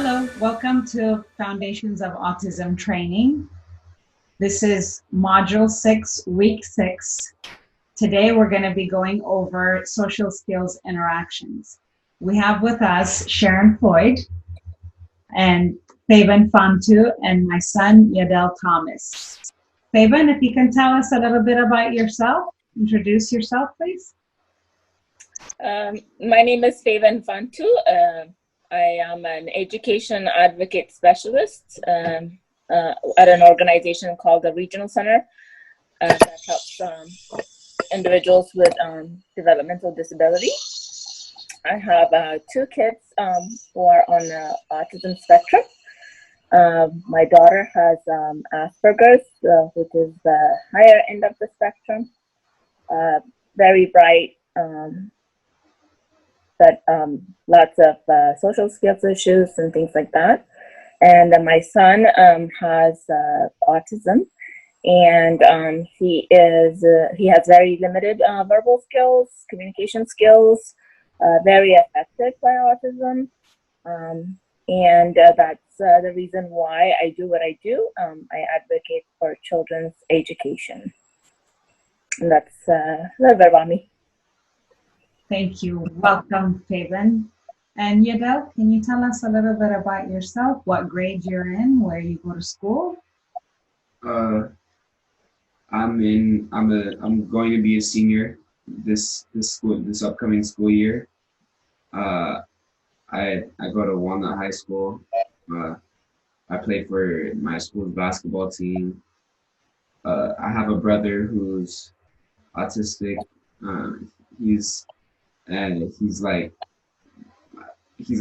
Hello, welcome to Foundations of Autism Training. This is Module 6, Week 6. Today we're going to be going over social skills interactions. We have with us Sharon Floyd and Fabian Fantu and my son Yadel Thomas. Fabian, if you can tell us a little bit about yourself, introduce yourself, please. My name is Fabian Fantu. I am an education advocate specialist at an organization called the Regional Center that helps individuals with developmental disability. I have 2 kids who are on the autism spectrum. My daughter has Asperger's, which is the higher end of the spectrum. Very bright, but lots of social skills issues and things like that. And my son has autism, and he has very limited verbal skills, communication skills, very affected by autism, and that's the reason why I do what I do. I advocate for children's education, and that's a little bit about me. Thank you. Welcome, Fabian. And Yadel, can you tell us a little bit about yourself? What grade you're in, where you go to school? I'm going to be a senior this upcoming school year. I go to Walnut High School. I play for my school's basketball team. I have a brother who's autistic. He's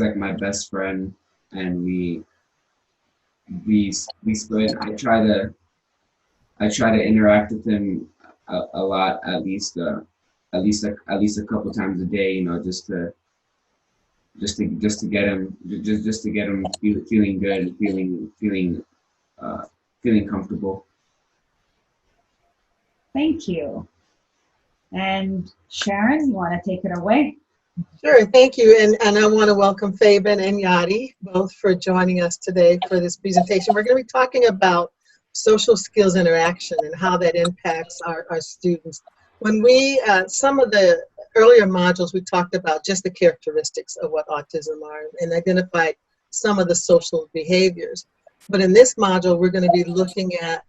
like my best friend, and we split. I try to interact with him a lot, at least a couple times a day, you know, just to get him feeling good, feeling comfortable. Thank you. And Sharon, you want to take it away? Sure, thank you. And I want to welcome Fabian and Yadi, both for joining us today for this presentation. We're going to be talking about social skills interaction and how that impacts our students. When some of the earlier modules, we talked about just the characteristics of what autism are and identified some of the social behaviors. But in this module, we're going to be looking at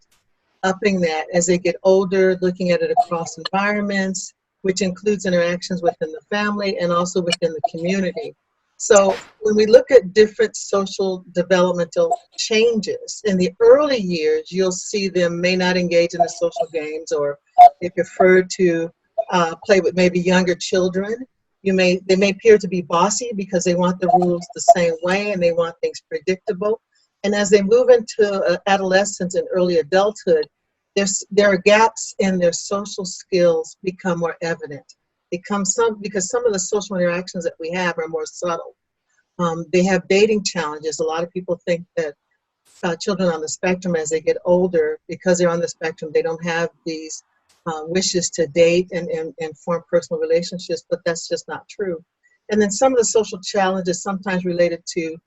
upping that as they get older, looking at it across environments, which includes interactions within the family and also within the community. So when we look at different social developmental changes, in the early years, you'll see them may not engage in the social games, or they prefer to play with maybe younger children. They may appear to be bossy because they want the rules the same way and they want things predictable. And as they move into adolescence and early adulthood, there are gaps in their social skills become more evident. Because some of the social interactions that we have are more subtle. They have dating challenges. A lot of people think that children on the spectrum, as they get older, because they're on the spectrum, they don't have these wishes to date and form personal relationships, but that's just not true. And then some of the social challenges sometimes related to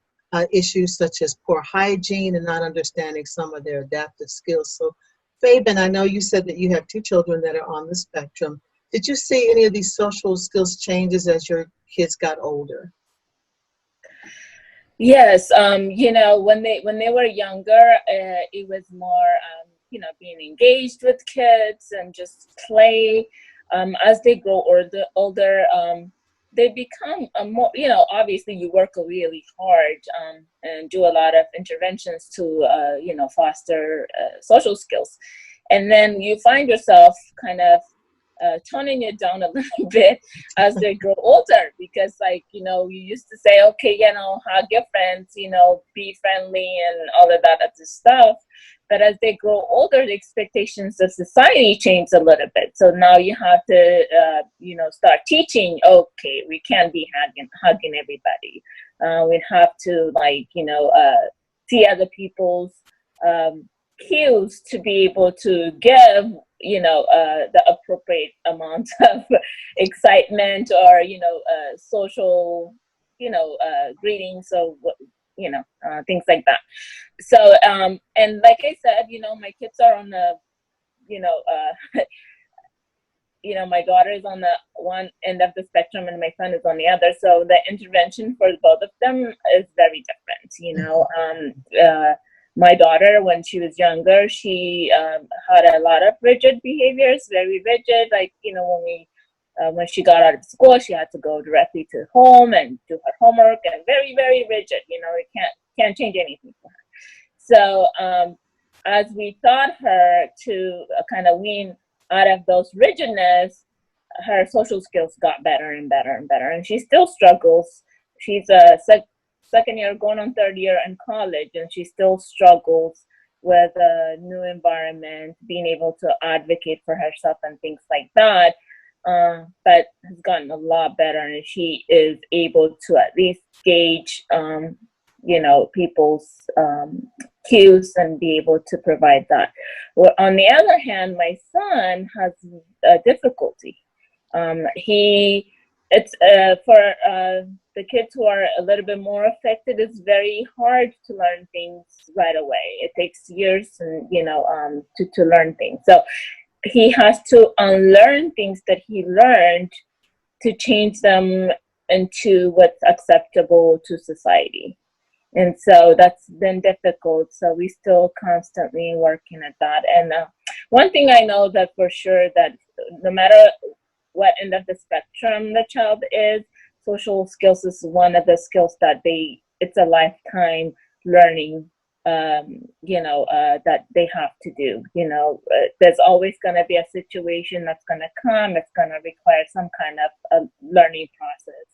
issues such as poor hygiene and not understanding some of their adaptive skills. So Fabian, I know you said that you have 2 children that are on the spectrum. Did you see any of these social skills changes as your kids got older? Yes, you know, when they were younger, it was more, you know, being engaged with kids and just play. As they grow older, they become more, you know, obviously you work really hard and do a lot of interventions to, you know, foster social skills. And then you find yourself kind of toning it down a little bit as they grow older, because, like, you know, you used to say, okay, you know, hug your friends, you know, be friendly and all of that other stuff. But as they grow older, the expectations of society change a little bit. So now you have to, you know, start teaching, okay, we can't be hugging everybody. We have to, like, you know, see other people's cues to be able to give, you know, the appropriate amount of excitement or, you know, social, you know, greetings or things like that. So, and like I said, my kids are on the, my daughter is on the one end of the spectrum and my son is on the other. So the intervention for both of them is very different. My daughter, when she was younger, she had a lot of rigid behaviors, very rigid. Like, when she got out of school, she had to go directly to home and do her homework, and very, very rigid. You can't change anything for her. So as we taught her to kind of wean out of those rigidness, her social skills got better and better and better. And she still struggles. She's a second year going on third year in college, and she still struggles with a new environment, being able to advocate for herself and things like that. But has gotten a lot better, and she is able to at least gauge, people's cues and be able to provide that. Well, on the other hand, my son has a difficulty. It's for the kids who are a little bit more affected, it's very hard to learn things right away. It takes years, and to learn things. So he has to unlearn things that he learned to change them into what's acceptable to society. And so that's been difficult. So we still constantly working at that. And one thing I know that for sure, that no matter what end of the spectrum the child is, social skills is one of the skills that it's a lifetime learning, that they have to do. There's always going to be a situation that's going to come. It's going to require some kind of a learning process.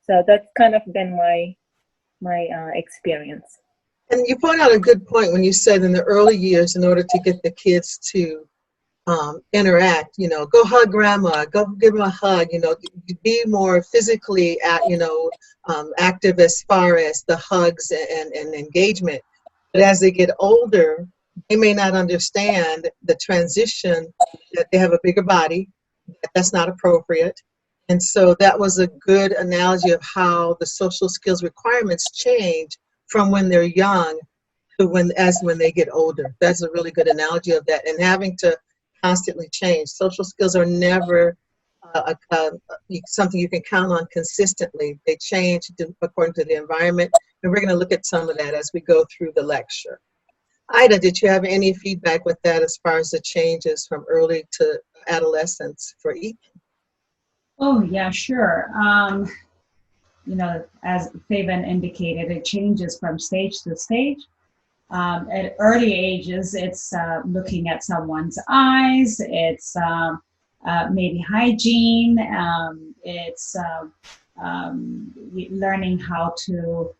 So that's kind of been my experience. And you point out a good point when you said in the early years, in order to get the kids to interact, go hug grandma, go give them a hug, be more physically active as far as the hugs and engagement. But as they get older, they may not understand the transition, that they have a bigger body, that's not appropriate. And so that was a good analogy of how the social skills requirements change from when they're young to when they get older. That's a really good analogy of that. And having to constantly change. Social skills are never something you can count on consistently. They change according to the environment. And we're going to look at some of that as we go through the lecture. Ida, did you have any feedback with that as far as the changes from early to adolescence for each? Oh, yeah, sure. As Faven indicated, it changes from stage to stage. At early ages, it's looking at someone's eyes, it's maybe hygiene, it's learning how to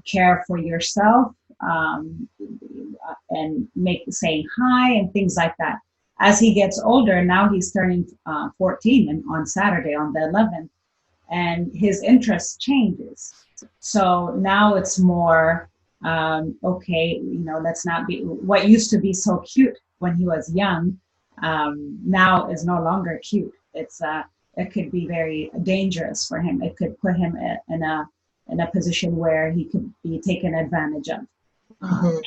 care for yourself, and saying hi and things like that. As he gets older, now he's turning 14 and on Saturday, on the 11th, and his interest changes. So now it's more, okay, let's not be, what used to be so cute when he was young, now is no longer cute. It could be very dangerous for him. It could put him in a position where he could be taken advantage of.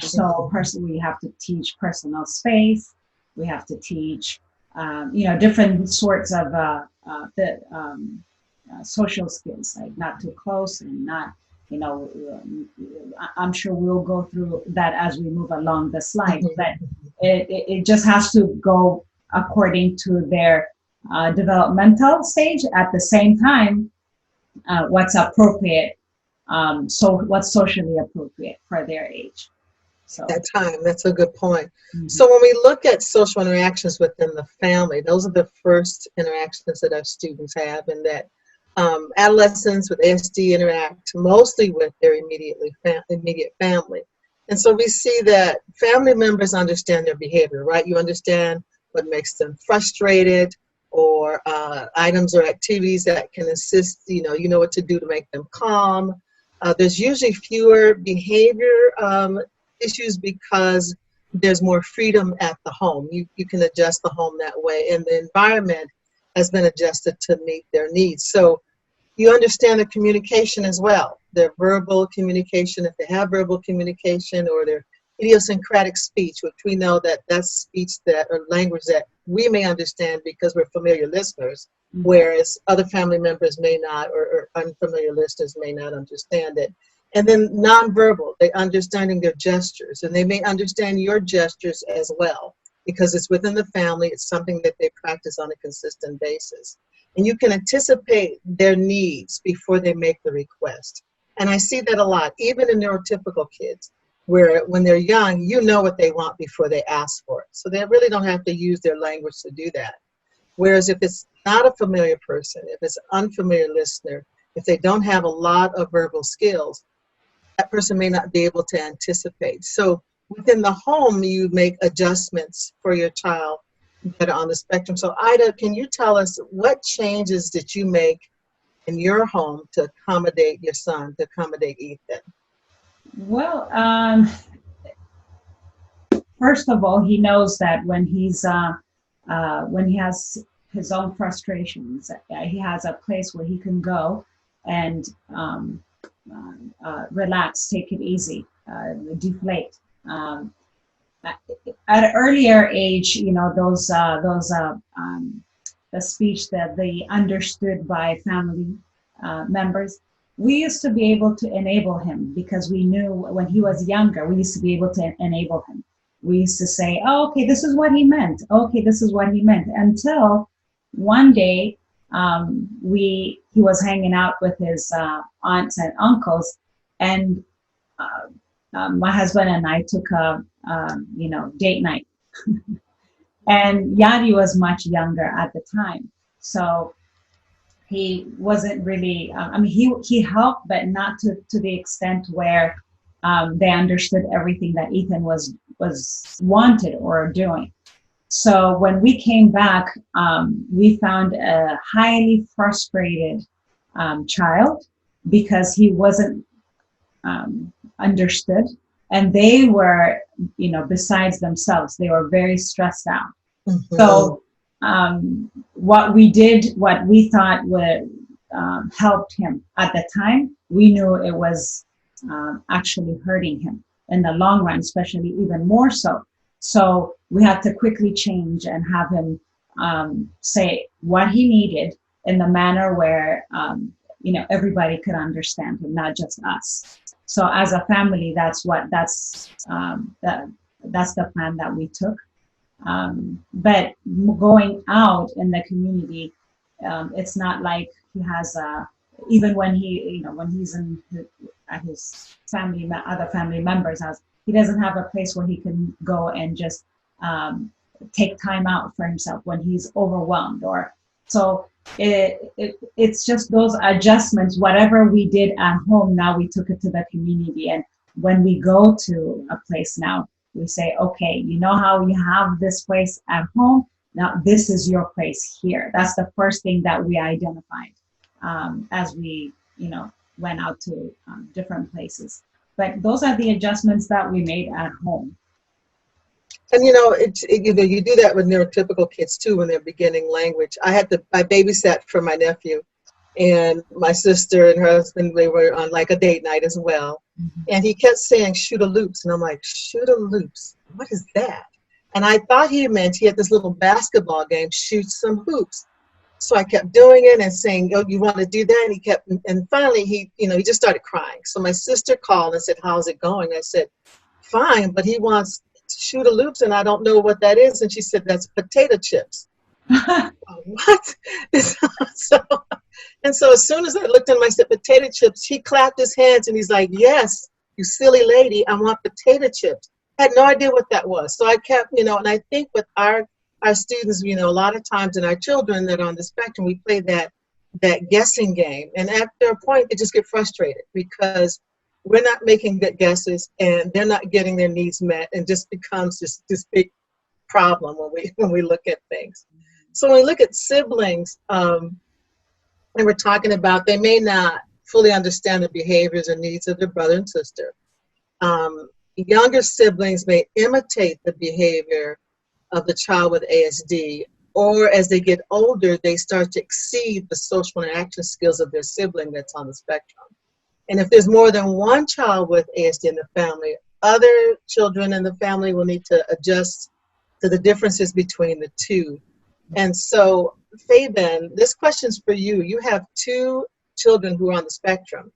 So we have to teach personal space. We have to teach, different sorts of social skills, like not too close and not, I'm sure we'll go through that as we move along the slide, but it just has to go according to their developmental stage. At the same time, what's appropriate, so what's socially appropriate for their age. So that time, that's a good point. So when we look at social interactions within the family, those are the first interactions that our students have, and that adolescents with ASD interact mostly with their immediate family. And so we see that family members understand their behavior, right? You understand what makes them frustrated, or items or activities that can assist, you know what to do to make them calm. There's usually fewer behavior issues because there's more freedom at the home. You can adjust the home that way, and the environment has been adjusted to meet their needs. So you understand the communication as well. their verbal communication, if they have verbal communication, or their idiosyncratic speech, which we know that that's speech that or language that we may understand because we're familiar listeners, whereas other family members may not, or unfamiliar listeners may not understand it. And then nonverbal, they understanding their gestures, and they may understand your gestures as well because it's within the family. It's something that they practice on a consistent basis. And you can anticipate their needs before they make the request. And I see that a lot, even in neurotypical kids, where when they're young, you know what they want before they ask for it. So they really don't have to use their language to do that. Whereas if it's not a familiar person, if it's an unfamiliar listener, if they don't have a lot of verbal skills, that person may not be able to anticipate. So within the home, you make adjustments for your child that are on the spectrum. So Ida, can you tell us what changes did you make in your home to accommodate your son, to accommodate Ethan? Well, first of all, he knows that when he has his own frustrations, he has a place where he can go and relax, take it easy, deflate. At an earlier age, the speech that they understood by family members, we used to be able to enable him because we knew when he was younger, we used to be able to enable him. We used to say, oh, okay, this is what he meant. Okay, this is what he meant. Until one day, he was hanging out with his aunts and uncles, and my husband and I took a date night. And Yadi was much younger at the time, so he wasn't really. He helped, but not to the extent where they understood everything that Ethan was wanted or doing. So when we came back, we found a highly frustrated child because he wasn't understood, and they were, besides themselves, they were very stressed out. Mm-hmm. So what we thought would helped him at the time, we knew it was actually hurting him in the long run, especially even more so. So we had to quickly change and have him say what he needed in the manner where everybody could understand him, not just us. So as a family, that's the plan that we took. But going out in the community, it's not like he has even when he's at his other family members' house, he doesn't have a place where he can go and just take time out for himself when he's overwhelmed. Or so it's just those adjustments. Whatever we did at home, now we took it to the community. And when we go to a place now, we say, okay, you know how you have this place at home? Now this is your place here. That's the first thing that we identified as we, went out to different places. But those are the adjustments that we made at home. And you do that with neurotypical kids too when they're beginning language. I babysat for my nephew, and my sister and her husband, they were on like a date night as well. Mm-hmm. And he kept saying shoot-a-loops, and I'm like, shoot-a-loops, what is that? And I thought he meant he had this little basketball game, shoot some hoops. So I kept doing it and saying, oh, you want to do that? And finally he just started crying. So my sister called and said, how's it going? I said, fine, but he wants shoot-a-loops, and I don't know what that is. And she said, that's potato chips. What? So as soon as I looked at him, I said, potato chips. He clapped his hands and he's like, yes, you silly lady, I want potato chips. I had no idea what that was. So I kept, and I think with our students, a lot of times in our children that are on the spectrum, we play that guessing game. And after a point, they just get frustrated because we're not making good guesses and they're not getting their needs met, and just becomes this big problem when we look at things. So when we look at siblings, and we're talking about they may not fully understand the behaviors and needs of their brother and sister. Younger siblings may imitate the behavior of the child with ASD, or as they get older, they start to exceed the social interaction skills of their sibling that's on the spectrum. And if there's more than one child with ASD in the family, other children in the family will need to adjust to the differences between the two. And so, Fabian, this question's for you. You have two children who are on the spectrum.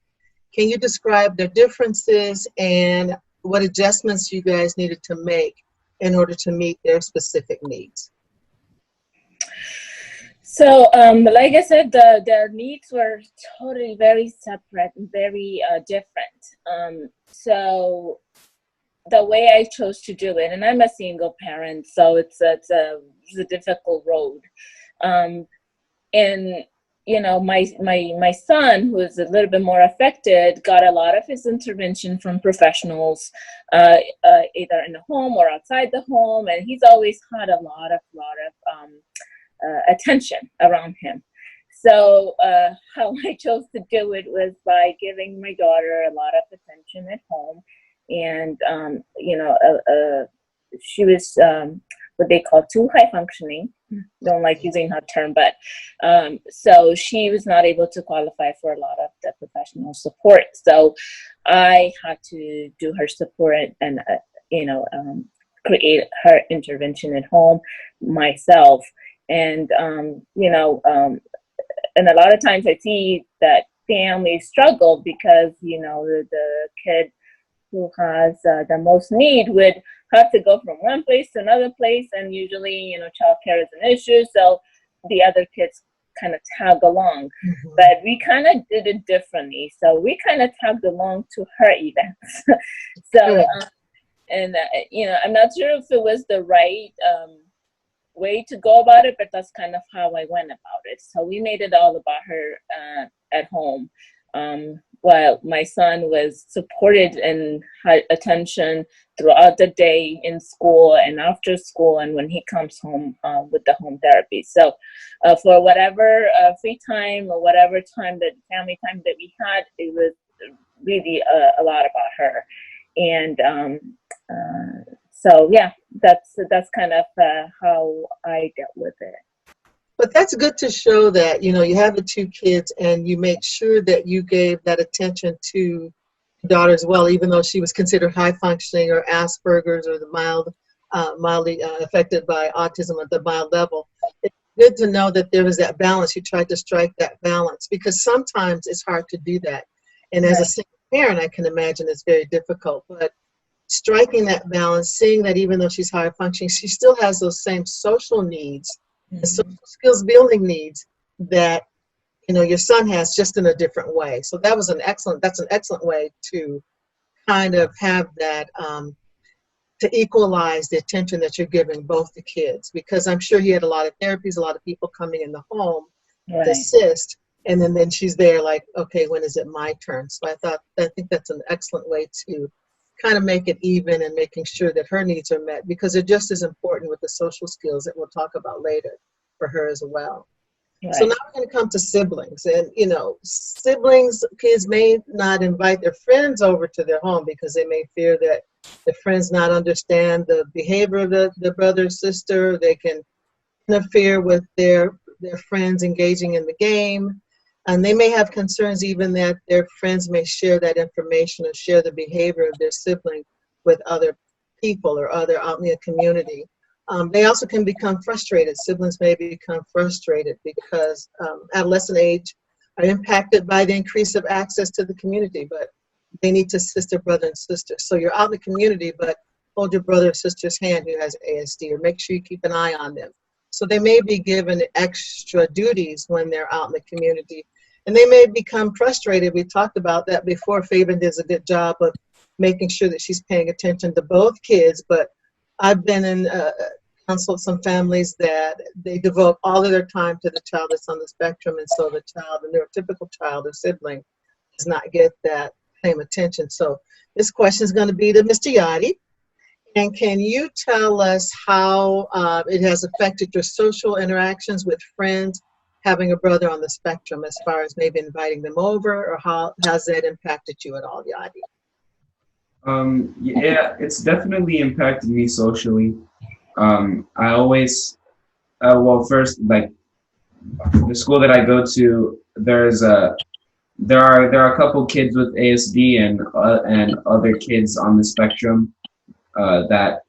Can you describe their differences and what adjustments you guys needed to make in order to meet their specific needs? So, like I said, their needs were totally very separate and very different. So the way I chose to do it, and I'm a single parent, so it's a difficult road. And you know, my son, who is a little bit more affected, got a lot of his intervention from professionals, either in the home or outside the home, and he's always had a lot of attention around him. So how I chose to do it was by giving my daughter a lot of attention at home, and you know, she was what they call too high functioning. Don't like using that term, but so she was not able to qualify for a lot of the professional support. So I had to do her support and you know, create her intervention at home myself. And, you know, and a lot of times I see that families struggle because, you know, the kid who has the most need would have to go from one place to another place. And usually, you know, childcare is an issue. So the other kids kind of tag along. Mm-hmm. But we kind of did it differently. So we kind of tagged along to her events. So, and, you know, I'm not sure if it was the right way to go about it, but that's kind of how I went about it. So we made it all about her at home, while my son was supported and had attention throughout the day in school and after school, and when he comes home with the home therapy. So for whatever free time or whatever time, that family time that we had, it was really a lot about her. And so yeah, that's kind of how I dealt with it. But that's good to show that, you know, you have the two kids and you make sure that you gave that attention to your daughter as well, even though she was considered high functioning or Asperger's or the mildly affected by autism at the mild level. It's good to know that there was that balance. You tried to strike that balance, because sometimes it's hard to do that. And as a single parent, I can imagine it's very difficult. But striking that balance, seeing that even though she's high functioning, she still has those same social needs, and social skills building needs that, you know, your son has, just in a different way. So that's an excellent way to kind of have that, to equalize the attention that you're giving both the kids, because I'm sure he had a lot of therapies, a lot of people coming in the home to assist, and then she's there like, okay, when is it my turn? So I think that's an excellent way to kind of make it even, and making sure that her needs are met, because they're just as important with the social skills that we'll talk about later for her as well. Right. So now we're going to come to siblings. And, you know, kids may not invite their friends over to their home because they may fear that the friends not understand the behavior of the brother or sister. They can interfere with their friends engaging in the game. And they may have concerns even that their friends may share that information or share the behavior of their sibling with other people or other out in the community. They also can become frustrated. Siblings may become frustrated because adolescent age are impacted by the increase of access to the community, but they need to assist their brother and sister. So you're out in the community, but hold your brother or sister's hand who has ASD, or make sure you keep an eye on them. So they may be given extra duties when they're out in the community, and they may become frustrated. We talked about that before. Fabian does a good job of making sure that she's paying attention to both kids, but I've been in consult some families that they devote all of their time to the child that's on the spectrum, and so the neurotypical child or sibling does not get that same attention. So this question is going to be to Mr. Yadi. And can you tell us how it has affected your social interactions with friends, having a brother on the spectrum, as far as maybe inviting them over, or how has that impacted you at all, Yadi? Yeah, it's definitely impacted me socially. I always, well, first, like the school that I go to, there's there are a couple kids with ASD and other kids on the spectrum that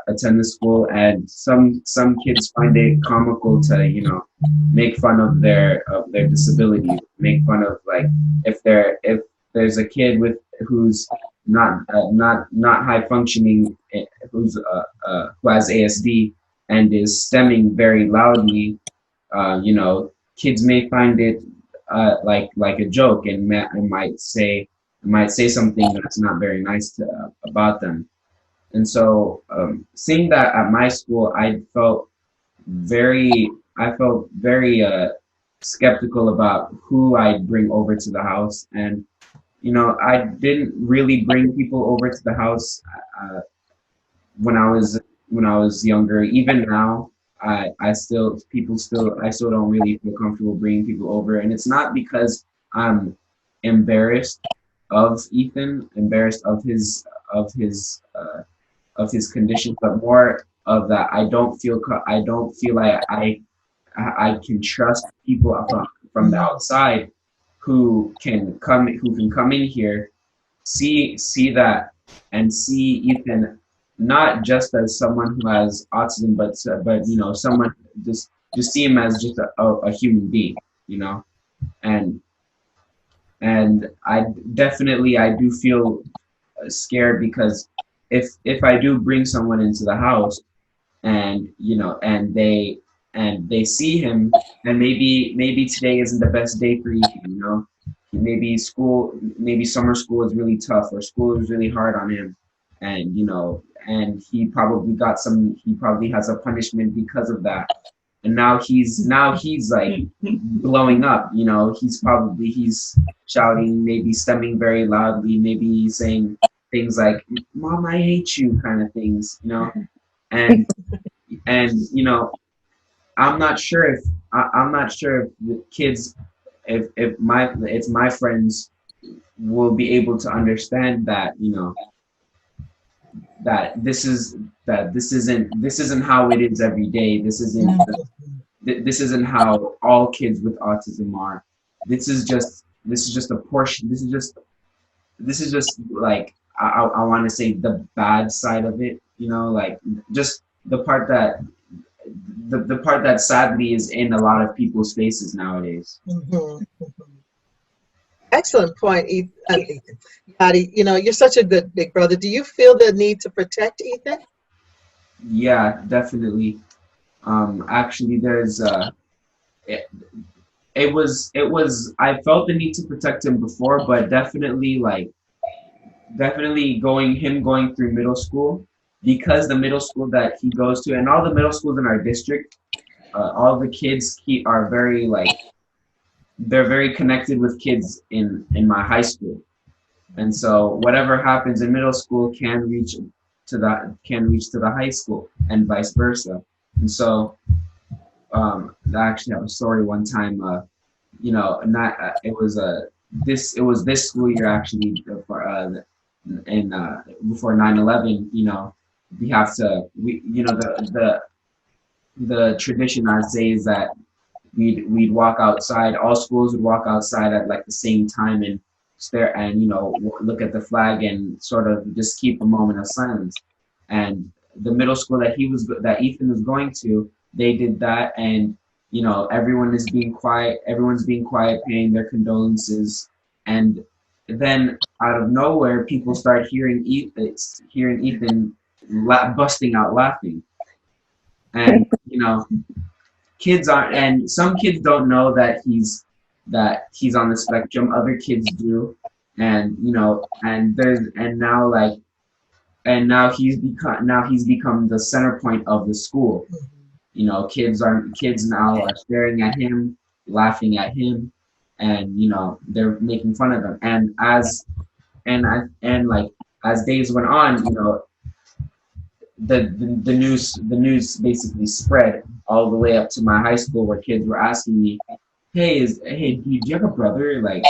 attend the school, and some kids find it comical to make fun of their disability, make fun of, like, if there's a kid who's not high functioning, who has ASD and is stemming very loudly. Kids may find it like a joke, and might say something that's not very nice about them. And so, seeing that at my school, I felt very skeptical about who I'd bring over to the house. And I didn't really bring people over to the house uh, when I was younger. Even now, I still don't really feel comfortable bringing people over, and it's not because I'm embarrassed of Ethan, embarrassed of his condition, but more of that I don't feel like I can trust people from the outside who can come in here, see that, and see Ethan not just as someone who has autism, but someone, just see him as just a human being, and I do feel scared, because if I do bring someone into the house, and they see him, and maybe today isn't the best day for Ethan. Maybe summer school is really tough, or school is really hard on him, and he probably has a punishment because of that, and now he's like blowing up. He's shouting, maybe stemming very loudly, maybe saying things like "Mom, I hate you," kind of things, and and I'm not sure if the kids, if my friends will be able to understand that, that this isn't how it is every day. This isn't how all kids with autism are. This is just a portion. This is just like, I want to say, the bad side of it. Like, just the part that sadly is in a lot of people's faces nowadays. Mhm. Excellent point, Ethan. Yadi, you're such a good big brother. Do you feel the need to protect Ethan? Yeah, definitely. Actually, it, I felt the need to protect him before, but definitely going through middle school, because the middle school that he goes to, and all the middle schools in our district, all the kids are very, like, they're very connected with kids in my high school, and so whatever happens in middle school can reach to the high school, and vice versa. And so, I actually have a story one time. Not it was this school year, actually, for in before 9/11. We have to we the tradition, I'd say, is that we'd walk outside. All schools would walk outside at, like, the same time, and stare, and look at the flag, and sort of just keep a moment of silence. And the middle school that Ethan was going to, they did that, and everyone's being quiet, paying their condolences, and then out of nowhere, people start hearing Ethan busting out laughing, and kids aren't, and some kids don't know that he's on the spectrum. Other kids do, and now he's become the center point of the school. Kids now are staring at him, laughing at him, and they're making fun of him. And as days went on, the news basically spread all the way up to my high school, where kids were asking me, "Hey, do you have a brother? Like,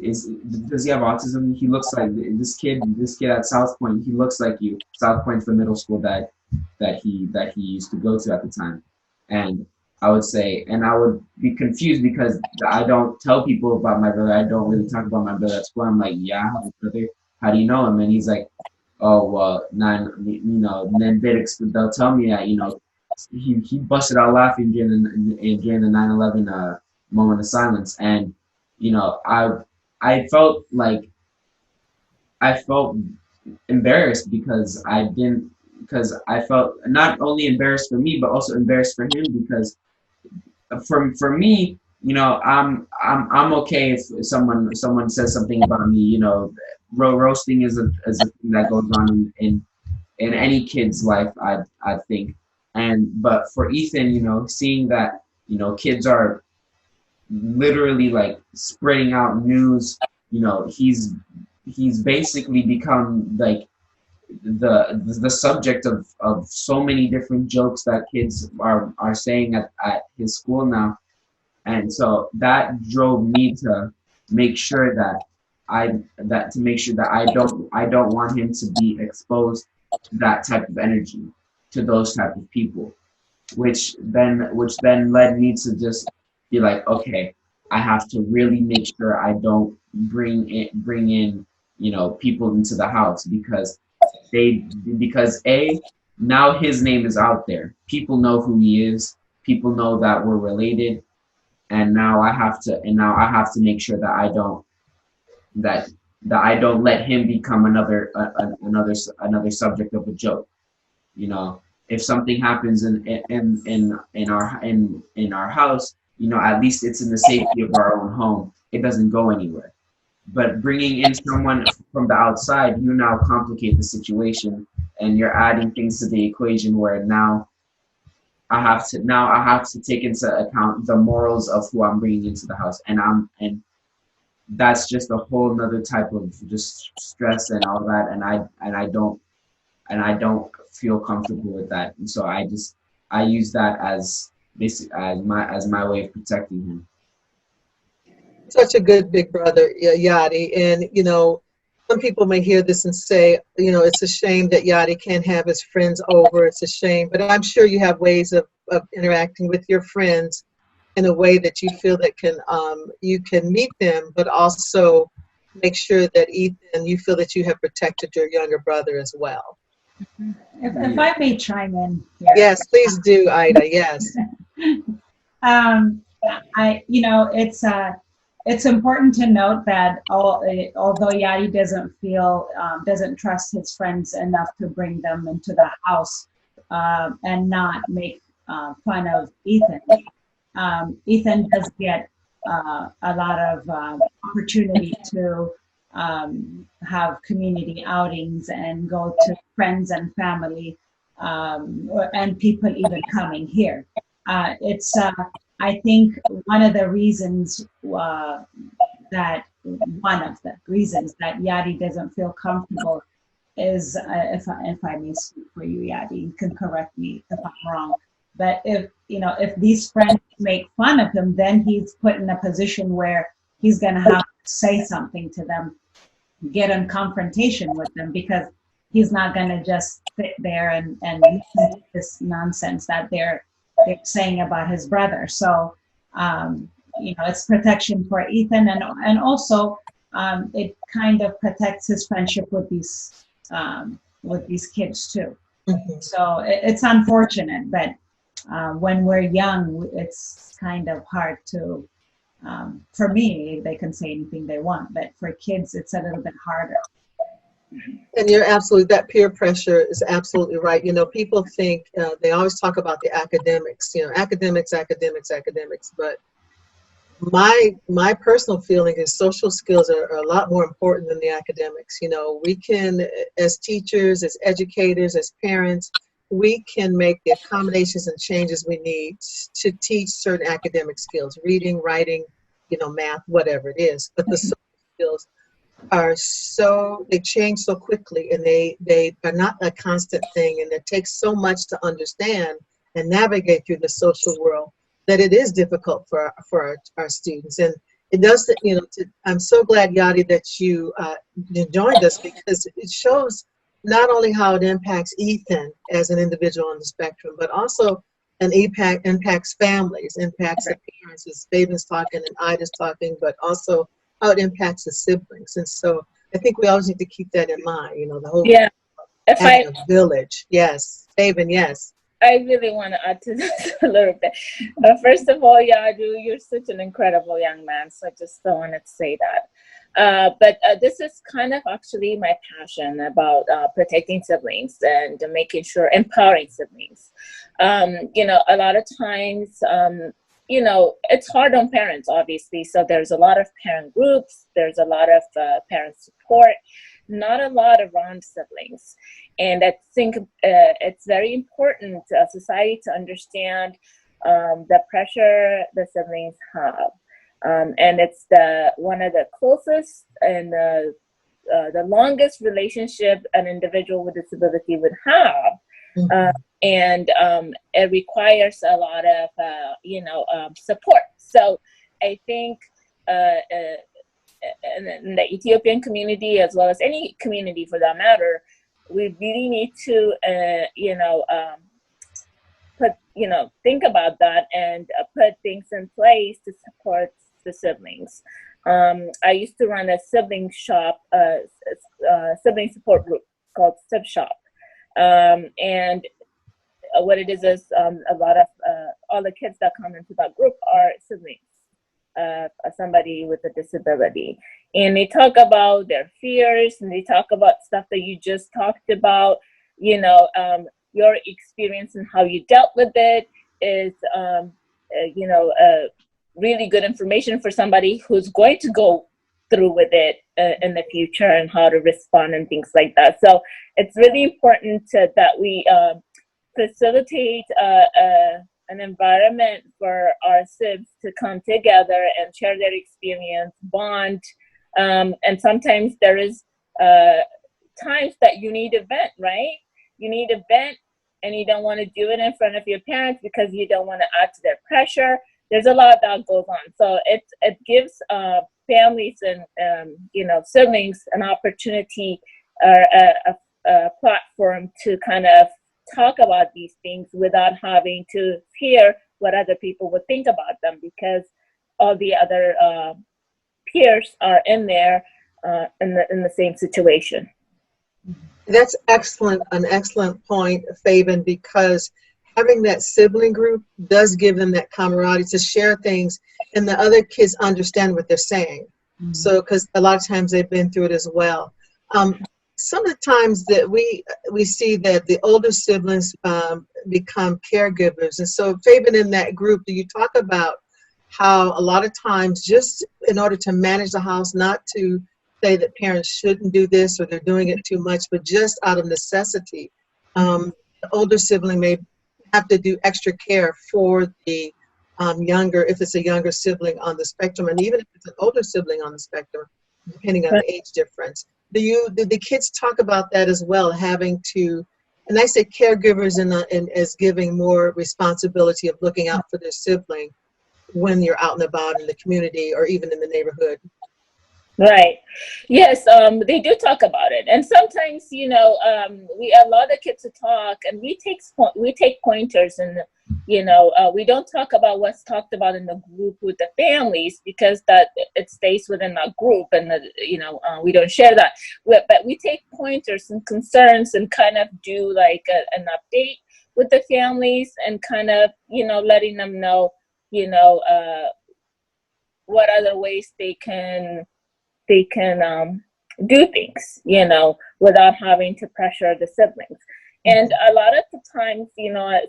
does he have autism? He looks like this kid at South Point. He looks like you." South Point's the middle school that he used to go to at the time, and I would say, and I would be confused because I don't tell people about my brother. I don't really talk about my brother at school. I'm like, yeah, I have a brother. How do you know him? And he's like, oh well, and then they'll tell me that he busted out laughing during the 9/11 moment of silence, and I felt like I felt embarrassed because I felt not only embarrassed for me but also embarrassed for him because for me, I'm okay if someone says something about me. Roasting is a thing that goes on in any kid's life. I think, and but for Ethan, seeing that kids are literally like spreading out news. He's basically become like the subject of so many different jokes that kids are saying at his school now, and so that drove me to make sure that I don't want him to be exposed to that type of energy, to those type of people, which then led me to just be like, okay, I have to really make sure I don't bring in people into the house because now his name is out there. People know who he is. People know that we're related, and now I have to make sure that that I don't let him become another subject of a joke. If something happens in our house, at least it's in the safety of our own home. It doesn't go anywhere. But bringing in someone from the outside, you now complicate the situation, and you're adding things to the equation where now I have to take into account the morals of who I'm bringing into the house, and that's just a whole nother type of just stress and all that, and I don't feel comfortable with that, and so I use that as my way of protecting him. Such a good big brother, Yadi. And, some people may hear this and say, it's a shame that Yadi can't have his friends over. It's a shame. But I'm sure you have ways of interacting with your friends in a way that you feel that you can meet them, but also make sure that Ethan, you feel that you have protected your younger brother as well. If I may chime in here. Yes, please do, Ida. Yes. It's important to note that although Yadi doesn't trust his friends enough to bring them into the house and not make fun of Ethan, Ethan does get a lot of opportunity to have community outings and go to friends and family and people even coming here. I think one of the reasons that Yadi doesn't feel comfortable is, if I may speak for you, Yadi, you can correct me if I'm wrong. But if these friends make fun of him, then he's put in a position where he's going to have to say something to them, get in confrontation with them, because he's not going to just sit there and listen to this nonsense that they're saying about his brother. So, it's protection for Ethan, and also it kind of protects his friendship with these kids too. Mm-hmm. So it's unfortunate, but when we're young, it's kind of hard to. For me, they can say anything they want, but for kids, it's a little bit harder. And that peer pressure is absolutely right. People think, they always talk about the academics, academics, but my personal feeling is social skills are a lot more important than the academics. We can, as teachers, as educators, as parents, we can make the accommodations and changes we need to teach certain academic skills, reading, writing, math, whatever it is. But the social skills they change so quickly, and they are not a constant thing, and it takes so much to understand and navigate through the social world that it is difficult for our students. And it does, I'm so glad, Yadi, that you joined us, because it shows not only how it impacts Ethan as an individual on the spectrum, but also and impacts families, impacts the parents, as Fabian's talking and Ida's talking, but also how it impacts the siblings. And so I think we always need to keep that in mind, the whole Yeah. If I act of village. Yes. Fabian, yes. I really want to add to this a little bit. First of all, Yadu, you're such an incredible young man, so I just wanted to say that. But this is kind of actually my passion about protecting siblings and making sure empowering siblings. A lot of times, it's hard on parents, obviously. So there's a lot of parent groups, there's a lot of parent support, not a lot around siblings. And I think it's very important society to understand the pressure the siblings have. And it's one of the closest and the longest relationship an individual with disability would have. And it requires a lot of, support. So I think in the Ethiopian community, as well as any community for that matter, we really need to, think about that and put things in place to support the siblings. I used to run a sibling shop, sibling support group called Sib Shop. And what it is a lot of all the kids that come into that group are siblings of somebody with a disability. And they talk about their fears, and they talk about stuff that you just talked about, your experience and how you dealt with it is, really good information for somebody who's going to go through with it in the future and how to respond and things like that. So it's really important that we facilitate an environment for our SIBs to come together and share their experience, bond. And sometimes there is times that you need a vent, right? You need a vent, and you don't want to do it in front of your parents because you don't want to add to their pressure. There's a lot that goes on. So it gives families and siblings an opportunity or a platform to kind of talk about these things without having to fear what other people would think about them, because all the other peers are in there in the same situation. That's an excellent point, Fabian, because having that sibling group does give them that camaraderie to share things, and the other kids understand what they're saying. So, because a lot of times they've been through it as well. Some of the times that we see that the older siblings become caregivers. And so, Fabian, in that group, do you talk about how a lot of times, just in order to manage the house, not to say that parents shouldn't do this or they're doing it too much, but just out of necessity, the older sibling may have to do extra care for the younger, if it's a younger sibling on the spectrum, and even if it's an older sibling on the spectrum, depending on the age difference. Do the kids talk about that as well, having to, and I say caregivers and as giving more responsibility of looking out for their sibling when you're out and about in the community or even in the neighborhood? Right. Yes, they do talk about it, and sometimes we allow the kids to talk, and we take pointers, and we don't talk about what's talked about in the group with the families, because that it stays within that group, and we don't share that. But we take pointers and concerns and kind of do like an update with the families, and kind of letting them know what other ways they can do things, without having to pressure the siblings. And a lot of the times,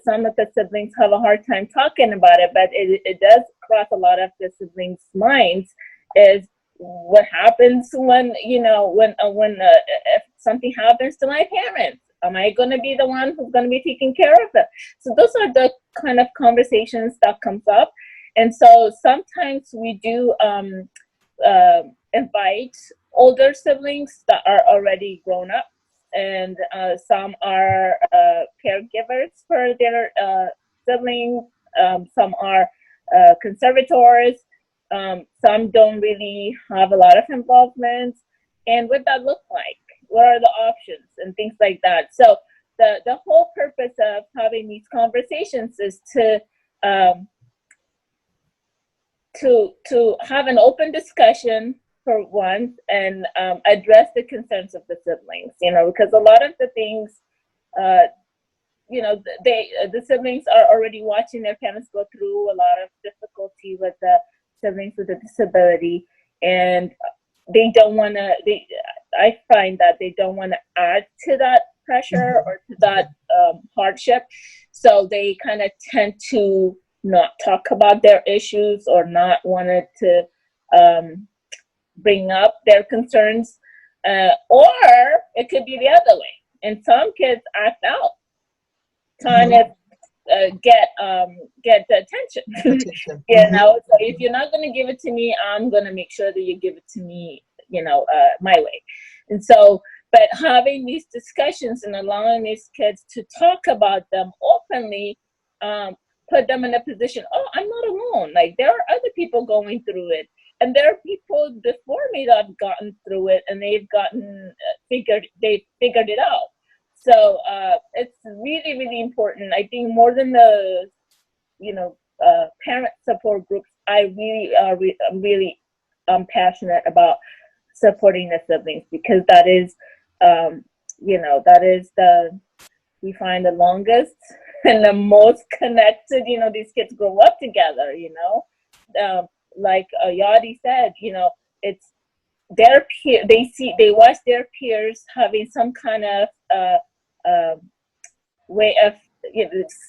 some of the siblings have a hard time talking about it, but it does cross a lot of the siblings' minds, is what happens when if something happens to my parents, am I going to be the one who's going to be taking care of it? So those are the kind of conversations that comes up. And so sometimes we do invite older siblings that are already grown up, and some are caregivers for their siblings, some are conservators, some don't really have a lot of involvement. And what that look like, what are the options and things like that. So the whole purpose of having these conversations is to have an open discussion for once, and address the concerns of the siblings, because a lot of the things, the siblings are already watching their parents go through a lot of difficulty with the siblings with a disability, and they don't want to, I find that they don't want to add to that pressure or to that hardship. So they kind of tend to not talk about their issues or not wanted to bring up their concerns. Or it could be the other way. And some kids act out, trying to get the attention. So if you're not going to give it to me, I'm going to make sure that you give it to me, my way. And so, but having these discussions and allowing these kids to talk about them openly, put them in a position, I'm not alone. Like, there are other people going through it. And there are people before me that have gotten through it, and they've figured it out. So it's really, really important. I think more than the, parent support groups, I'm passionate about supporting the siblings, because that is, we find the longest and the most connected. These kids grow up together. Like Yadi said, it's their peer. They watch their peers having some kind of way of,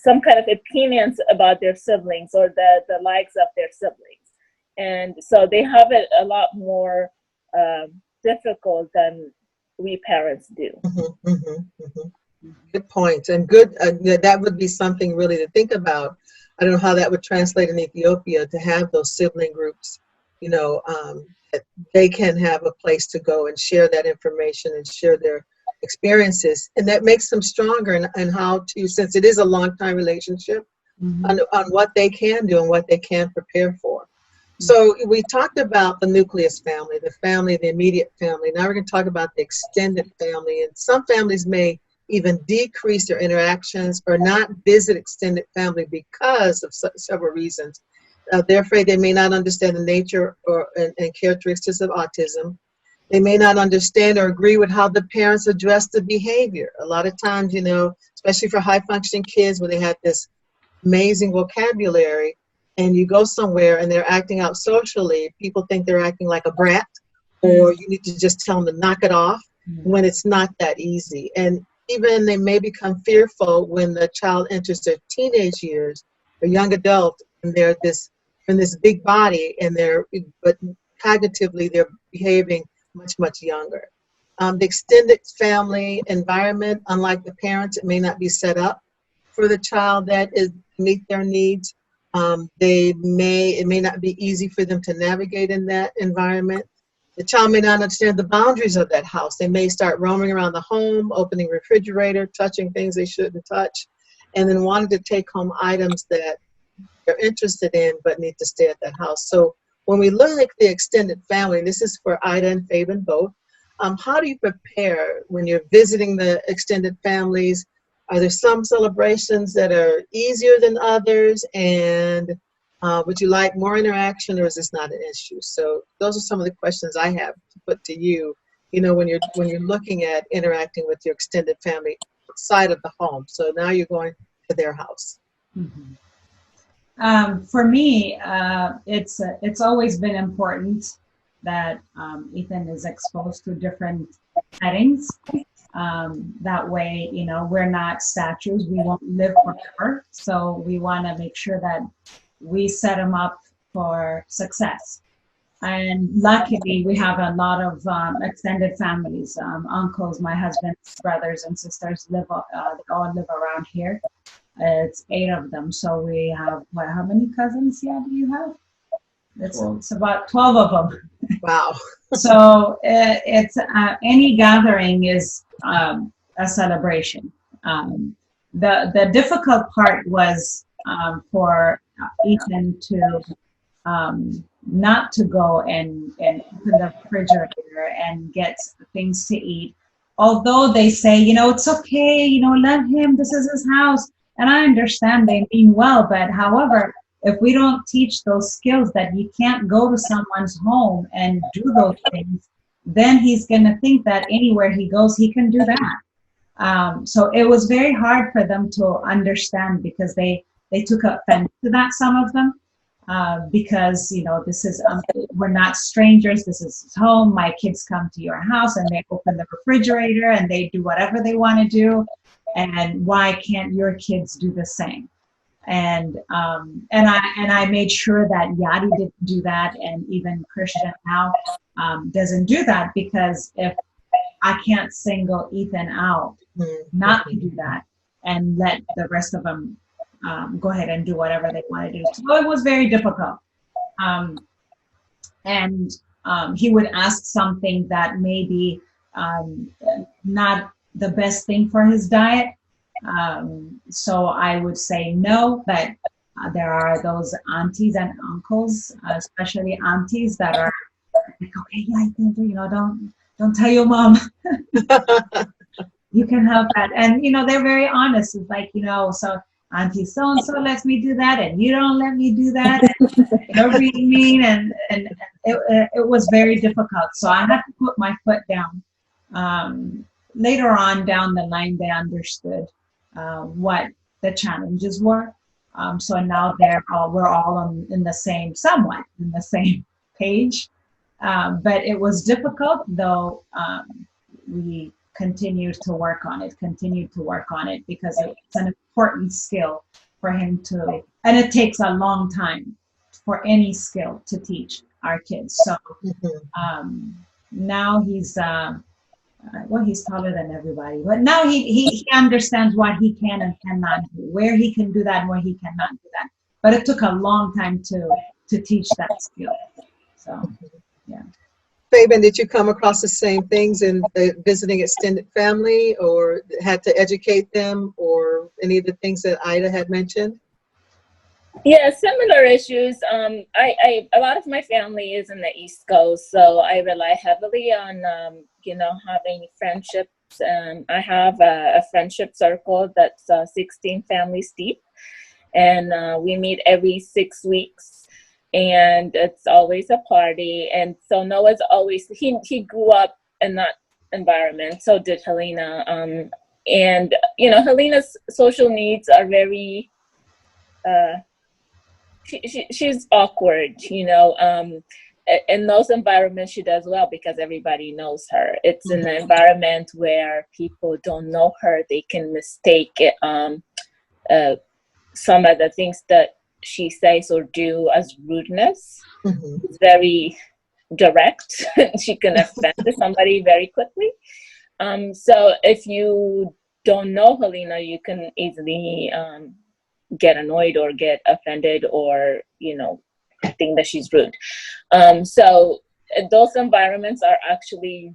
some kind of opinions about their siblings or the likes of their siblings, and so they have it a lot more difficult than we parents do. Good point, and good. That would be something really to think about. I don't know how that would translate in Ethiopia, to have those sibling groups, that they can have a place to go and share that information and share their experiences. And that makes them stronger in how to, since it is a long time relationship, on what they can do and what they can prepare for. So we talked about the nucleus family, the immediate family. Now we're going to talk about the extended family. And some families may even decrease their interactions or not visit extended family because of several reasons. They're afraid they may not understand the nature and characteristics of autism. They may not understand or agree with how the parents address the behavior. A lot of times, especially for high-functioning kids where they have this amazing vocabulary, and you go somewhere and they're acting out socially, people think they're acting like a brat, or you need to just tell them to knock it off, when it's not that easy. And even they may become fearful when the child enters their teenage years or young adult, and they're in this big body, but cognitively they're behaving much younger. The extended family environment, unlike the parents, it may not be set up for the child that is meet their needs. It may not be easy for them to navigate in that environment. The child may not understand the boundaries of that house. They may start roaming around the home, opening refrigerator, touching things they shouldn't touch, and then wanting to take home items that they're interested in but need to stay at that house. So when we look at the extended family, this is for Ida and Fabian both, how do you prepare when you're visiting the extended families? Are there some celebrations that are easier than others? And would you like more interaction, or is this not an issue? So those are some of the questions I have to put to you, when you're looking at interacting with your extended family outside of the home. So now you're going to their house. For me, it's always been important that Ethan is exposed to different settings. That way, we're not statues. We won't live forever. So we want to make sure that we set him up for success. And luckily, we have a lot of extended families. Uncles, my husband's brothers and sisters they all live around here. It's 8 of them. So we have, how many cousins, do you have? It's about 12 of them. Wow. So it's any gathering is a celebration. The difficult part was for Ethan to not to go and open the refrigerator and get things to eat although they say, it's okay, let him, this is his house. And I understand they mean well, but however, if we don't teach those skills that you can't go to someone's home and do those things, then he's going to think that anywhere he goes, he can do that. So it was very hard for them to understand because they took offense to that, some of them, because, this is, we're not strangers. This is his home. My kids come to your house and they open the refrigerator and they do whatever they want to do. And why can't your kids do the same? And I made sure that Yadi didn't do that, and even Christian now doesn't do that, because if I can't single Ethan out not to do that and let the rest of them go ahead and do whatever they want to do. So it was very difficult. And he would ask something that maybe not the best thing for his diet. So I would say no, but there are those aunties and uncles, especially aunties, that are like, okay, yeah, don't tell your mom. You can have that. And, they're very honest. It's like, so auntie so-and-so lets me do that, and you don't let me do that. You're being mean. And it was very difficult. So I had to put my foot down. Later on down the line, they understood what the challenges were. So now we're all in the same, somewhat in the same page. But it was difficult, though. We continued to work on it, because it's an important skill for him to, and it takes a long time for any skill to teach our kids. So now he's he's taller than everybody, but now he understands what he can and cannot do, where he can do that and where he cannot do that. But it took a long time to teach that skill. So, yeah. Fabian, did you come across the same things in visiting extended family, or had to educate them, or any of the things that Ida had mentioned? Yeah, similar issues. A lot of my family is in the East Coast, so I rely heavily on, having friendships. I have a friendship circle that's 16 families deep, and we meet every 6 weeks. And it's always a party. And so Noah's always, he grew up in that environment. So did Helena. And, Helena's social needs are very, she's awkward, in those environments she does well because everybody knows her. It's an environment where people don't know her. They can mistake it, some of the things that she says or do as rudeness. It's very direct. She can offend somebody very quickly. So if you don't know Helena, you can easily get annoyed or get offended or, think that she's rude. So those environments are actually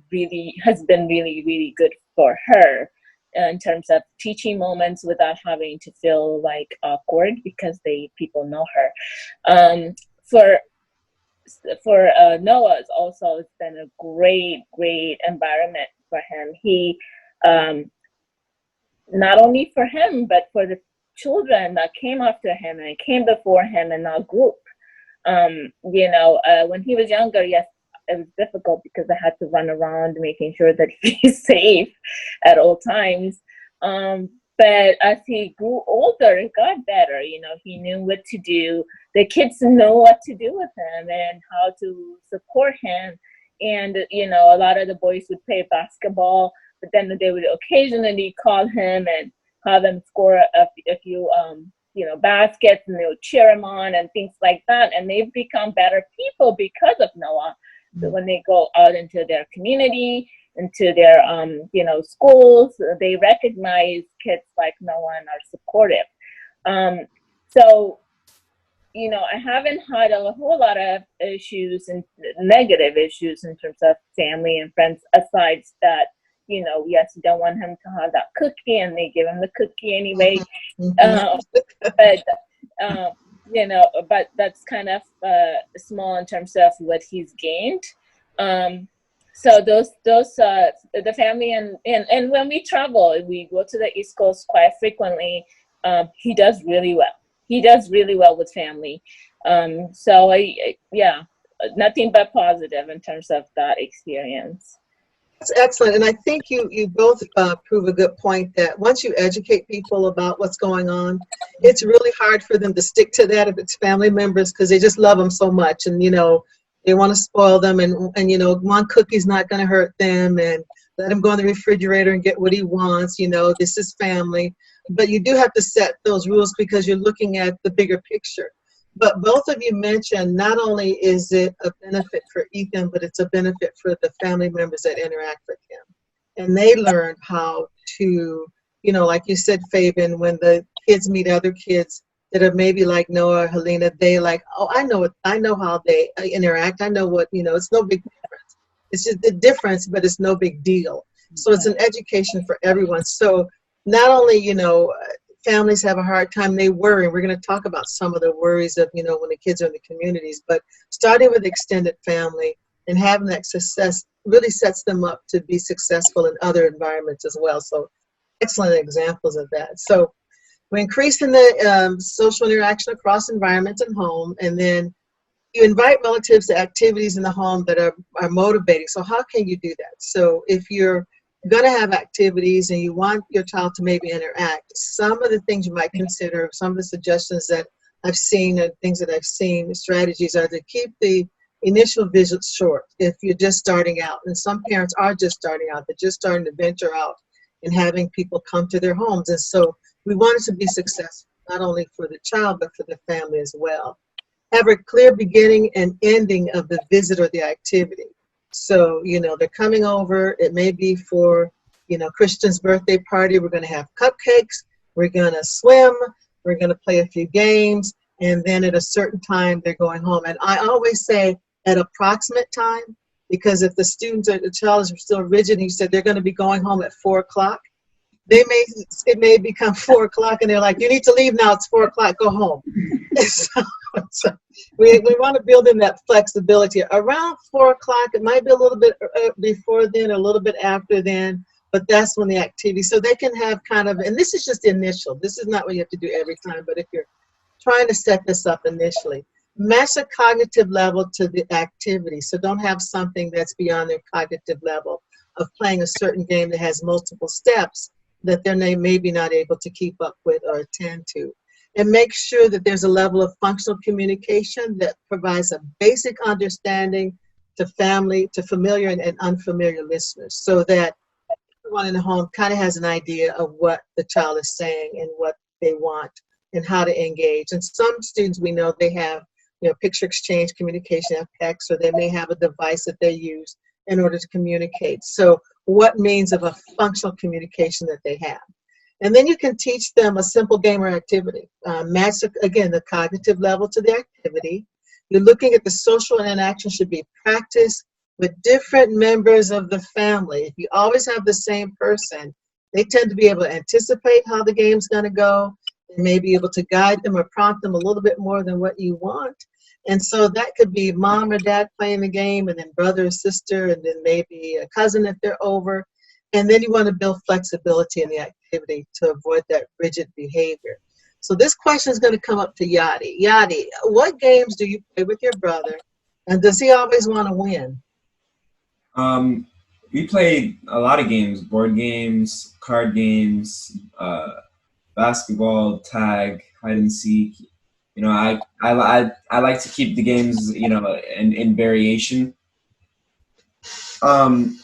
has been really, really good for her in terms of teaching moments without having to feel like awkward because people know her. For Noah, it's also been a great environment for him. He, not only for him, but for the children that came after him and came before him in our group. When he was younger, yes, it was difficult because I had to run around making sure that he's safe at all times. But as he grew older, it got better. He knew what to do. The kids know what to do with him and how to support him. And, a lot of the boys would play basketball, but then they would occasionally call him and have him score a few, baskets, and they would cheer him on and things like that. And they've become better people because of Noah. So when they go out into their community, into their, schools, they recognize kids like Noah and are supportive. So, I haven't had a whole lot of issues and negative issues in terms of family and friends, aside that, yes, you don't want him to have that cookie, and they give him the cookie anyway. But that's kind of small in terms of what he's gained. So the family and when we travel, we go to the East Coast quite frequently. He does really well. He does really well with family. So yeah, nothing but positive in terms of that experience. That's excellent. And I think you both prove a good point that once you educate people about what's going on, it's really hard for them to stick to that if it's family members because they just love them so much. And, they want to spoil them and one cookie's not going to hurt them and let him go in the refrigerator and get what he wants. This is family. But you do have to set those rules because you're looking at the bigger picture. But both of you mentioned not only is it a benefit for Ethan, but it's a benefit for the family members that interact with him. And they learn how to, like you said, Fabian, when the kids meet other kids that are maybe like Noah or Helena, they like, oh, I know how they interact. I know what, it's no big difference. It's just the difference, but it's no big deal. So it's an education for everyone. So not only, families have a hard time, they worry. We're going to talk about some of the worries of, when the kids are in the communities, but starting with extended family and having that success really sets them up to be successful in other environments as well. So excellent examples of that. So we're increasing the social interaction across environments and home, and then you invite relatives to activities in the home that are motivating. So how can you do that? So if you're going to have activities and you want your child to maybe interact, some of the things you might consider, some of the suggestions that I've seen and things that I've seen, the strategies are to keep the initial visits short if you're just starting out. And some parents are just starting out. They're just starting to venture out and having people come to their homes. And so we want it to be successful, not only for the child, but for the family as well. Have a clear beginning and ending of the visit or the activity. So, they're coming over. It may be for, Christian's birthday party. We're going to have cupcakes. We're going to swim. We're going to play a few games. And then at a certain time, they're going home. And I always say at approximate time, because if the child is still rigid and you said they're going to be going home at 4 o'clock, it may become 4 o'clock and they're like, you need to leave now, it's 4 o'clock, go home. so we want to build in that flexibility. Around 4 o'clock, it might be a little bit before then, a little bit after then, but that's when the activity, so they can have kind of, and this is just initial, this is not what you have to do every time, but if you're trying to set this up initially, match the cognitive level to the activity. So don't have something that's beyond their cognitive level of playing a certain game that has multiple steps that they're maybe not able to keep up with or attend to. And make sure that there's a level of functional communication that provides a basic understanding to family, to familiar and unfamiliar listeners, so that everyone in the home kind of has an idea of what the child is saying and what they want and how to engage. And some students, we know they have, picture exchange communication, FX, or they may have a device that they use in order to communicate. So what means of a functional communication that they have. And then you can teach them a simple game or activity. Match, again, the cognitive level to the activity. You're looking at the social interaction should be practiced with different members of the family. If you always have the same person, they tend to be able to anticipate how the game's going to go and may be able to guide them or prompt them a little bit more than what you want. And so that could be mom or dad playing the game, and then brother or sister, and then maybe a cousin if they're over. And then you want to build flexibility in the activity to avoid that rigid behavior. So this question is going to come up to Yadi. Yadi, what games do you play with your brother, and does he always want to win? We play a lot of games, board games, card games, basketball, tag, hide and seek. I like to keep the games, in variation. And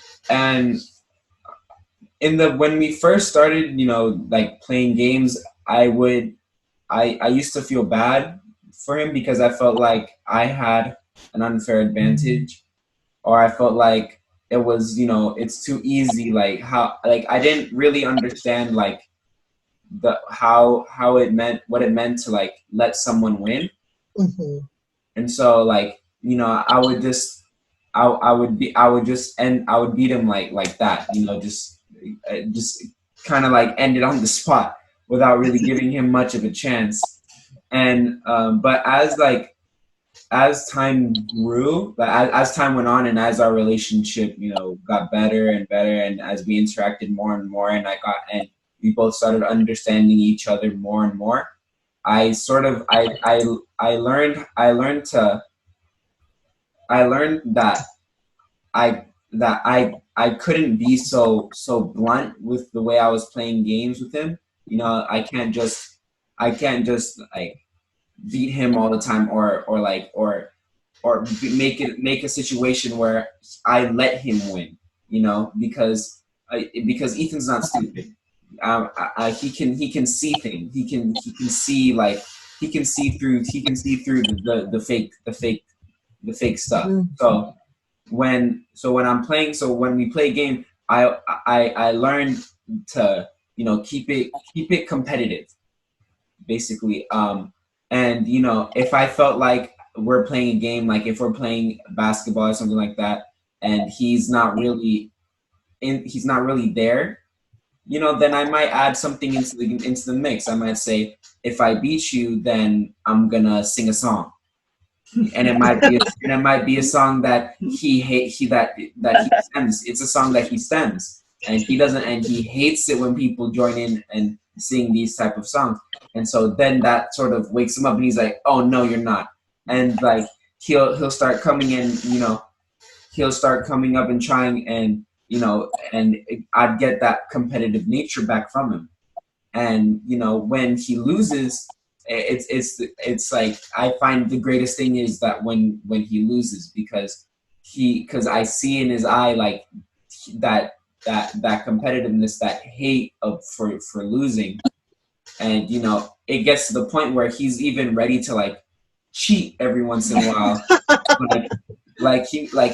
when we first started, like playing games, I used to feel bad for him because I felt like I had an unfair advantage, or I felt like it was, it's too easy. Like I didn't really understand like how what it meant to like let someone win. Mm-hmm. And so like, I would beat him like that, just kind of like end it on the spot without really giving him much of a chance. And but as like as time grew, like as time went on, and as our relationship, got better and better, and as we interacted more and more, and we both started understanding each other more and more. I sort of I learned I I couldn't be so blunt with the way I was playing games with him. I can't just like beat him all the time, make a situation where I let him win. Because Ethan's not stupid. He can see things. He can see, like, he can see through the fake stuff. Mhm. So when we play a game, I learned to keep it competitive, basically. And if I felt like we're playing a game, like if we're playing basketball or something like that, and he's not really there, then I might add something into the mix. I might say, if I beat you, then I'm gonna sing a song, and it might be a song that he stems. It's a song that he stems, and he hates it when people join in and sing these type of songs. And so then that sort of wakes him up, and he's like, "Oh no, you're not." And like he'll start coming in, he'll start coming up and trying, and I'd get that competitive nature back from him. And when he loses, it's like, I find the greatest thing is that when he loses, because I see in his eye, like, that competitiveness, that hate of for losing. And it gets to the point where he's even ready to, like, cheat every once in a while.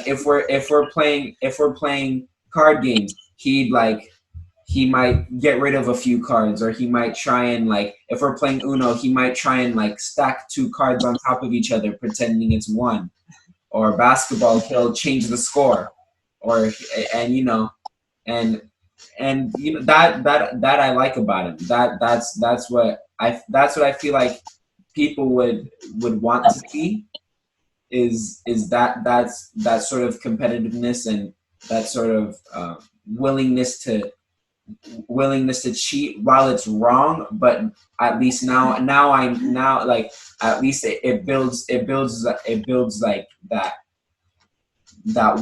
If we're playing card games, he might get rid of a few cards, or he might try and, like, if we're playing Uno, he might try and, like, stack two cards on top of each other, pretending it's one. Or basketball, he'll change the score, or and and that I like about him. That's what I feel like people would want to see, is that's that sort of competitiveness, and that sort of willingness to cheat while it's wrong. But at least now, like, at least it builds like that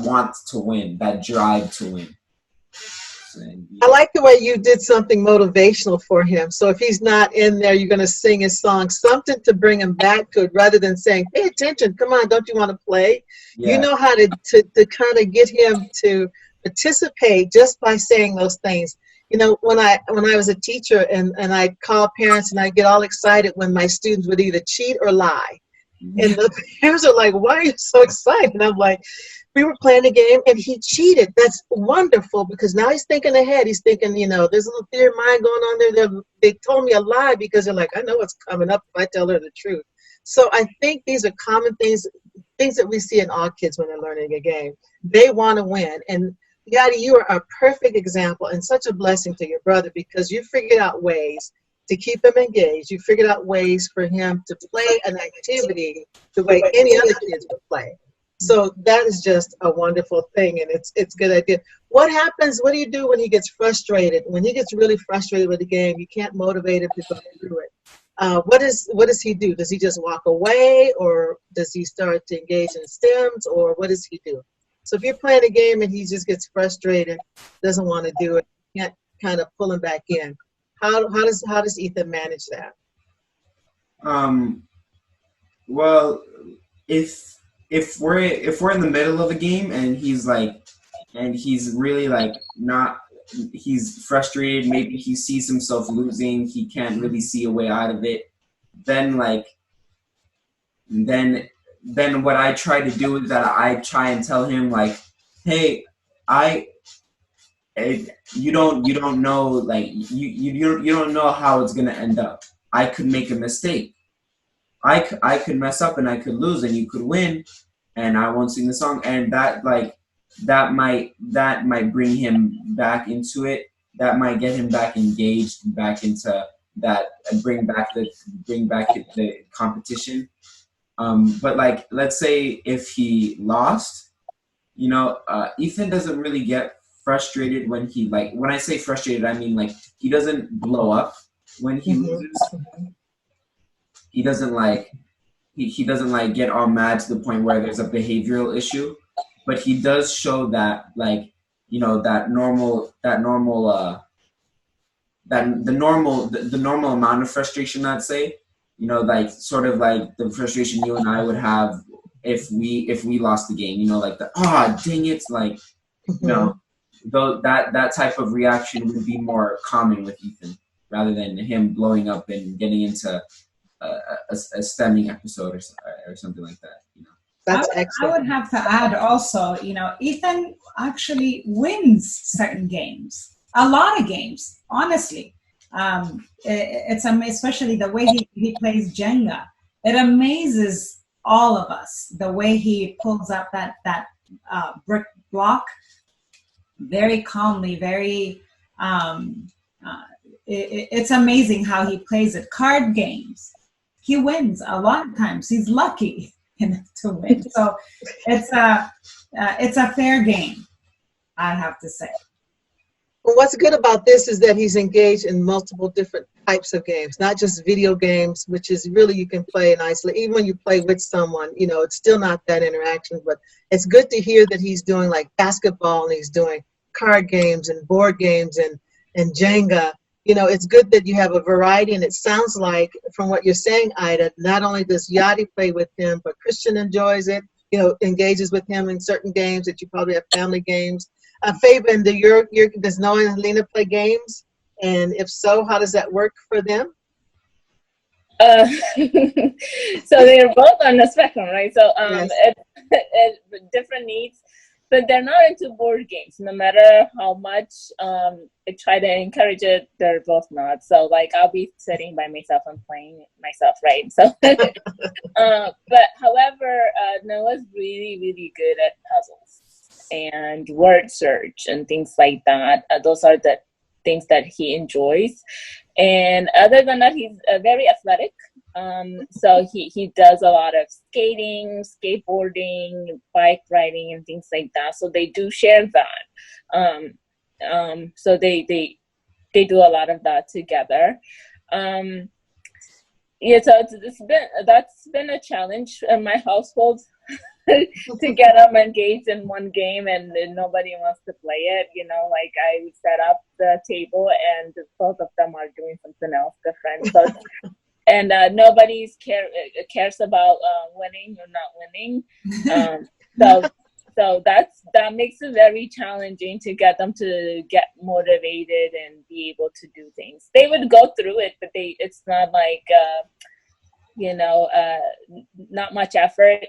want to win, that drive to win. And, I like the way you did something motivational for him. So if he's not in there, you're going to sing his song, something to bring him back to it, rather than saying, "Pay attention, come on, don't you want to play?" You yeah, know how to kind of get him to participate just by saying those things. When I was a teacher, and I call parents, and I get all excited when my students would either cheat or lie. And the parents are like, "Why are you so excited?" And I'm like, "We were playing a game and he cheated. That's wonderful, because now he's thinking ahead. He's thinking, there's a little theory of mind going on there. They told me a lie because they're like, I know what's coming up if I tell her the truth." So I think these are common things that we see in all kids when they're learning a game. They want to win. And Yadi, you are a perfect example and such a blessing to your brother, because you figured out ways to keep him engaged. You figured out ways for him to play an activity the way any other kids would play. So that is just a wonderful thing, and it's a good idea. What happens? What do you do when he gets frustrated? When he gets really frustrated with the game, you can't motivate him to go through it. What does he do? Does he just walk away, or does he start to engage in stems, or what does he do? So if you're playing a game and he just gets frustrated, doesn't want to do it, you can't kind of pull him back in. How does Ethan manage that? Well, if we're in the middle of a game, and he's really, like, not, he's frustrated, maybe he sees himself losing, he can't really see a way out of it, then like then then what I try to do is that I try and tell him, like, "Hey, I you don't know, like, you don't know how it's gonna end up. I could make a mistake. I could mess up, and I could lose, and you could win, and I won't sing the song." And that might bring him back into it. That might get him back engaged, back into that, and bring back the competition. But like, let's say if he lost, Ethan doesn't really get frustrated when he, like, when I say frustrated, I mean like he doesn't blow up when he loses. He doesn't like he doesn't like get all mad to the point where there's a behavioral issue, but he does show that, like, the normal amount of frustration, I'd say, like sort of like the frustration you and I would have if we lost the game, like the dang it, like, though that type of reaction would be more common with Ethan rather than him blowing up and getting into a stemming episode or something like that. That's I excellent. would have to add also, Ethan actually wins certain games, a lot of games, honestly. It's especially the way he plays Jenga. It amazes all of us, the way he pulls up that brick block very calmly, very, it's amazing how he plays it. Card games, he wins a lot of times. He's lucky to win. So it's a fair game, I have to say. Well, what's good about this is that he's engaged in multiple different types of games, not just video games, which is really, you can play in isolation. Even when you play with someone, it's still not that interaction, but it's good to hear that he's doing like basketball and he's doing card games and board games and Jenga. It's good that you have a variety, and it sounds like from what you're saying, Ida, not only does Yadi play with him, but Christian enjoys it, engages with him in certain games that you probably have family games. Fabian, does Noah and Helena play games? And if so, how does that work for them? So they're both on the spectrum, right? So Yes. different needs, but they're not into board games. No matter how much I try to encourage it, they're both not. So like, I'll be sitting by myself and playing myself, right? So, but however, Noah's really, really good at puzzles and word search and things like that. Those are the things that he enjoys. And other than that, he's very athletic. So he does a lot of skating, skateboarding, bike riding, and things like that. So they do share that. So they do a lot of that together. Yeah, so that's been a challenge in my household. To get them engaged in one game and nobody wants to play it, like I set up the table and both of them are doing something else different. So, and nobody cares about winning or not winning. So that makes it very challenging to get them to get motivated and be able to do things. They would go through it, but it's not like not much effort,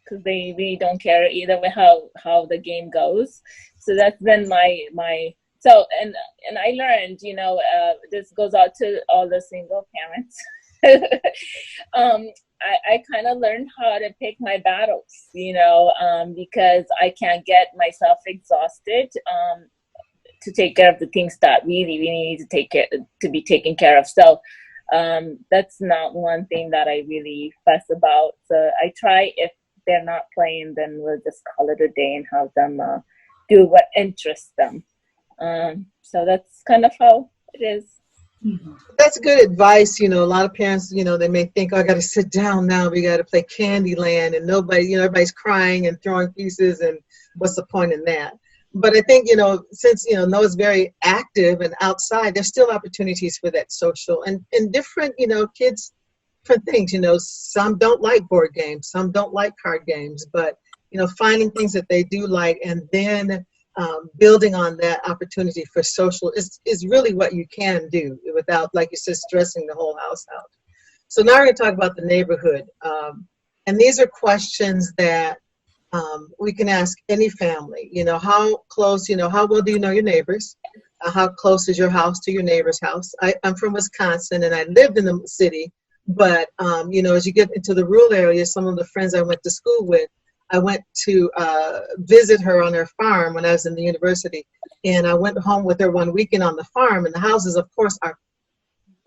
because they really don't care either way how the game goes. So that's been my so and I learned, this goes out to all the single parents. I kind of learned how to pick my battles, because I can't get myself exhausted to take care of the things that really, really need to be taken care of. So that's not one thing that I really fuss about. So I try, if they're not playing, then we'll just call it a day and have them do what interests them. So that's kind of how it is. That's good advice. A lot of parents, they may think, I got to sit down now. We got to play Candyland, and nobody, everybody's crying and throwing pieces, and what's the point in that? But I think, since, Noah's very active and outside, there's still opportunities for that social and different, kids, different things. Some don't like board games, some don't like card games, but, finding things that they do like and then building on that opportunity for social is really what you can do without, like you said, stressing the whole house out. So now we're going to talk about the neighborhood. And these are questions that we can ask any family. How close, how well do you know your neighbors? How close is your house to your neighbor's house? I'm from Wisconsin and I lived in the city, but as you get into the rural areas, some of the friends I went to school with, I went to visit her on her farm when I was in the university, and I went home with her one weekend on the farm, and the houses, of course, are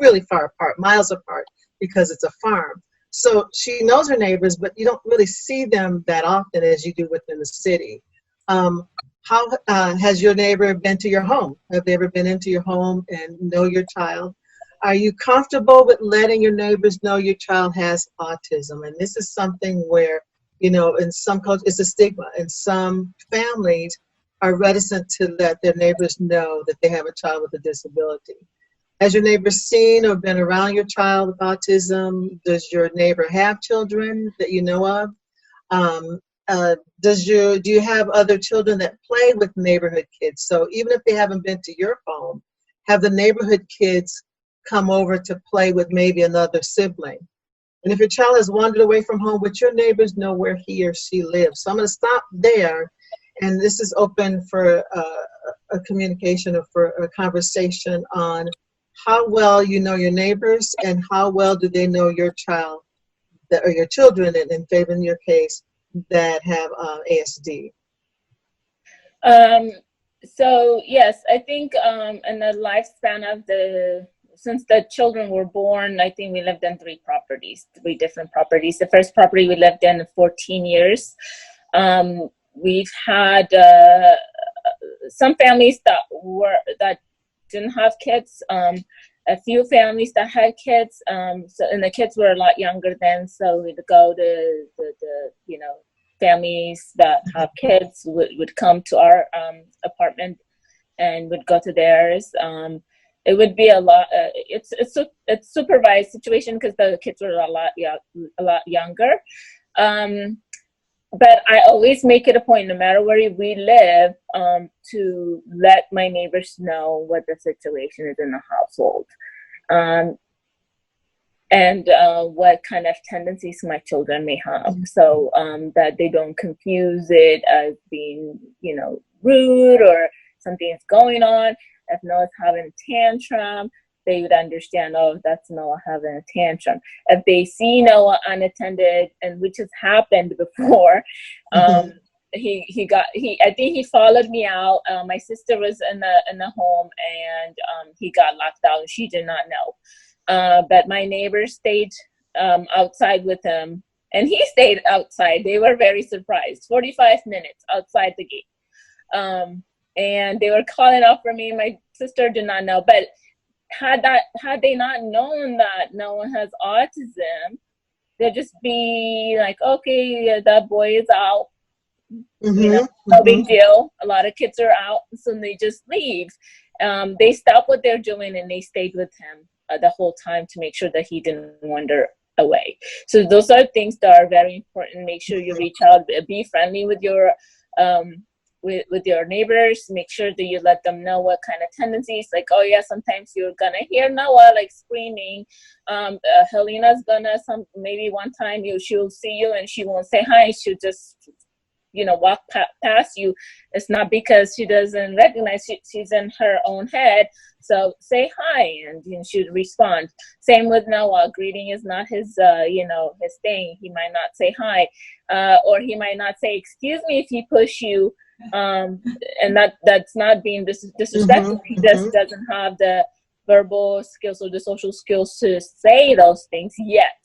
really far apart, miles apart, because it's a farm. So she knows her neighbors, but you don't really see them that often as you do within the city. How has your neighbor been to your home? Have they ever been into your home and know your child? Are you comfortable with letting your neighbors know your child has autism? And this is something where, you know, in some cultures, it's a stigma. And some families are reticent to let their neighbors know that they have a child with a disability. Has your neighbor seen or been around your child with autism? Does your neighbor have children that you know of? Do you have other children that play with neighborhood kids? So even if they haven't been to your home, have the neighborhood kids come over to play with maybe another sibling? And if your child has wandered away from home, would your neighbors know where he or she lives? So I'm going to stop there. And this is open for a communication or for a conversation on how well you know your neighbors and how well do they know your child or your children, and in favor in your case, that have ASD. So yes, I think in the lifespan of since the children were born, I think we lived in three different properties. The first property we lived in 14 years. We've had some families that didn't have kids. A few families that had kids, and the kids were a lot younger then. So we'd go to the families that have kids would come to our apartment and would go to theirs. It would be a lot. It's supervised situation because the kids were a lot younger. But I always make it a point, no matter where we live, to let my neighbors know what the situation is in the household, and what kind of tendencies my children may have, so that they don't confuse it as being, rude or something is going on. If Noah's having a tantrum, they would understand, oh, that's Noah having a tantrum. If they see Noah unattended, and which has happened before, I think he followed me out. My sister was in the home, and he got locked out, and she did not know. But my neighbors stayed outside with him, and he stayed outside. They were very surprised. 45 minutes outside the gate. And they were calling out for me. My sister did not know, but had they not known that Noah has autism, they'd just be like, okay, that boy is out. No big deal. A lot of kids are out, so they just leave. They stopped what they're doing and they stayed with him the whole time to make sure that he didn't wander away. So those are things that are very important. Make sure you reach out, be friendly with your with your neighbors. Make sure that you let them know what kind of tendencies, like, oh yeah, sometimes you're gonna hear Noah like screaming. Helena's gonna maybe one time she'll see you and she won't say hi. She'll just walk past you. It's not because she doesn't recognize you. She's in her own head. So say hi, and she'll respond. Same with Noah. Greeting is not his his thing. He might not say hi, or he might not say excuse me if he push you. And that's not being disrespectful. He just doesn't have the verbal skills or the social skills to say those things yet.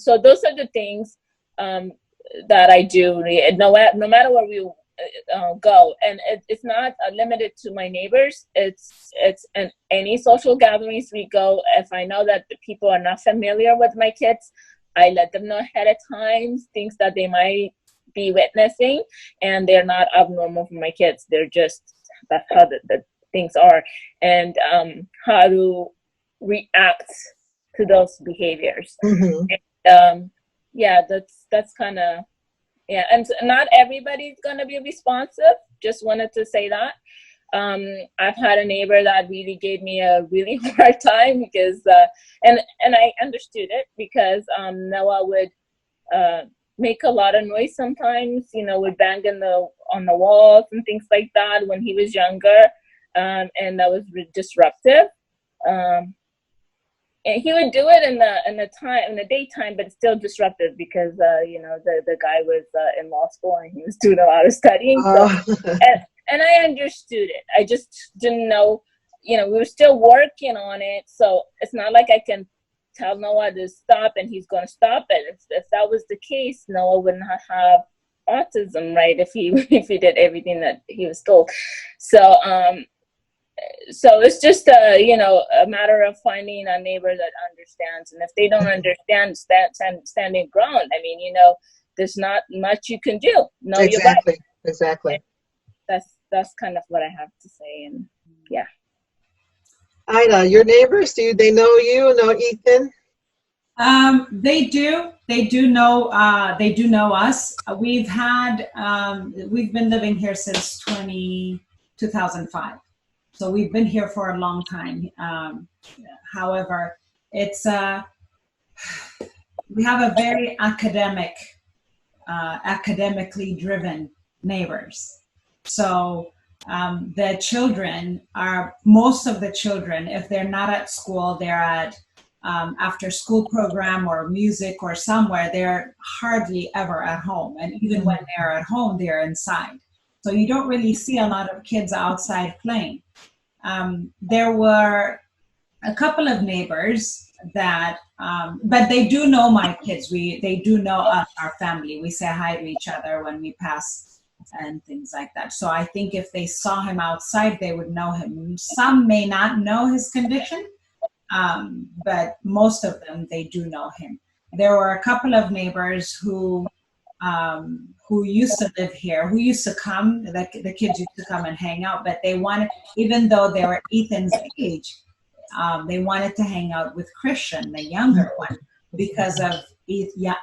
So those are the things that I do. No matter where we go, and it's not limited to my neighbors. It's in any social gatherings we go. If I know that the people are not familiar with my kids, I let them know ahead of time things that they might be witnessing, and they're not abnormal for my kids. They're just, that's how the things are, and how to react to those behaviors. And, that's kind of, and not everybody's going to be responsive. Just wanted to say that. I've had a neighbor that really gave me a really hard time because, and I understood it because Noah would make a lot of noise sometimes, would bang on the walls and things like that when he was younger, and that was disruptive. And he would do it in the daytime, but it's still disruptive because the guy was in law school and he was doing a lot of studying. So, and I understood it. I just didn't know. We were still working on it, so it's not like I can tell Noah to stop and he's going to stop it. If that was the case, Noah wouldn't have autism, right? If he if he did everything that he was told. So so it's just a matter of finding a neighbor that understands, and if they don't understand, standing ground. I mean, there's not much you can do. No, exactly, you're right. Exactly. That's kind of what I have to say, and yeah. Ida, your neighbors, do they know you? Know Ethan? They do. They do know us. We've been living here since 2005. So we've been here for a long time. However, it's we have a very academically driven neighbors. So most of the children, if they're not at school, they're at after school program or music or somewhere, they're hardly ever at home. And even when they're at home, they're inside. So you don't really see a lot of kids outside playing. There were a couple of neighbors that, but they do know my kids. They do know our family. We say hi to each other when we pass and things like that. So I think if they saw him outside, they would know him. Some may not know his condition, but most of them, they do know him. There were a couple of neighbors who used to live here, who used to come, the kids used to come and hang out, but they wanted, even though they were Ethan's age, they wanted to hang out with Christian, the younger one, because of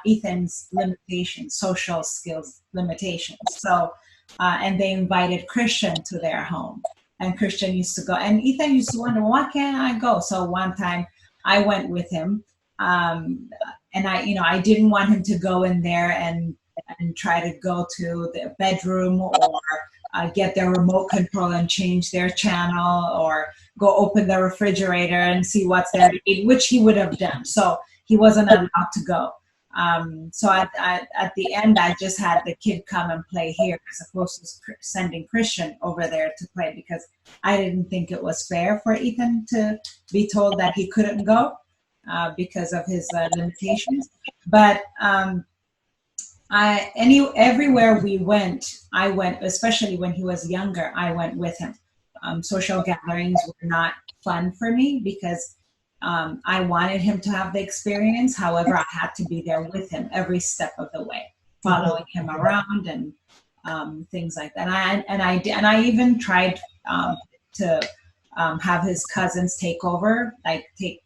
Ethan's limitations, social skills limitations. So, and they invited Christian to their home, and Christian used to go, and Ethan used to wonder, why can't I go? So one time I went with him, and I didn't want him to go in there and try to go to the bedroom or get their remote control and change their channel, or go open the refrigerator and see what's there to eat, which he would have done. So he wasn't allowed to go. So at the end, I just had the kid come and play here as opposed to sending Christian over there to play, because I didn't think it was fair for Ethan to be told that he couldn't go because of his limitations. But everywhere we went, I went, especially when he was younger, I went with him. Social gatherings were not fun for me because I wanted him to have the experience. However, I had to be there with him every step of the way, following him around and things like that. And I even tried to have his cousins take over, like take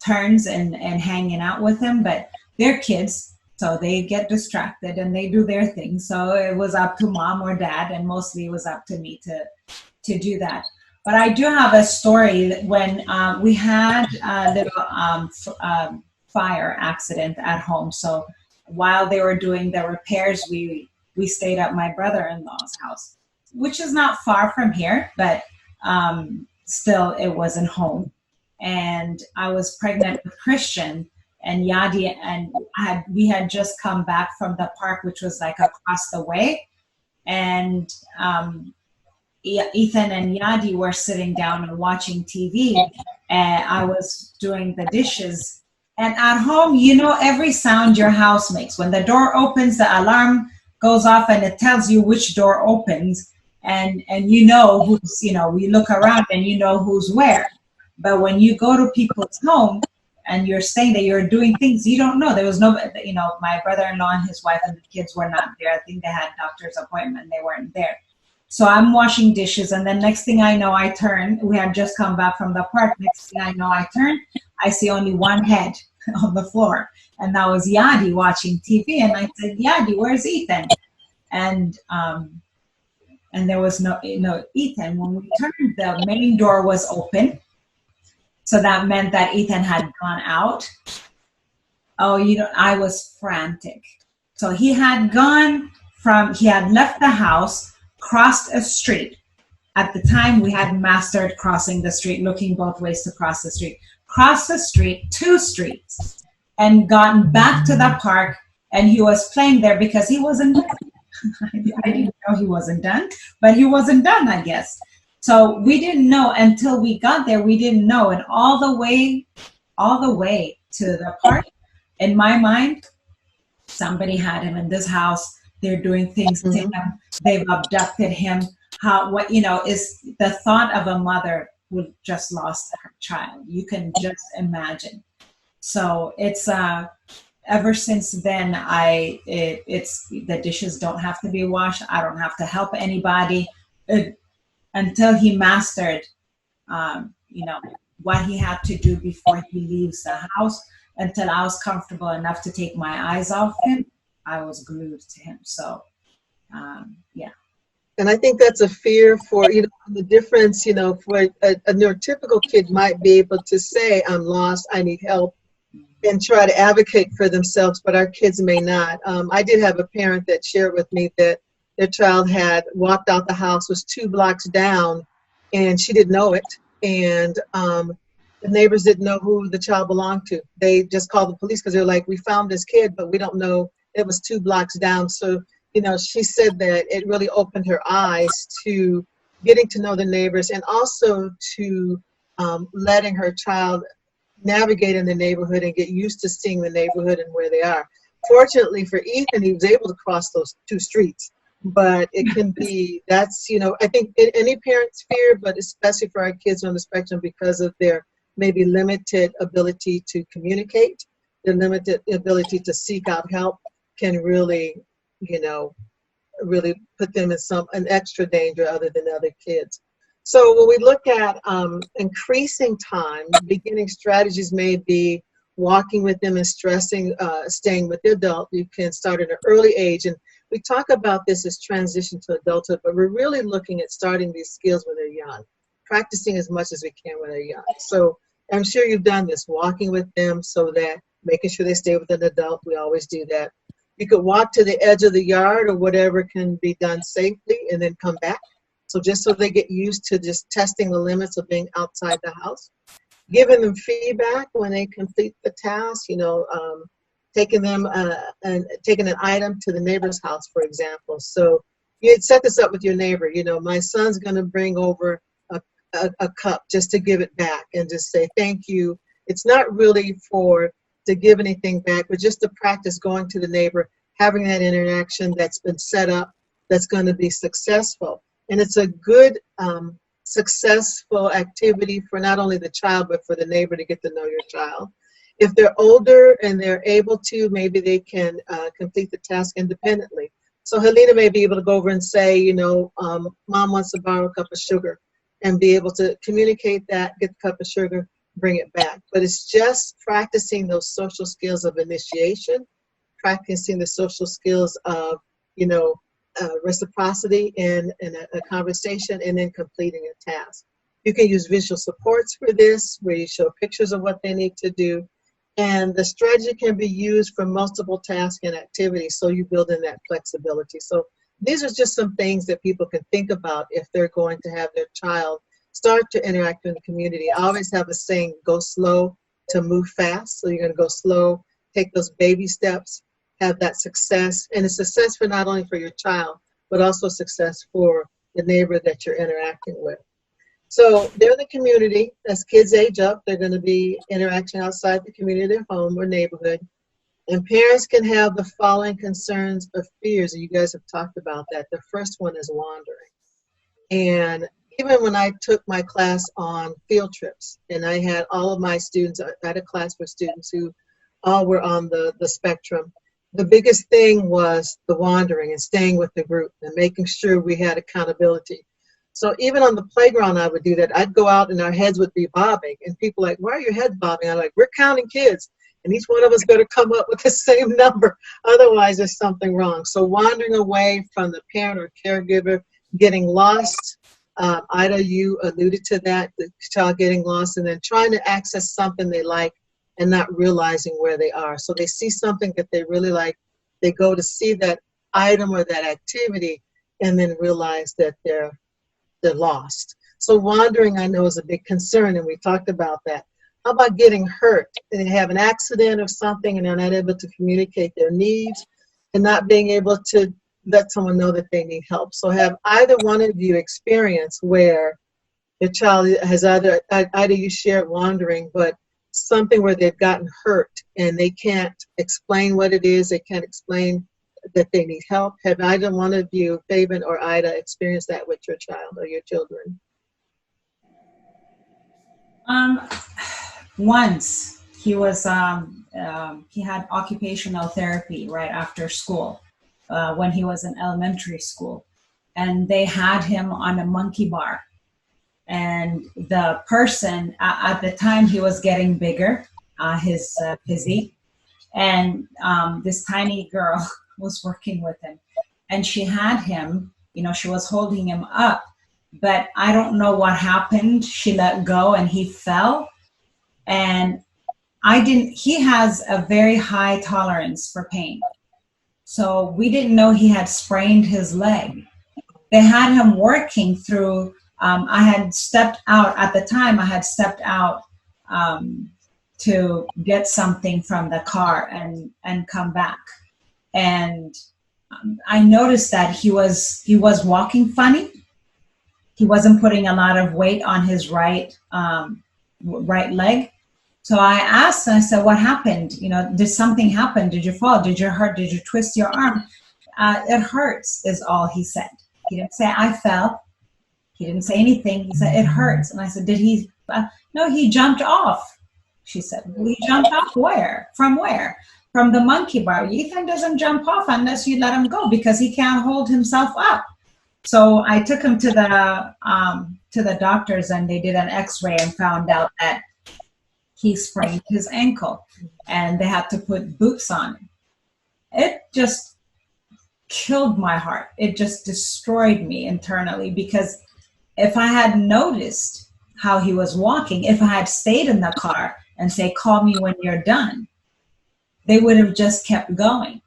turns and hanging out with him, but they're kids. So they get distracted and they do their thing. So it was up to mom or dad, and mostly it was up to me to do that. But I do have a story when we had a little fire accident at home. So while they were doing the repairs, we stayed at my brother-in-law's house, which is not far from here, but still it wasn't home. And I was pregnant with Christian and Yadi, and we had just come back from the park, which was like across the way. And Ethan and Yadi were sitting down and watching TV, and I was doing the dishes. And at home, every sound your house makes. When the door opens, the alarm goes off and it tells you which door opens, and who's, we look around and who's where. But when you go to people's home and you're staying there, you're doing things you don't know. There was no, my brother-in-law and his wife and the kids were not there. I think they had a doctor's appointment. They weren't there. So I'm washing dishes, and then next thing I know, I turn. We had just come back from the park. Next thing I know, I turn. I see only one head on the floor, and that was Yadi watching TV. And I said, Yadi, where's Ethan? And there was no Ethan. When we turned, the main door was open. So that meant that Ethan had gone out. Oh, I was frantic. So he had left the house, crossed a street. At the time, we had mastered crossing the street, looking both ways to cross the street. Crossed the street, 2 streets, and gotten back to the park, and he was playing there because he wasn't done. I didn't know he wasn't done, but he wasn't done, I guess. So we didn't know until we got there. We didn't know. And all the way all the way to the park. In my mind, somebody had him in this house. They're doing things to Mhm. him. They've abducted him. How, what, you know, is the thought of a mother who just lost her child. You can just imagine. So it's, ever since then, it's the dishes don't have to be washed. I don't have to help anybody, until he mastered, you know, what he had to do before he leaves the house. Until I was comfortable enough to take my eyes off him, I was glued to him. So, yeah. And I think that's a fear for, the difference, for a neurotypical kid might be able to say, I'm lost, I need help, and try to advocate for themselves, but our kids may not. I did have a parent that shared with me that their child had walked out the house, was 2 blocks down, and she didn't know it. And the neighbors didn't know who the child belonged to. They just called the police because they're like, we found this kid, but we don't know it was 2 blocks down. So, she said that it really opened her eyes to getting to know the neighbors, and also to letting her child navigate in the neighborhood and get used to seeing the neighborhood and where they are. Fortunately for Ethan, he was able to cross those 2 streets. But it can be, that's, I think any parent's fear, but especially for our kids on the spectrum, because of their maybe limited ability to communicate, their limited ability to seek out help, can really, really put them in an extra danger other than other kids. So when we look at increasing time, beginning strategies may be walking with them and staying with the adult. You can start at an early age. And we talk about this as transition to adulthood, but we're really looking at starting these skills when they're young, practicing as much as we can when they're young. So I'm sure you've done this, walking with them, so that making sure they stay with an adult. We always do that. You could walk to the edge of the yard or whatever can be done safely, and then come back. So just so they get used to just testing the limits of being outside the house, giving them feedback when they complete the task, taking them and taking an item to the neighbor's house, for example. So you had set this up with your neighbor. My son's going to bring over a cup just to give it back and just say thank you. It's not really to give anything back, but just to practice going to the neighbor, having that interaction that's been set up, that's going to be successful. And it's a good, successful activity for not only the child, but for the neighbor to get to know your child. If they're older and they're able to, maybe they can complete the task independently. So Helena may be able to go over and say, Mom wants to borrow a cup of sugar, and be able to communicate that, get the cup of sugar, bring it back. But it's just practicing those social skills of initiation, practicing the social skills of, reciprocity in a conversation, and then completing a task. You can use visual supports for this, where you show pictures of what they need to do. And the strategy can be used for multiple tasks and activities, so you build in that flexibility. So these are just some things that people can think about if they're going to have their child start to interact in the community. I always have a saying, go slow to move fast. So you're going to go slow, take those baby steps, have that success. And it's success for not only for your child, but also success for the neighbor that you're interacting with. So they're in the community. As kids age up, they're going to be interacting outside the community, their home or neighborhood. And parents can have the following concerns or fears, and you guys have talked about that. The first one is wandering. And even when I took my class on field trips, and I had all of my students, I had a class with students who all were on the spectrum, the biggest thing was the wandering and staying with the group and making sure we had accountability. So even on the playground, I would do that. I'd go out and our heads would be bobbing, and people like, why are your heads bobbing? I'm like, we're counting kids, and each one of us better come up with the same number. Otherwise, there's something wrong. So wandering away from the parent or caregiver, getting lost. Ida, you alluded to that, the child getting lost, and then trying to access something they like and not realizing where they are. So they see something that they really like, they go to see that item or that activity, and then realize that they're lost. So wandering, I know, is a big concern, and we talked about that. How about getting hurt? They have an accident or something, and they're not able to communicate their needs, and not being able to let someone know that they need help. So have either one of you experience where your child has either you shared wandering, but something where they've gotten hurt and they can't explain what it is, they can't explain that they need help? Have either one of you, Fabian or Ida, experienced that with your child or your children? Once he was he had occupational therapy right after school when he was in elementary school, and they had him on a monkey bar, and the person at the time, he was getting bigger, his physique, and this tiny girl was working with him, and she had him, she was holding him up, but I don't know what happened. She let go and he fell. And he has a very high tolerance for pain. So we didn't know he had sprained his leg. They had him working through, I had stepped out at the time, to get something from the car and come back. And I noticed that he was walking funny. He wasn't putting a lot of weight on his right leg. So I asked, I said, what happened? Did something happen? Did you fall? Did you hurt? Did you twist your arm? It hurts, is all he said. He didn't say, I fell. He didn't say anything. He said, it hurts. And I said, did he? No, he jumped off. She said, well, he jumped off where? From where? From the monkey bar. Ethan doesn't jump off unless you let him go because he can't hold himself up. So I took him to the doctors, and they did an x-ray and found out that he sprained his ankle, and they had to put boots on him. It just killed my heart. It just destroyed me internally, because if I had noticed how he was walking, if I had stayed in the car and say, call me when you're done, they would have just kept going.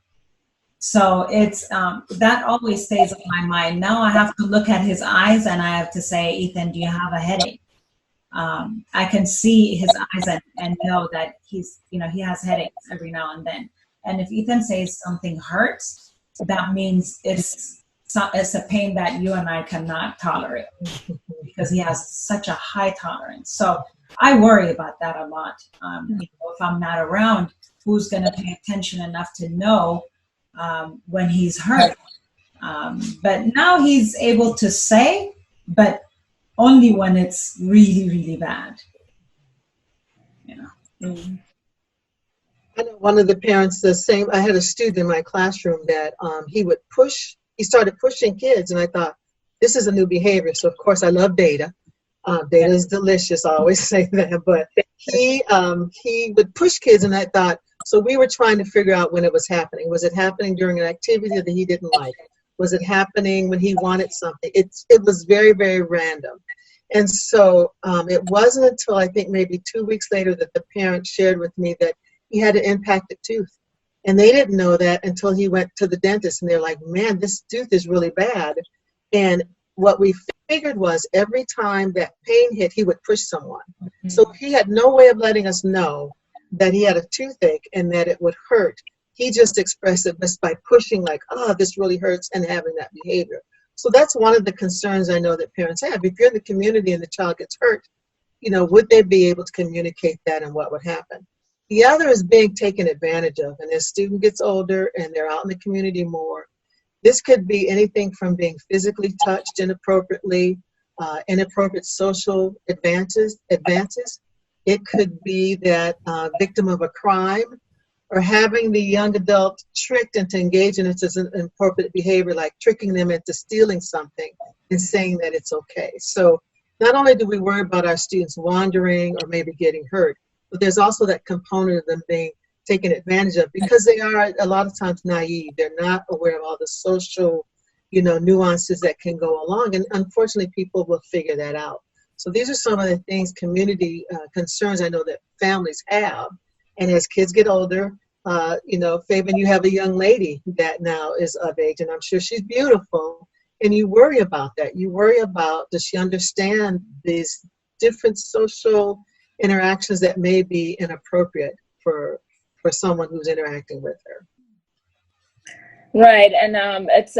So it's that always stays on my mind. Now I have to look at his eyes and I have to say, Ethan, do you have a headache? I can see his eyes and know that he has headaches every now and then. And if Ethan says something hurts, that means it's a pain that you and I cannot tolerate, because he has such a high tolerance. So I worry about that a lot. If I'm not around, who's going to pay attention enough to know when he's hurt? But now he's able to say, but only when it's really, really bad. Mm-hmm. I know one of the parents, I had a student in my classroom that he started pushing kids, and I thought, this is a new behavior. So of course I love data. Data is delicious, I always say that, but he would push kids, and I thought, so we were trying to figure out when it was happening. Was it happening during an activity that he didn't like? Was it happening when he wanted something? It was very, very random. And so it wasn't until I think maybe 2 weeks later that the parent shared with me that he had an impacted tooth. And they didn't know that until he went to the dentist, and they're like, man, this tooth is really bad. And what we figured was every time that pain hit, he would push someone. Mm-hmm. So he had no way of letting us know that he had a toothache and that it would hurt. He just expressed it just by pushing, like, oh, this really hurts, and having that behavior. So that's one of the concerns I know that parents have. If you're in the community and the child gets hurt, would they be able to communicate that, and what would happen? The other is being taken advantage of. And as student gets older and they're out in the community more, this could be anything from being physically touched inappropriately, inappropriate social advances. It could be that victim of a crime, or having the young adult tricked into engaging into an inappropriate behavior, like tricking them into stealing something and saying that it's okay. So not only do we worry about our students wandering or maybe getting hurt, but there's also that component of them being taken advantage of, because they are a lot of times naive. They're not aware of all the social, nuances that can go along. And unfortunately, people will figure that out. So these are some of the things, community concerns I know that families have. And as kids get older, Fabian, you have a young lady that now is of age, and I'm sure she's beautiful. And you worry about that. You worry about, does she understand these different social interactions that may be inappropriate for someone who's interacting with her? Right, and it's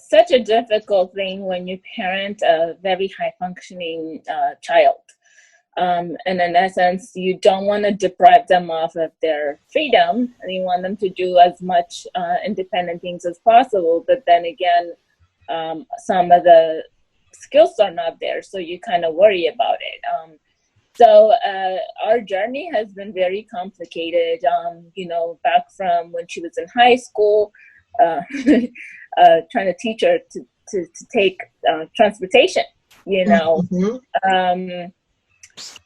such a difficult thing when you parent a very high-functioning child. And in essence, you don't want to deprive them of their freedom, and you want them to do as much independent things as possible. But then again, some of the skills are not there, so you kind of worry about it. So our journey has been very complicated, back from when she was in high school, trying to teach her to take transportation, Mm-hmm.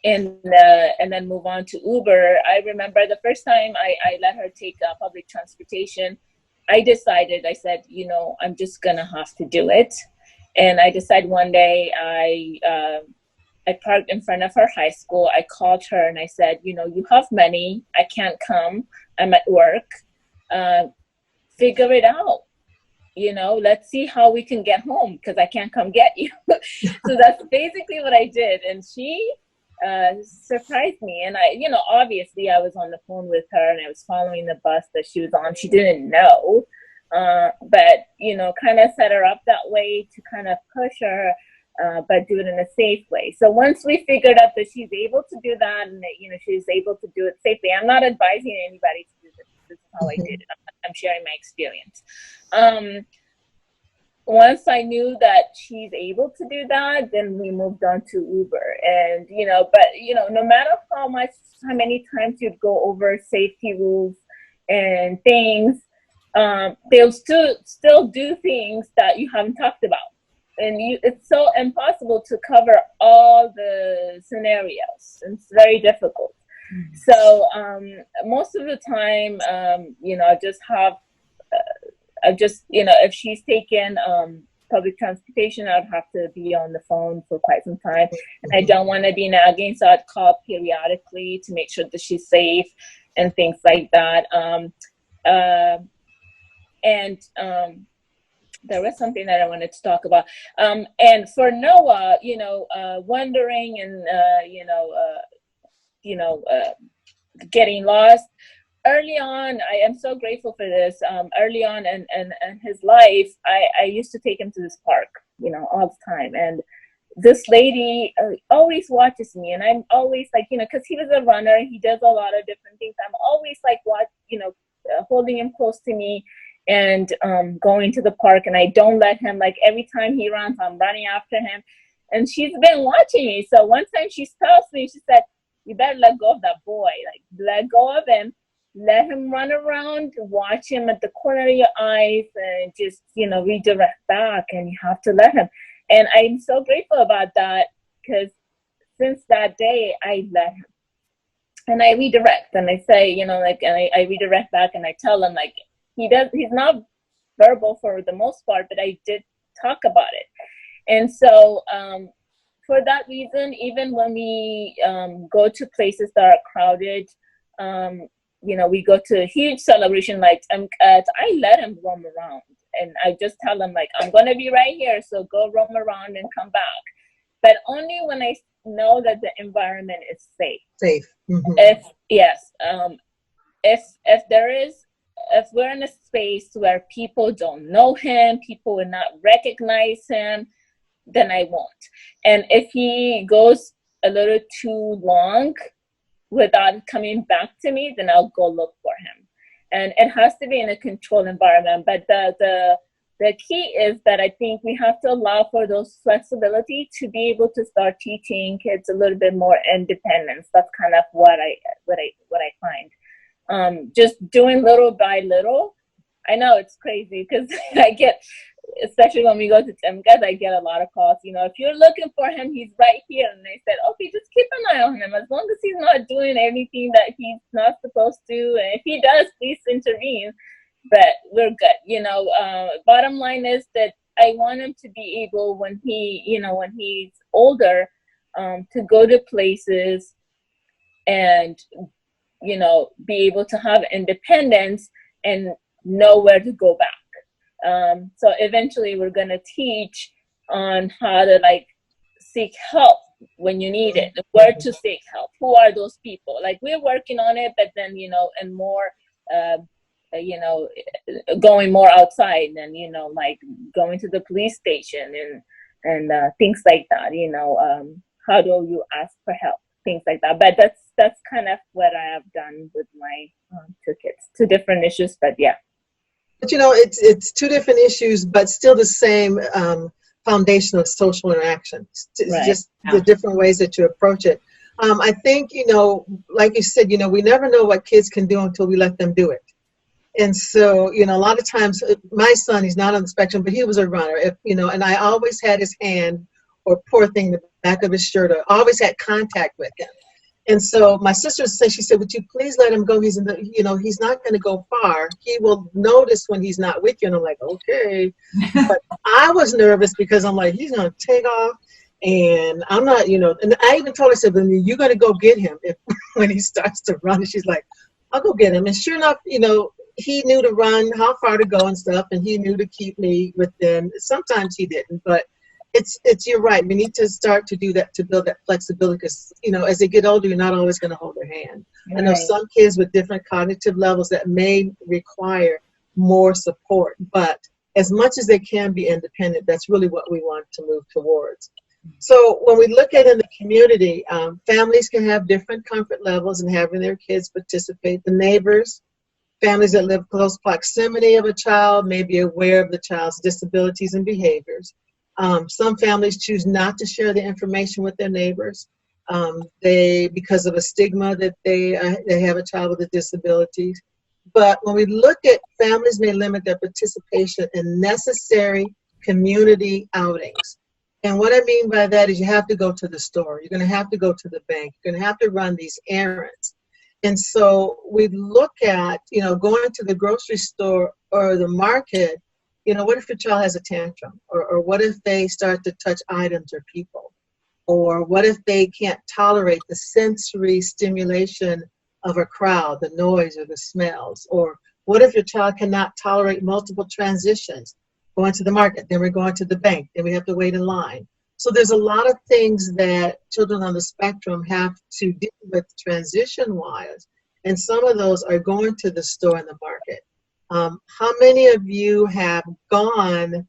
and then move on to Uber. I remember the first time I let her take public transportation, I said, I'm just going to have to do it. And I decided one day I parked in front of her high school. I called her and I said, you have money. I can't come. I'm at work. Figure it out. Let's see how we can get home because I can't come get you. So that's basically what I did. And she surprised me. And obviously I was on the phone with her and I was following the bus that she was on. She didn't know. But kind of set her up that way to kind of push her, but do it in a safe way. So once we figured out that she's able to do that and that, she's able to do it safely, I'm not advising anybody to do this. This is how I did it. I'm sharing my experience. Once I knew that she's able to do that, then we moved on to Uber. And, no matter how many times you'd go over safety rules and things, they'll still do things that you haven't talked about. And it's so impossible to cover all the scenarios. It's very difficult. Mm-hmm. So most of the time, if she's taken public transportation, I'd have to be on the phone for quite some time. And I don't want to be nagging, so I'd call periodically to make sure that she's safe and things like that. There was something that I wanted to talk about. And for Noah, wondering and, getting lost. Early on, I am so grateful for this. Early on in his life, I used to take him to this park, all the time. And this lady always watches me. And I'm always like, because he was a runner, he does a lot of different things. I'm always like, holding him close to me and going to the park. And I don't let him, like every time he runs, I'm running after him. And she's been watching me. So one time she stops me, she said, you better let go of that boy. Like, let go of him. Let him run around, watch him at the corner of your eyes and just, redirect back, and you have to let him. And I'm so grateful about that because since that day, I let him. And I redirect and I say, and I redirect back and I tell him, like, he's not verbal for the most part, but I did talk about it. And so for that reason, even when we go to places that are crowded, we go to a huge celebration, like I let him roam around. And I just tell him, like, I'm going to be right here, so go roam around and come back. But only when I know that the environment is safe. Safe. Mm-hmm. If we're in a space where people don't know him, people will not recognize him, then I won't. And if he goes a little too long without coming back to me, then I'll go look for him. And it has to be in a controlled environment. But the key is that I think we have to allow for those flexibility to be able to start teaching kids a little bit more independence. That's kind of what I find. Just doing little by little. I know it's crazy because I get, especially when we go to Timkas, I get a lot of calls. If you're looking for him, he's right here. And I said, okay, just keep an eye on him. As long as he's not doing anything that he's not supposed to. And if he does, please intervene. But we're good. Bottom line is that I want him to be able, when he's older, to go to places and, be able to have independence and know where to go back. So eventually we're going to teach on how to seek help when you need it, where to seek help, who are those people. Like, we're working on it, but then, and more, going more outside and, going to the police station and things like that, how do you ask for help? things like that. But that's kind of what I have done with my two kids. Two different issues, but yeah. But it's two different issues, but still the same foundation of social interaction. It's Right. just the different ways that you approach it. I think, like you said, we never know what kids can do until we let them do it. And so, a lot of times, my son, he's not on the spectrum, but he was a runner, and I always had his hand, or poor thing, the back of his shirt, or always had contact with him. And so my sister said, she said, would you please let him go? He's he's not going to go far. He will notice when he's not with you. And I'm like, okay. But I was nervous because I'm like, he's going to take off. And I'm not, and I even told her, I said, then you're going to go get him when he starts to run. And she's like, I'll go get him. And sure enough, he knew to run, how far to go and stuff. And he knew to keep me within. Sometimes he didn't, but you're right. We need to start to do that, to build that flexibility, because, as they get older, you're not always going to hold their hand. Right. I know some kids with different cognitive levels that may require more support, but as much as they can be independent, that's really what we want to move towards. So when we look at in the community, families can have different comfort levels in having their kids participate. The neighbors, families that live close proximity of a child may be aware of the child's disabilities and behaviors. Some families choose not to share the information with their neighbors. Because of a stigma that they have a child with a disability. But when we look at, families may limit their participation in necessary community outings. And what I mean by that is you have to go to the store. You're going to have to go to the bank. You're going to have to run these errands. And so we look at, going to the grocery store or the market. What if your child has a tantrum? Or what if they start to touch items or people? Or what if they can't tolerate the sensory stimulation of a crowd, the noise or the smells? Or what if your child cannot tolerate multiple transitions? Going to the market, then we're going to the bank, then we have to wait in line. So there's a lot of things that children on the spectrum have to deal with transition-wise. And some of those are going to the store and the market. How many of you have gone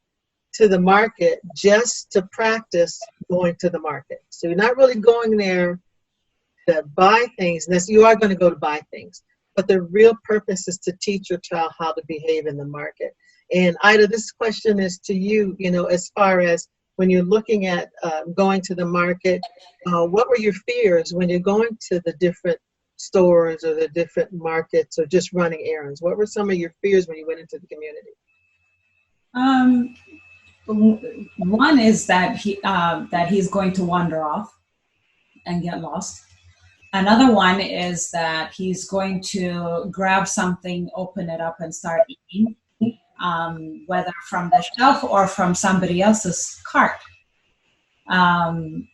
to the market just to practice going to the market? So you're not really going there to buy things. You are going to go to buy things, but the real purpose is to teach your child how to behave in the market. And Ida, this question is to you, as far as when you're looking at going to the market, what were your fears when you're going to the different stores or the different markets or just running errands? What were some of your fears when you went into the community? One is that he's going to wander off and get lost. Another one is that he's going to grab something, open it up, and start eating, whether from the shelf or from somebody else's cart. And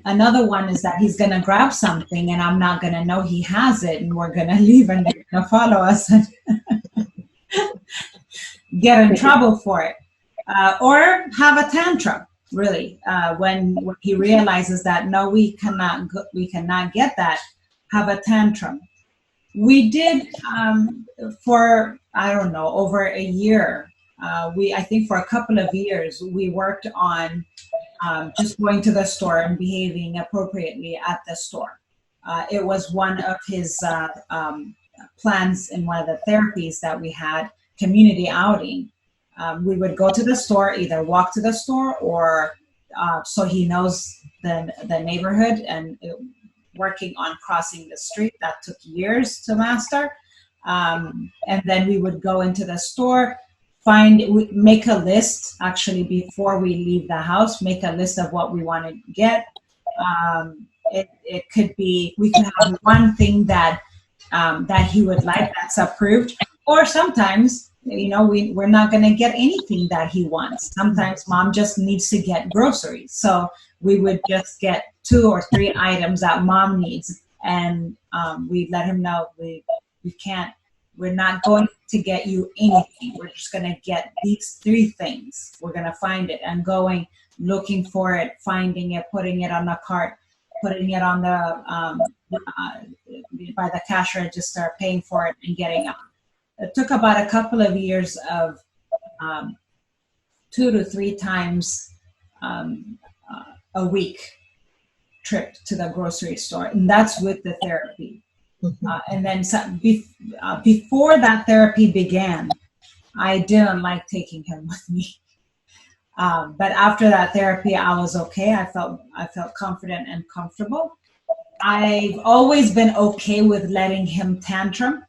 another one is that he's going to grab something and I'm not going to know he has it, and we're going to leave and they're going to follow us and get in trouble for it. Or have a tantrum, really, when he realizes that, no, we cannot get that, have a tantrum. We did, for, I don't know, over a year, I think for a couple of years, we worked on just going to the store and behaving appropriately at the store. It was one of his plans in one of the therapies that we had, community outing. We would go to the store, either walk to the store or so he knows the neighborhood, and working on crossing the street. That took years to master. And then we would go into the store, make a list, actually, before we leave the house, make a list of what we want to get. It could be, we could have one thing that he would like that's approved, or sometimes, we're not going to get anything that he wants. Sometimes mom just needs to get groceries. So we would just get 2 or 3 items that mom needs. And we let him know we're not going to get you anything. We're just going to get these 3 things. We're going to find it, and going, looking for it, finding it, putting it on the cart, putting it on the, by the cash register, paying for it and getting out. It took about a couple of years of 2 to 3 times a week trip to the grocery store, and that's with the therapy. And then before that therapy began, I didn't like taking him with me. But after that therapy, I was okay. I felt confident and comfortable. I've always been okay with letting him tantrum.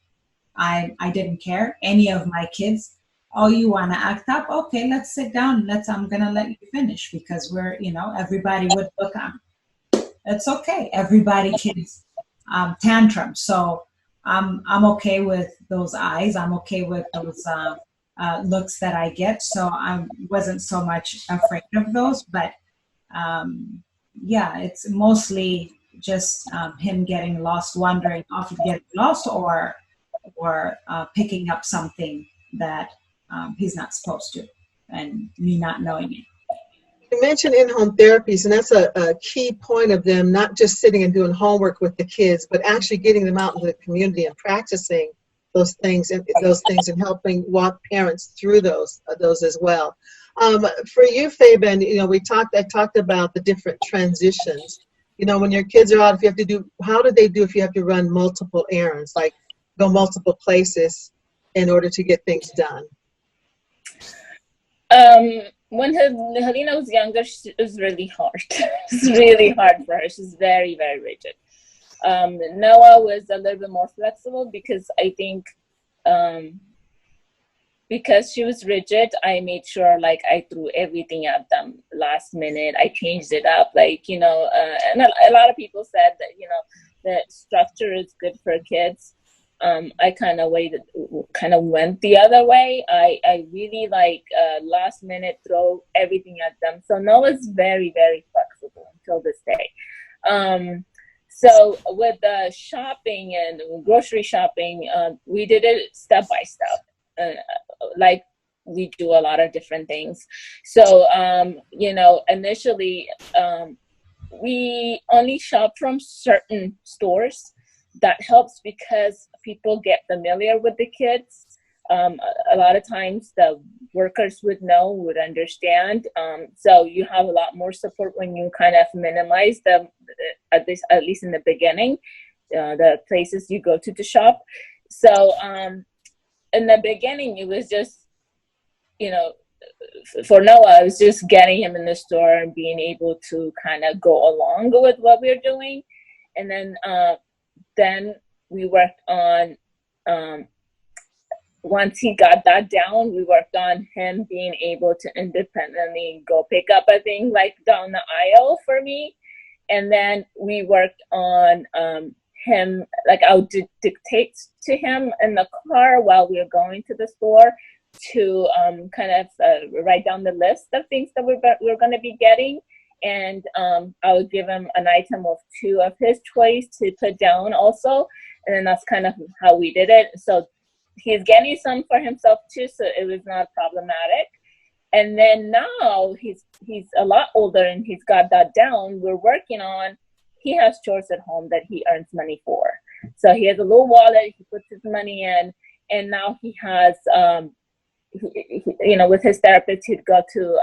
I didn't care. Any of my kids, oh, you want to act up? Okay, let's sit down. I'm going to let you finish, because everybody would look on. It's okay. Everybody kids tantrum. So I'm okay with those eyes. I'm okay with those looks that I get. So I wasn't so much afraid of those, but yeah, it's mostly just him getting lost, wandering off and getting lost, or picking up something that he's not supposed to, and me not knowing it. You mentioned in-home therapies, and that's a key point of them not just sitting and doing homework with the kids, but actually getting them out into the community and practicing those things and helping walk parents through those as well. For you, Fabian, I talked about the different transitions. When your kids are out, how do they do if you have to run multiple errands, like go multiple places in order to get things done? When Helena was younger, it was really hard. It's really hard for her. She's very, very rigid. Noah was a little bit more flexible, because I think because she was rigid, I made sure I threw everything at them last minute. I changed it up, and a lot of people said that that structure is good for kids. I kind of went the other way. I really last minute throw everything at them. So Noah's very, very flexible until this day. So with the shopping and grocery shopping, we did it step by step. We do a lot of different things. So, initially, we only shop from certain stores. That helps because people get familiar with the kids. A lot of times the workers would understand. So you have a lot more support when you kind of minimize them, at least in the beginning, the places you go to shop. So in the beginning, it was just, for Noah, I was just getting him in the store and being able to kind of go along with what we're doing. And then we worked on, once he got that down, we worked on him being able to independently go pick up a thing down the aisle for me. And then we worked on him, I would dictate to him in the car while we were going to the store to write down the list of things that we're going to be getting. And I would give him an item of 2 of his choice to put down also. And then that's kind of how we did it. So he's getting some for himself too, so it was not problematic. And then now he's a lot older and he's got that down. We're working on, he has chores at home that he earns money for. So he has a little wallet, he puts his money in, and now he has, with his therapist, he'd go to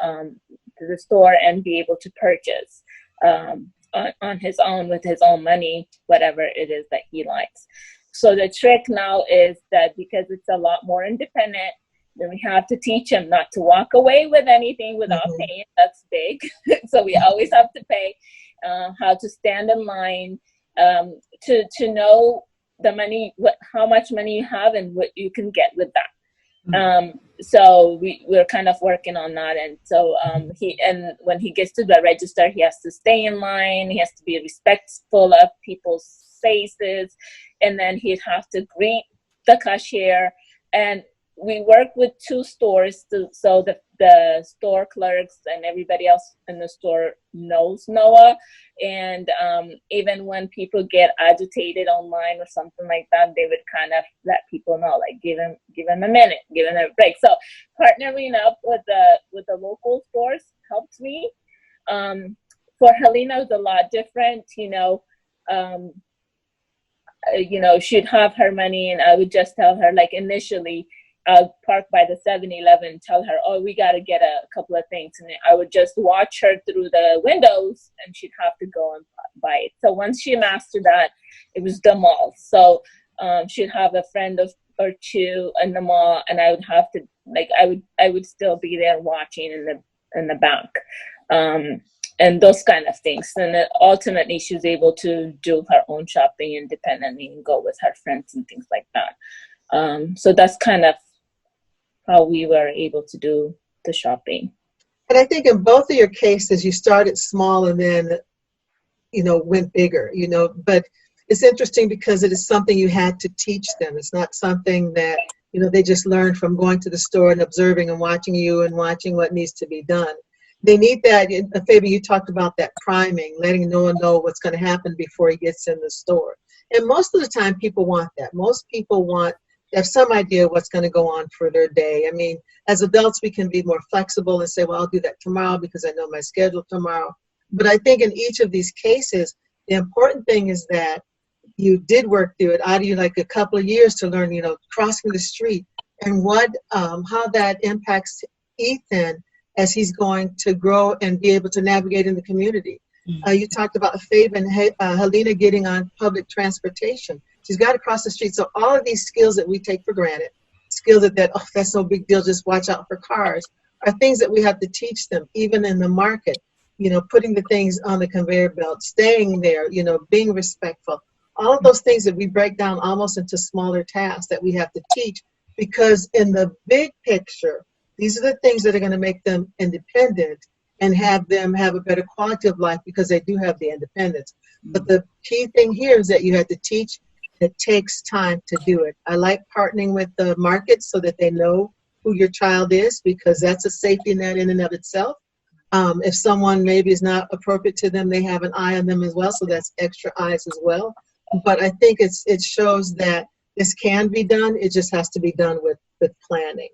the store and be able to purchase on his own with his own money, whatever it is that he likes. So the trick now is that because it's a lot more independent, then we have to teach him not to walk away with anything without paying. That's big. So we always have to pay, how to stand in line, to know the money, how much money you have and what you can get with that. So we're kind of working on that. And so when he gets to the register, he has to stay in line. He has to be respectful of people's faces. And then he'd have to greet the cashier. And we work with 2 stores so the store clerks and everybody else in the store knows Noah. And even when people get agitated online or something like that, they would kind of let people know, give him a minute, give him a break. So partnering up with the local stores helped me. For Helena, it's a lot different. She'd have her money, and I would just tell her, initially, I'll park by the 7-Eleven, tell her, oh, we got to get a couple of things. And I would just watch her through the windows, and she'd have to go and buy it. So once she mastered that, it was the mall. So she'd have a friend or two in the mall, and I would have to, like, I would still be there watching in the back. And those kind of things. And then ultimately, she was able to do her own shopping independently and go with her friends and things like that. So that's kind of how we were able to do the shopping. And I think in both of your cases, you started small and then, went bigger, but it's interesting because it is something you had to teach them. It's not something that, they just learned from going to the store and observing and watching you and watching what needs to be done. They need that. Fabian, you talked about that priming, letting no one know what's going to happen before he gets in the store. And most of the time, people want that. Most people want to have some idea what's going to go on for their day. I mean, as adults, we can be more flexible and say, well, I'll do that tomorrow because I know my schedule tomorrow. But I think in each of these cases, the important thing is that you did work through it. Out of you like a couple of years to learn, crossing the street and how that impacts Ethan as he's going to grow and be able to navigate in the community. You talked about Fabe and Helena getting on public transportation. She's got to cross the street. So all of these skills that we take for granted, skills that oh, that's no big deal, just watch out for cars, are things that we have to teach them, even in the market, putting the things on the conveyor belt, staying there, being respectful. All of those things that we break down almost into smaller tasks that we have to teach, because in the big picture, these are the things that are going to make them independent and have them have a better quality of life because they do have the independence. But the key thing here is that you have to teach. It takes time to do it. I like partnering with the market so that they know who your child is, because that's a safety net in and of itself. If someone maybe is not appropriate to them, they have an eye on them as well, so that's extra eyes as well. But I think it shows that this can be done. It just has to be done with planning.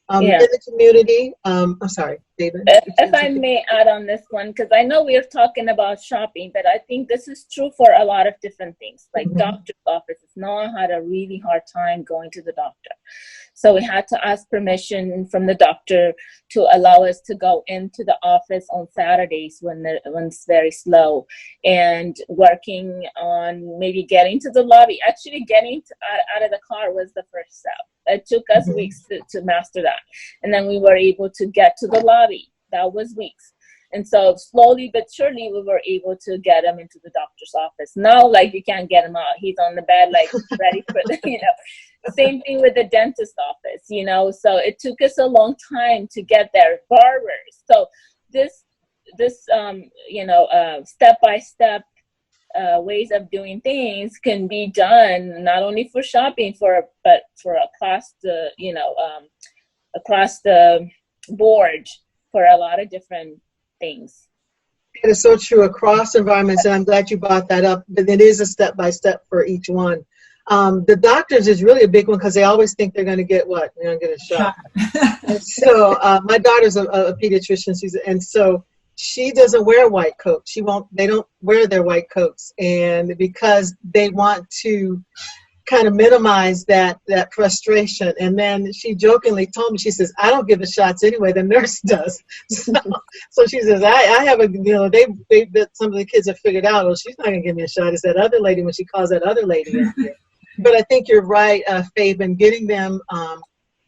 In the community, I'm sorry, David. If I may add on this one, because I know we're talking about shopping, but I think this is true for a lot of different things. Like doctor's offices, Noah had a really hard time going to the doctor. So we had to ask permission from the doctor to allow us to go into the office on Saturdays when it's very slow, and working on maybe getting to the lobby. Actually, getting out of the car was the first step. It took us weeks to master that. And then we were able to get to the lobby. That was weeks. And so slowly but surely we were able to get him into the doctor's office. Now, like, you can't get him out. He's on the bed, like, ready for the, Same thing with the dentist office, So it took us a long time to get there. Barbers. So this step-by-step ways of doing things can be done not only for shopping, but for across the board for a lot of different things. It is so true across environments, and I'm glad you brought that up. But it is a step-by-step for each one. The doctors is really a big one because they always think they're going to get what? They're going to get a shot. And so my daughter's a pediatrician, and so she doesn't wear white coats. They don't wear their white coats, and because they want to kind of minimize that frustration. And then she jokingly told me, she says, I don't give the shots anyway, the nurse does. So she says, I have some of the kids have figured out, well, she's not going to give me a shot. It's that other lady when she calls that other lady in here. But I think you're right, Fabe, in getting them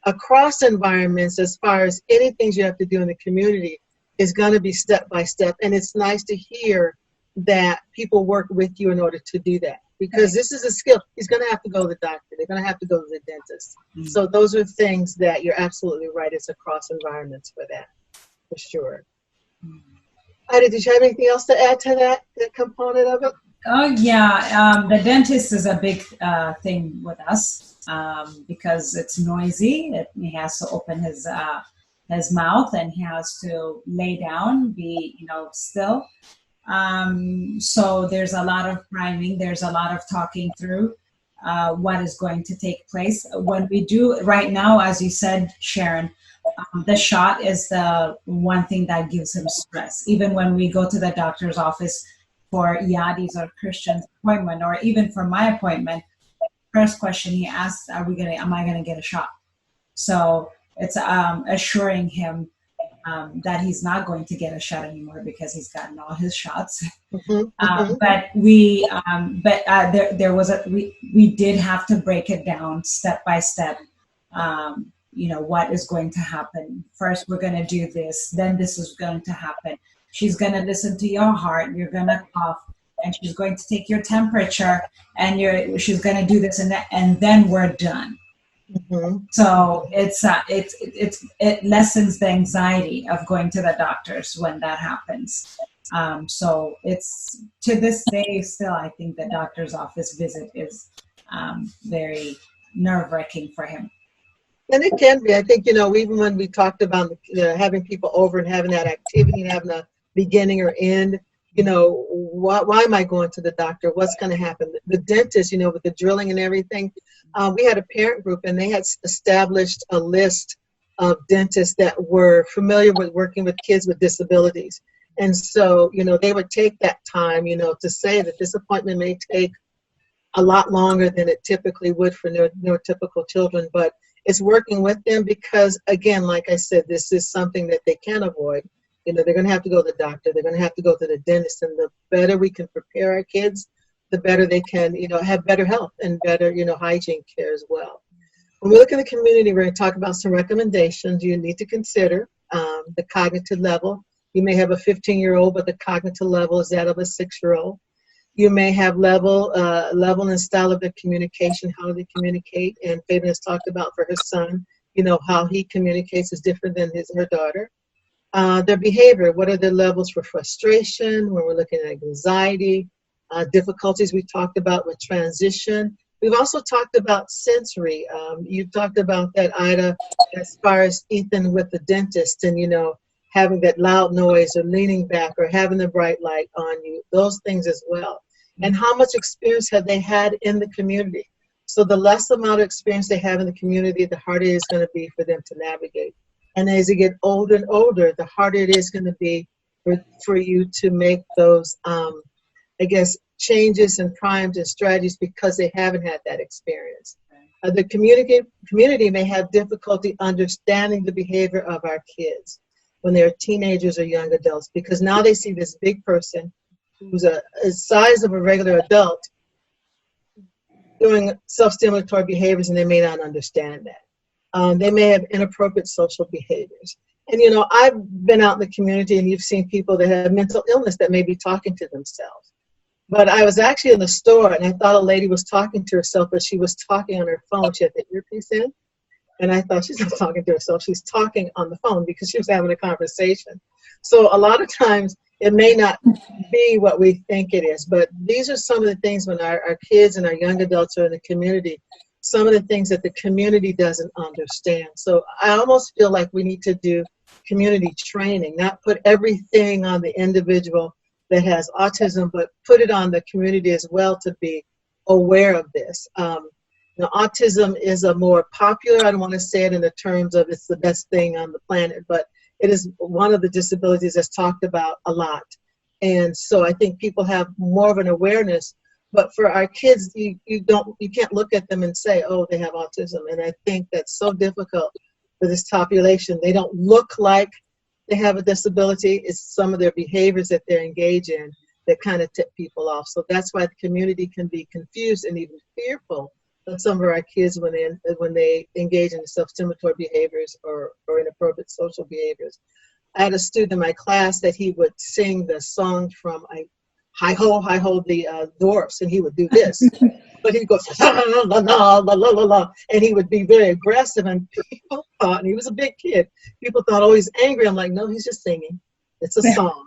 across environments as far as any things you have to do in the community is going to be step by step. And it's nice to hear that people work with you in order to do that, because this is a skill. He's going to have to go to the doctor. They're going to have to go to the dentist. So those are things that you're absolutely right. It's across environments for that, for sure. Ida, did you have anything else to add to that component of it? Oh, yeah. The dentist is a big thing with us because it's noisy. He has to open his mouth, and he has to lay down, be still. So there's a lot of priming. There's a lot of talking through what is going to take place. When we do right now, as you said, Sharon, the shot is the one thing that gives him stress. Even when we go to the doctor's office for Yadi's or Christian's appointment, or even for my appointment, first question he asks, am I going to get a shot? So it's assuring him that he's not going to get a shot anymore because he's gotten all his shots. But we did have to break it down step by step. What is going to happen? First, we're going to do this. Then this is going to happen. She's going to listen to your heart. You're going to cough, and she's going to take your temperature, and she's going to do this and that, and then we're done. So it lessens the anxiety of going to the doctors when that happens. So it's, to this day still, I think the doctor's office visit is very nerve-wracking for him. And it can be. I think, even when we talked about having people over and having that activity and having a beginning or end, why am I going to the doctor? What's going to happen? The dentist, with the drilling and everything, we had a parent group, and they had established a list of dentists that were familiar with working with kids with disabilities. And so, they would take that time, to say that this appointment may take a lot longer than it typically would for neurotypical children, but it's working with them because, again, like I said, this is something that they can't avoid. They're going to have to go to the doctor. They're going to have to go to the dentist. And the better we can prepare our kids, the better they can, have better health and better, hygiene care as well. When we look in the community, we're going to talk about some recommendations you need to consider. The cognitive level. You may have a 15-year-old, but the cognitive level is that of a 6-year-old. You may have level and style of their communication, how they communicate. And Fabian has talked about for her son, how he communicates is different than her daughter. Their behavior, what are their levels for frustration, when we're looking at anxiety, difficulties we talked about with transition. We've also talked about sensory. You've talked about that, Ida, as far as Ethan with the dentist and, having that loud noise or leaning back or having the bright light on you, those things as well. And how much experience have they had in the community? So the less amount of experience they have in the community, the harder it is going to be for them to navigate. And as they get older and older, the harder it is going to be for you to make those, changes and primes and strategies because they haven't had that experience. The community may have difficulty understanding the behavior of our kids when they're teenagers or young adults, because now they see this big person who's a size of a regular adult doing self-stimulatory behaviors, and they may not understand that. They may have inappropriate social behaviors. And, I've been out in the community, and you've seen people that have mental illness that may be talking to themselves. But I was actually in the store, and I thought a lady was talking to herself, but she was talking on her phone. She had the earpiece in. And I thought, she's not talking to herself. She's talking on the phone because she was having a conversation. So a lot of times it may not be what we think it is. But these are some of the things when our kids and our young adults are in the community, some of the things that the community doesn't understand. So I almost feel like we need to do community training, not put everything on the individual that has autism, but put it on the community as well to be aware of this. Autism is a more popular, I don't want to say it in the terms of it's the best thing on the planet, but it is one of the disabilities that's talked about a lot. And so I think people have more of an awareness, but for our kids, you can't look at them and say, oh, they have autism. And I think that's so difficult for this population. They don't look like they have a disability. It's some of their behaviors that they're engaged in that kind of tip people off. So that's why the community can be confused and even fearful of some of our kids when they engage in self-stimulatory behaviors or inappropriate social behaviors. I had a student in my class that he would sing the song from Hi-Ho, Hi-Ho, the Dwarfs, and he would do this. But he goes, la, la, la, la, la, la, la, and he would be very aggressive, and people thought, and he was a big kid, people thought, oh, he's angry. I'm like, no, he's just singing. It's a song.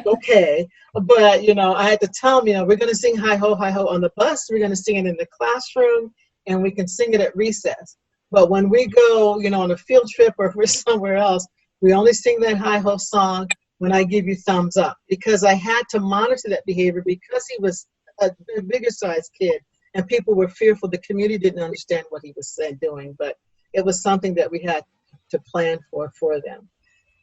Okay. But, I had to tell him, we're going to sing Hi-Ho, Hi-Ho on the bus. We're going to sing it in the classroom, and we can sing it at recess. But when we go, on a field trip or if we're somewhere else, we only sing that Hi-Ho song when I give you thumbs up, because I had to monitor that behavior because he was a bigger sized kid and people were fearful. The community didn't understand what he was doing, but it was something that we had to plan for them.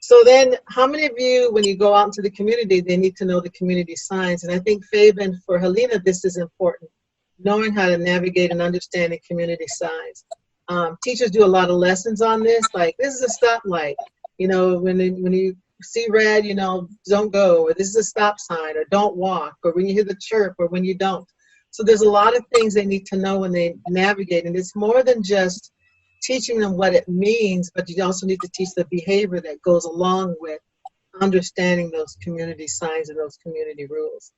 So then how many of you, when you go out into the community, they need to know the community signs? And I think, Fabian, for Helena, this is important, knowing how to navigate and understand the community signs. Teachers do a lot of lessons on this, like this is a stoplight. You know, when you see red, you know, don't go, or this is a stop sign, or don't walk, or when you hear the chirp, or when you don't. So there's a lot of things they need to know when they navigate, and it's more than just teaching them what it means, but you also need to teach the behavior that goes along with understanding those community signs and those community rules.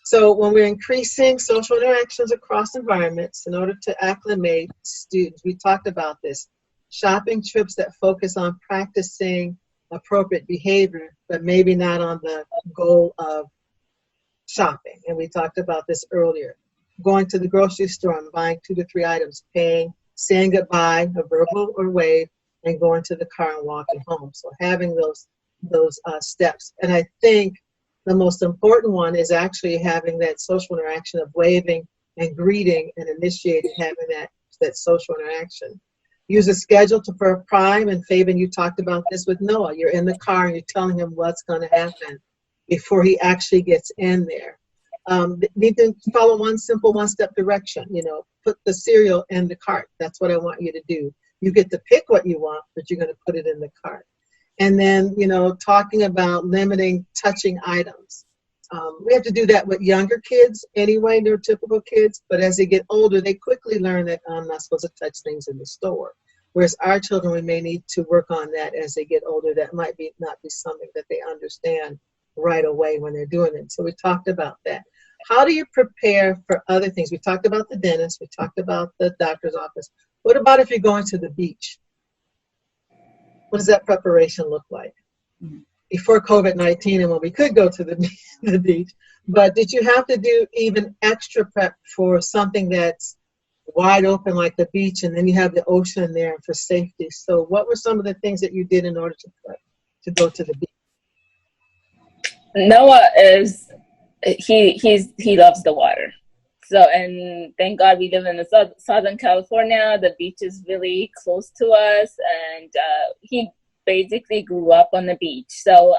So when we're increasing social interactions across environments in order to acclimate students, we talked about this, shopping trips that focus on practicing appropriate behavior, but maybe not on the goal of shopping. And we talked about this earlier. Going to the grocery store and buying 2 to 3 items, paying, saying goodbye, a verbal or wave, and going to the car and walking home. So having those steps. And I think the most important one is actually having that social interaction of waving and greeting and initiating having that social interaction. Use a schedule for prime, and Fabian, you talked about this with Noah. You're in the car and you're telling him what's going to happen before he actually gets in there. Need to follow one simple one-step direction. You know, put the cereal in the cart. That's what I want you to do. You get to pick what you want, but you're going to put it in the cart. And then, you know, talking about limiting touching items. We have to do that with younger kids anyway, neurotypical kids, but as they get older, they quickly learn that I'm not supposed to touch things in the store. Whereas our children, we may need to work on that as they get older. That might not be something that they understand right away when they're doing it. So we talked about that. How do you prepare for other things? We talked about the dentist. We talked about the doctor's office. What about if you're going to the beach? What does that preparation look like? Before COVID-19 and when we could go to the beach. But did you have to do even extra prep for something that's wide open like the beach, and then you have the ocean there for safety? So what were some of the things that you did in order to prep to go to the beach? Noah he loves the water. So, and thank God we live in the Southern California. The beach is really close to us, and he basically grew up on the beach. So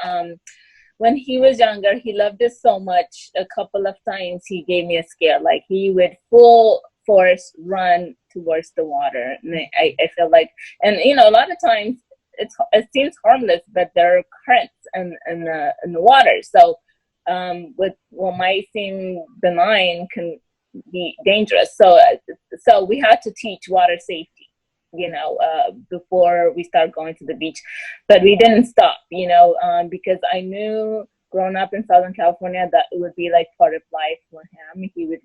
when he was younger, he loved it so much. A couple of times he gave me a scare, like he would full force run towards the water. And I feel like, and you know, a lot of times it seems harmless, but there are currents in the water. So with what might seem benign can be dangerous. So we had to teach water safety, you know, before we start going to the beach. But we didn't stop, you know, because I knew growing up in Southern California that it would be like part of life for him. He would,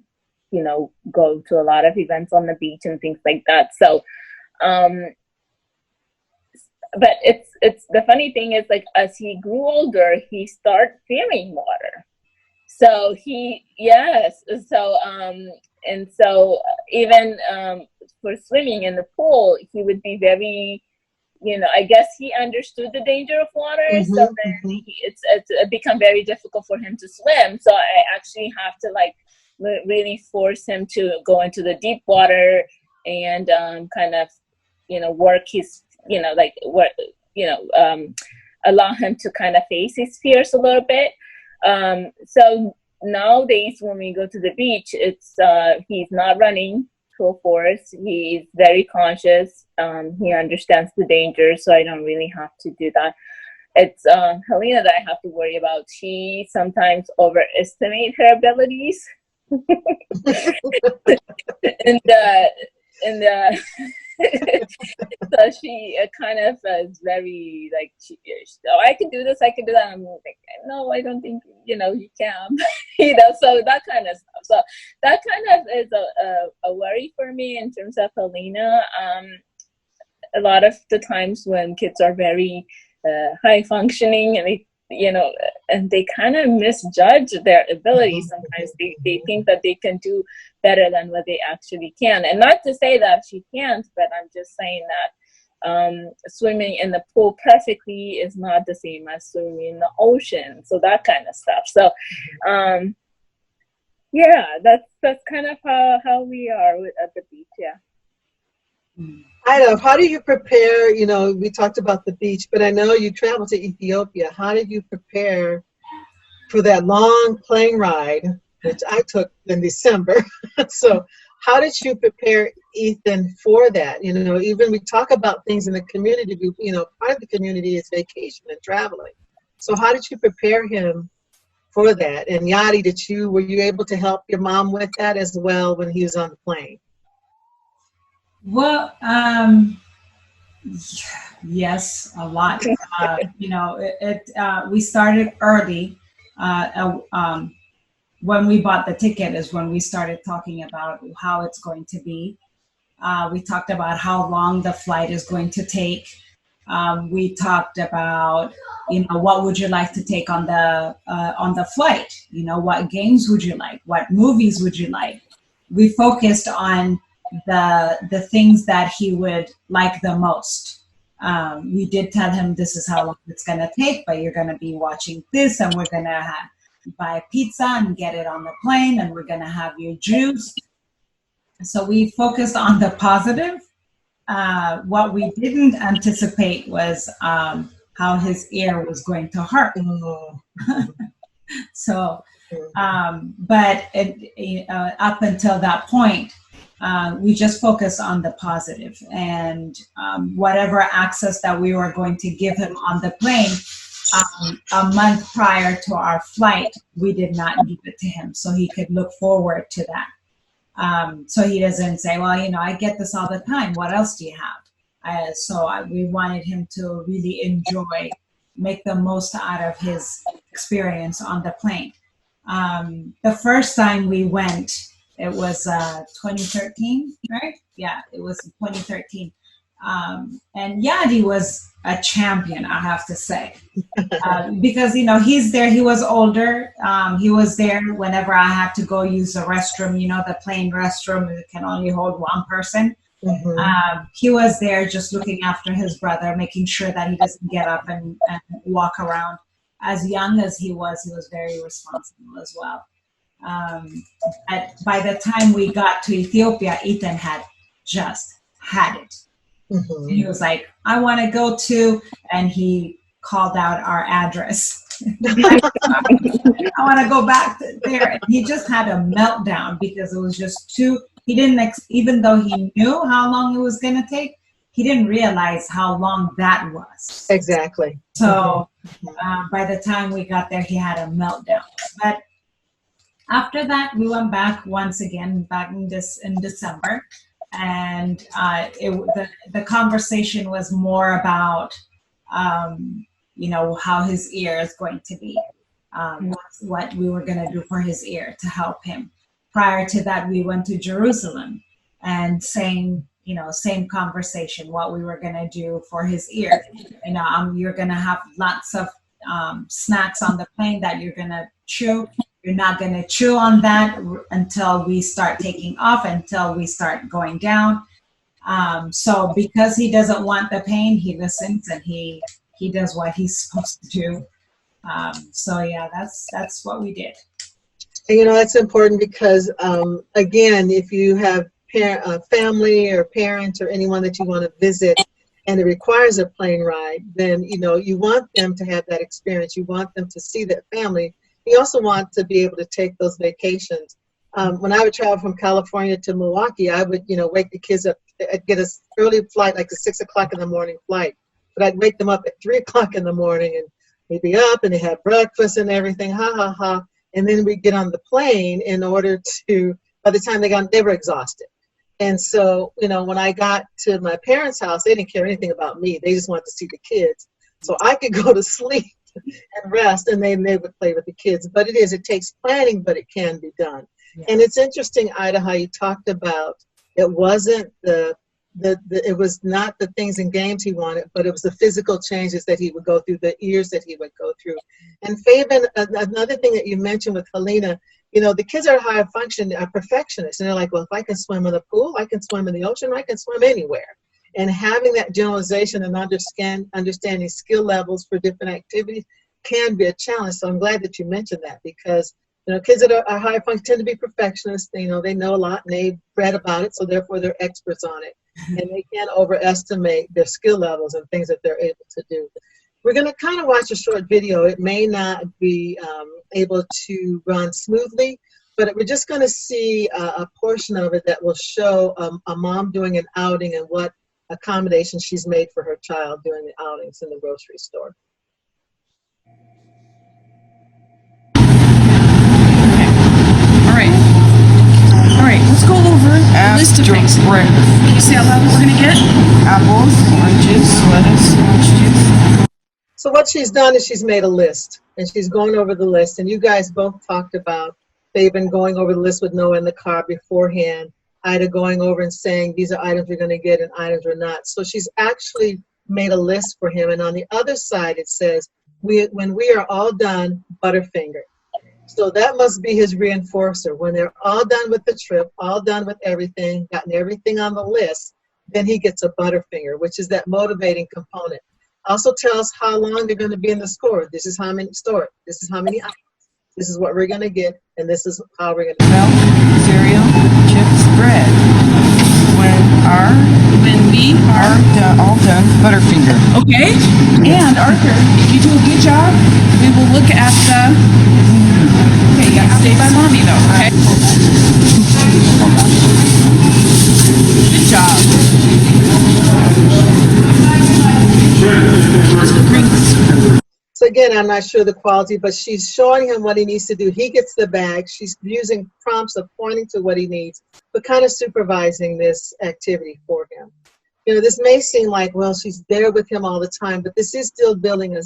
you know, go to a lot of events on the beach and things like that. So, but it's the funny thing is, like, as he grew older, he started fearing water. So and so even for swimming in the pool, he would be very, you know, I guess he understood the danger of water. Mm-hmm, so then it become very difficult for him to swim. So I actually have to like really force him to go into the deep water and kind of, you know, work his, you know, like what, you know, allow him to kind of face his fears a little bit. So nowadays when we go to the beach, it's he's not running full force. He's very conscious. He understands the danger, so I don't really have to do that. It's Helena that I have to worry about. She sometimes overestimates her abilities. and so she kind of is very like, oh, I can do this, I can do that. I'm like, no, I don't think, you know, you can. You know, so that kind of stuff. So that kind of is a worry for me in terms of Helena. A lot of the times when kids are very high functioning and they, you know, and they kind of misjudge their abilities. Sometimes they think that they can do better than what they actually can. And not to say that she can't, but I'm just saying that swimming in the pool perfectly is not the same as swimming in the ocean. So that kind of stuff. So yeah, that's kind of how we are at the beach. Yeah. I know. How do you prepare? You know, we talked about the beach, but I know you traveled to Ethiopia. How did you prepare for that long plane ride, which I took in December? So how did you prepare Ethan for that? You know, even we talk about things in the community, you know, part of the community is vacation and traveling. So how did you prepare him for that? And Yadi, were you able to help your mom with that as well when he was on the plane? Well, yes, a lot. You know, we started early. When we bought the ticket is when we started talking about how it's going to be. We talked about how long the flight is going to take. We talked about, you know, what would you like to take on the flight? You know, what games would you like? What movies would you like? We focused on the things that he would like the most. We did tell him this is how long it's going to take, but you're going to be watching this, and we're going to buy pizza and get it on the plane, and we're going to have your juice. So we focused on the positive. What we didn't anticipate was how his ear was going to hurt. So, but up until that point, we just focused on the positive, and whatever access that we were going to give him on the plane, a month prior to our flight, we did not give it to him so he could look forward to that. So he doesn't say, well, you know, I get this all the time. What else do you have? We wanted him to really enjoy, make the most out of his experience on the plane. The first time we went, it was 2013, right? Yeah, it was 2013. And Yadi was a champion, I have to say, because, you know, he's there. He was older. He was there whenever I had to go use the restroom. You know, the plane restroom, it can only hold one person. Mm-hmm. He was there just looking after his brother, making sure that he doesn't get up and walk around. As young as he was very responsible as well. By the time we got to Ethiopia, Ethan had just had it. Mm-hmm. He was like, I want to go to, and he called out our address. I want to go back there. And he just had a meltdown because it was just too, he didn't, even though he knew how long it was going to take, he didn't realize how long that was. Exactly. So by the time we got there, he had a meltdown. But after that, we went back once again, back in December. And the conversation was more about, you know, how his ear is going to be, what we were going to do for his ear to help him. Prior to that, we went to Jerusalem, and same conversation, what we were going to do for his ear. You know, you're going to have lots of snacks on the plane that you're going to chew. You're not going to chew on that until we start taking off, until we start going down. So because he doesn't want the pain, he listens and he does what he's supposed to do. So yeah, that's what we did. And, you know, that's important because, again, if you have family or parents or anyone that you want to visit and it requires a plane ride, then, you know, you want them to have that experience. You want them to see that family. You also want to be able to take those vacations. When I would travel from California to Milwaukee, I would, you know, wake the kids up. I'd get an early flight, like a 6 o'clock in the morning flight. But I'd wake them up at 3 o'clock in the morning, and they'd be up and they have breakfast and everything, ha, ha, ha. And then we'd get on the plane in order to, by the time they were exhausted. And so, you know, when I got to my parents' house, they didn't care anything about me. They just wanted to see the kids. So I could go to sleep and rest, and they would play with the kids. But it takes planning, but it can be done. Yeah. And it's interesting, Ida, how you talked about it wasn't it was not the things and games he wanted, but it was the physical changes that he would go through, the ears that he would go through. And Fabian, another thing that you mentioned with Helena, you know, the kids are high function, are perfectionists, and they're like, well, if I can swim in the pool, I can swim in the ocean, I can swim anywhere. And having that generalization and understanding skill levels for different activities can be a challenge. So I'm glad that you mentioned that, because, you know, kids that are high function tend to be perfectionists. You know, they know a lot and they've read about it, so therefore they're experts on it. And they can't overestimate their skill levels and things that they're able to do. We're going to kind of watch a short video. It may not be able to run smoothly, But we're just going to see a portion of it that will show a mom doing an outing and what accommodations she's made for her child during the outings in the grocery store. All right, let's go over the list of things. Can you say out loud what we're going to get? Apples, oranges, lettuce, orange juice. So what she's done is she's made a list, and she's going over the list. And you guys both talked about Fabian going over the list with Noah in the car beforehand, Ida going over and saying, these are items we're going to get and items we're not. So she's actually made a list for him. And on the other side, it says, when we are all done, Butterfinger. So that must be his reinforcer. When they're all done with the trip, all done with everything, gotten everything on the list, then he gets a Butterfinger, which is that motivating component. Also tells how long they're going to be in the store. This is how many store. This is how many items. This is what we're going to get, and this is how we're going to Milk, cereal, chips, bread. When we are all done, Butterfinger. Okay. And Arthur, if you do a good job, we will look at the. Okay, you gotta stay by mommy though. Okay. Good job. So again, I'm not sure the quality, but she's showing him what he needs to do. He gets the bag. She's using prompts of pointing to what he needs, but kind of supervising this activity for him. You know, this may seem like, well, she's there with him all the time, but this is still building a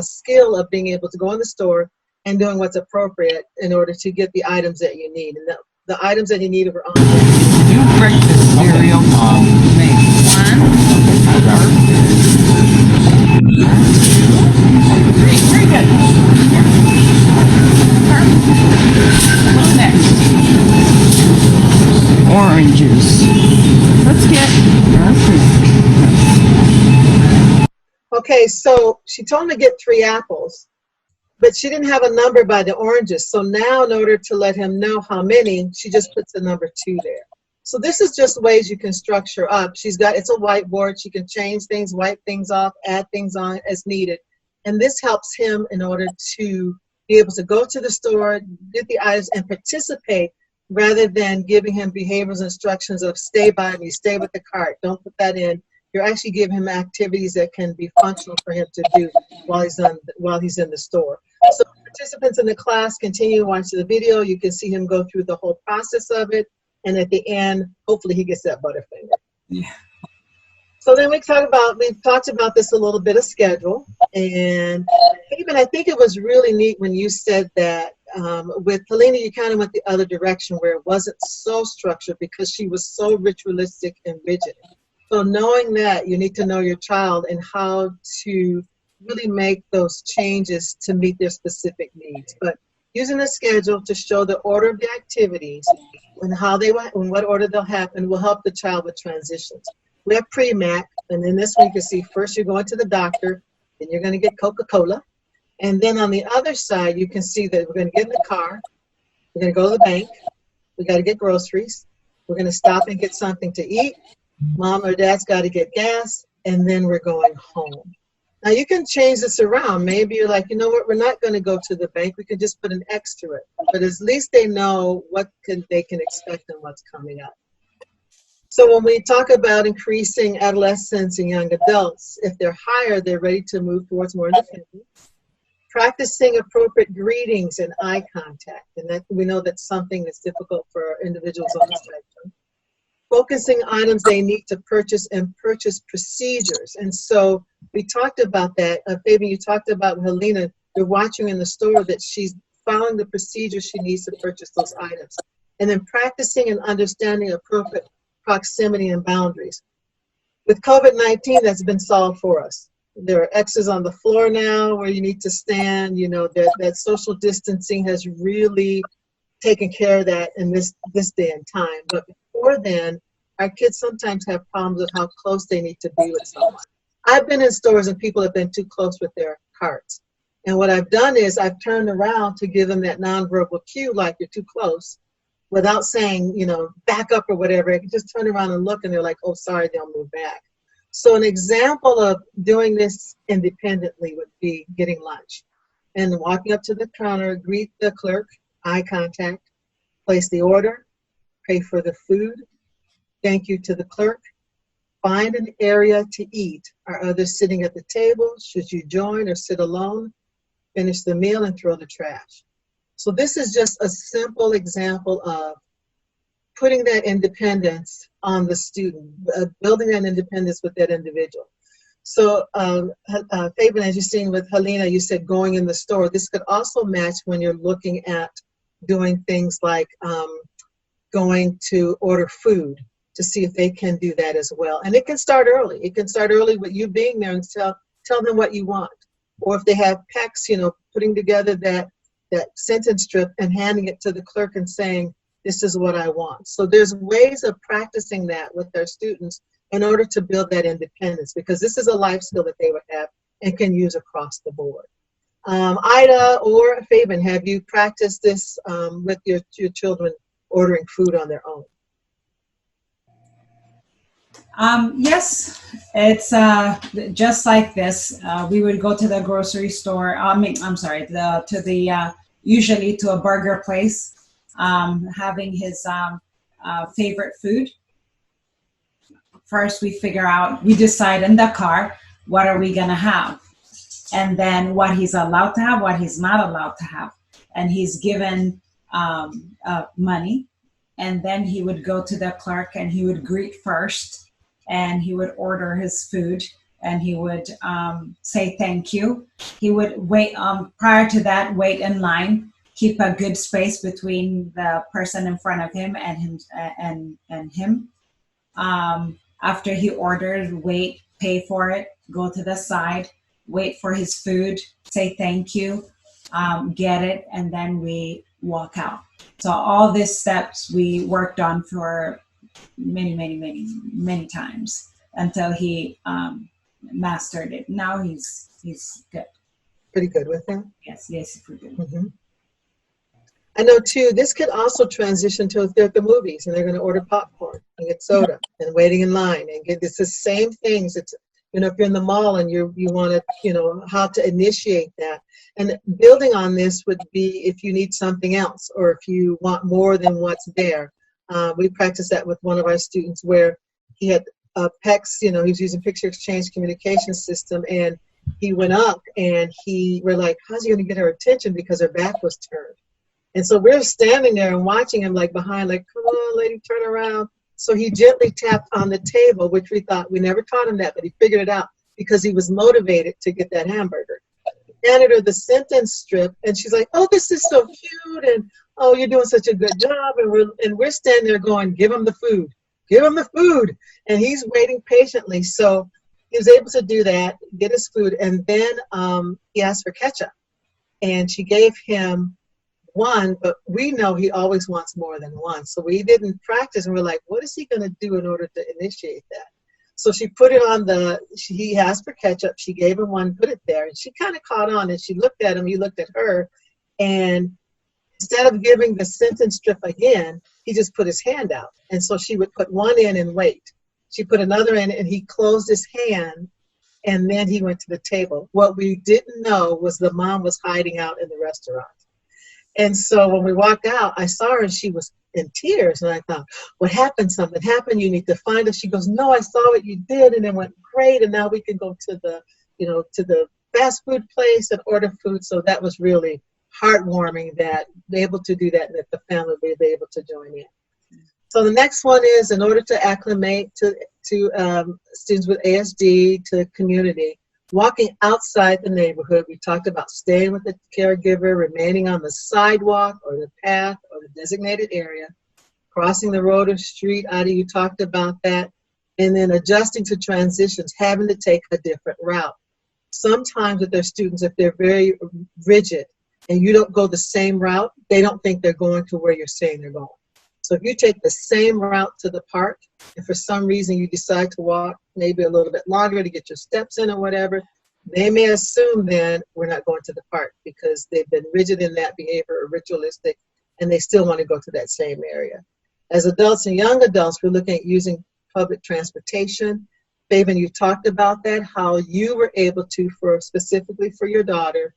skill of being able to go in the store and doing what's appropriate in order to get the items that you need. And the items that you need are on there. New breakfast cereal made. Great, very good. What's next? Oranges. Let's get Okay, so she told him to get 3 apples, but she didn't have a number by the oranges. So now in order to let him know how many, she just puts the number 2 there. So this is just ways you can structure up. It's a whiteboard. She can change things, wipe things off, add things on as needed. And this helps him in order to be able to go to the store, get the items, and participate rather than giving him behavioral instructions of stay by me, stay with the cart, don't put that in. You're actually giving him activities that can be functional for him to do while he's in the store. So participants in the class continue to watch the video. You can see him go through the whole process of it. And at the end, hopefully he gets that Butterfinger. Yeah. So then we've talked about this a little bit of schedule. And even I think it was really neat when you said that with Helena, you kind of went the other direction where it wasn't so structured because she was so ritualistic and rigid. So knowing that, you need to know your child and how to really make those changes to meet their specific needs. But using a schedule to show the order of the activities and in what order they'll happen will help the child with transitions. We have pre-MAC, and then this one you can see first you're going to the doctor, then you're going to get Coca-Cola. And then on the other side, you can see that we're going to get in the car, we're going to go to the bank, we got to get groceries, we're going to stop and get something to eat, mom or dad's got to get gas, and then we're going home. Now you can change this around. Maybe you're like, you know what, we're not going to go to the bank. We can just put an X to it. But at least they know what they can expect and what's coming up. So when we talk about increasing adolescents and young adults, if they're higher, they're ready to move towards more independence. Practicing appropriate greetings and eye contact. And that we know that's something that's difficult for individuals on the spectrum. Focusing items they need to purchase and purchase procedures. And so we talked about that. Fabian, you talked about Helena. You're watching in the store that she's following the procedures she needs to purchase those items. And then practicing and understanding appropriate proximity and boundaries. With COVID-19, that's been solved for us. There are X's on the floor now where you need to stand. You know, that social distancing has really taken care of that in this day and time. But before then, our kids sometimes have problems with how close they need to be with someone. I've been in stores and people have been too close with their carts. And what I've done is I've turned around to give them that nonverbal cue, like you're too close, without saying, you know, back up or whatever. I can just turn around and look and they're like, oh, sorry, they'll move back. So an example of doing this independently would be getting lunch and walking up to the counter, greet the clerk, eye contact, place the order, pay for the food, thank you to the clerk, find an area to eat. Are others sitting at the table? Should you join or sit alone? Finish the meal and throw the trash. So this is just a simple example of putting that independence on the student, building that independence with that individual. So, Fabian, as you're seeing with Helena, you said going in the store. This could also match when you're looking at doing things like going to order food to see if they can do that as well. And it can start early. It can start early with you being there and tell them what you want. Or if they have PECs, putting together that sentence strip and handing it to the clerk and saying, this is what I want. So there's ways of practicing that with their students in order to build that independence, because this is a life skill that they would have and can use across the board. Ida or Fabian, have you practiced this with your children ordering food on their own? Yes, it's just like this. We would go to the grocery store. Usually to a burger place, having his favorite food. First, we decide in the car, what are we gonna have? And then what he's allowed to have, what he's not allowed to have. And he's given money. And then he would go to the clerk and he would greet first. And he would order his food and he would say thank you. He would wait, prior to that, wait in line, keep a good space between the person in front of him and him. After he ordered, wait, pay for it, go to the side, wait for his food, say thank you, get it, and then we walk out. So all these steps we worked on for many times until he mastered it. Now he's good. Pretty good with him? Yes, pretty good. Mm-hmm. I know too, this could also transition to if they're at the movies and they're going to order popcorn and get soda and waiting in line and get this the same things. It's, if you're in the mall and you want to, how to initiate that. And building on this would be if you need something else or if you want more than what's there. We practiced that with one of our students where he had PECS, he was using picture exchange communication system, and he went up and we're like, how's he going to get her attention because her back was turned? And so we're standing there and watching him like behind, like, come on, lady, turn around. So he gently tapped on the table, which we never taught him that, but he figured it out because he was motivated to get that hamburger. He handed her the sentence strip, and she's like, oh, this is so cute, and oh, you're doing such a good job. And we're standing there going, give him the food, give him the food. And he's waiting patiently. So he was able to do that, get his food, and then he asked for ketchup. And she gave him one, but we know he always wants more than one. So we didn't practice, and we're like, what is he going to do in order to initiate that? So she put it on he asked for ketchup. She gave him one, put it there, and she kind of caught on, and she looked at him, he looked at her, and instead of giving the sentence strip again, he just put his hand out. And so she would put one in and wait. She put another in, and he closed his hand, and then he went to the table. What we didn't know was the mom was hiding out in the restaurant. And so when we walked out, I saw her and she was in tears. And I thought, what happened? Something happened. You need to find us. She goes, no, I saw what you did. And it went great. And now we can go to the fast food place and order food. So that was really heartwarming that they're able to do that and that the family will be able to join in. So the next one is, in order to acclimate to students with ASD, to the community, walking outside the neighborhood. We talked about staying with the caregiver, remaining on the sidewalk or the path or the designated area, crossing the road or street. Ida, you talked about that. And then adjusting to transitions, having to take a different route. Sometimes with their students, if they're very rigid and you don't go the same route, they don't think they're going to where you're saying they're going. So if you take the same route to the park, and for some reason you decide to walk maybe a little bit longer to get your steps in or whatever, they may assume then we're not going to the park because they've been rigid in that behavior or ritualistic, and they still want to go to that same area. As adults and young adults, we're looking at using public transportation. Fabian, you talked about that, how you were able to, specifically for your daughter,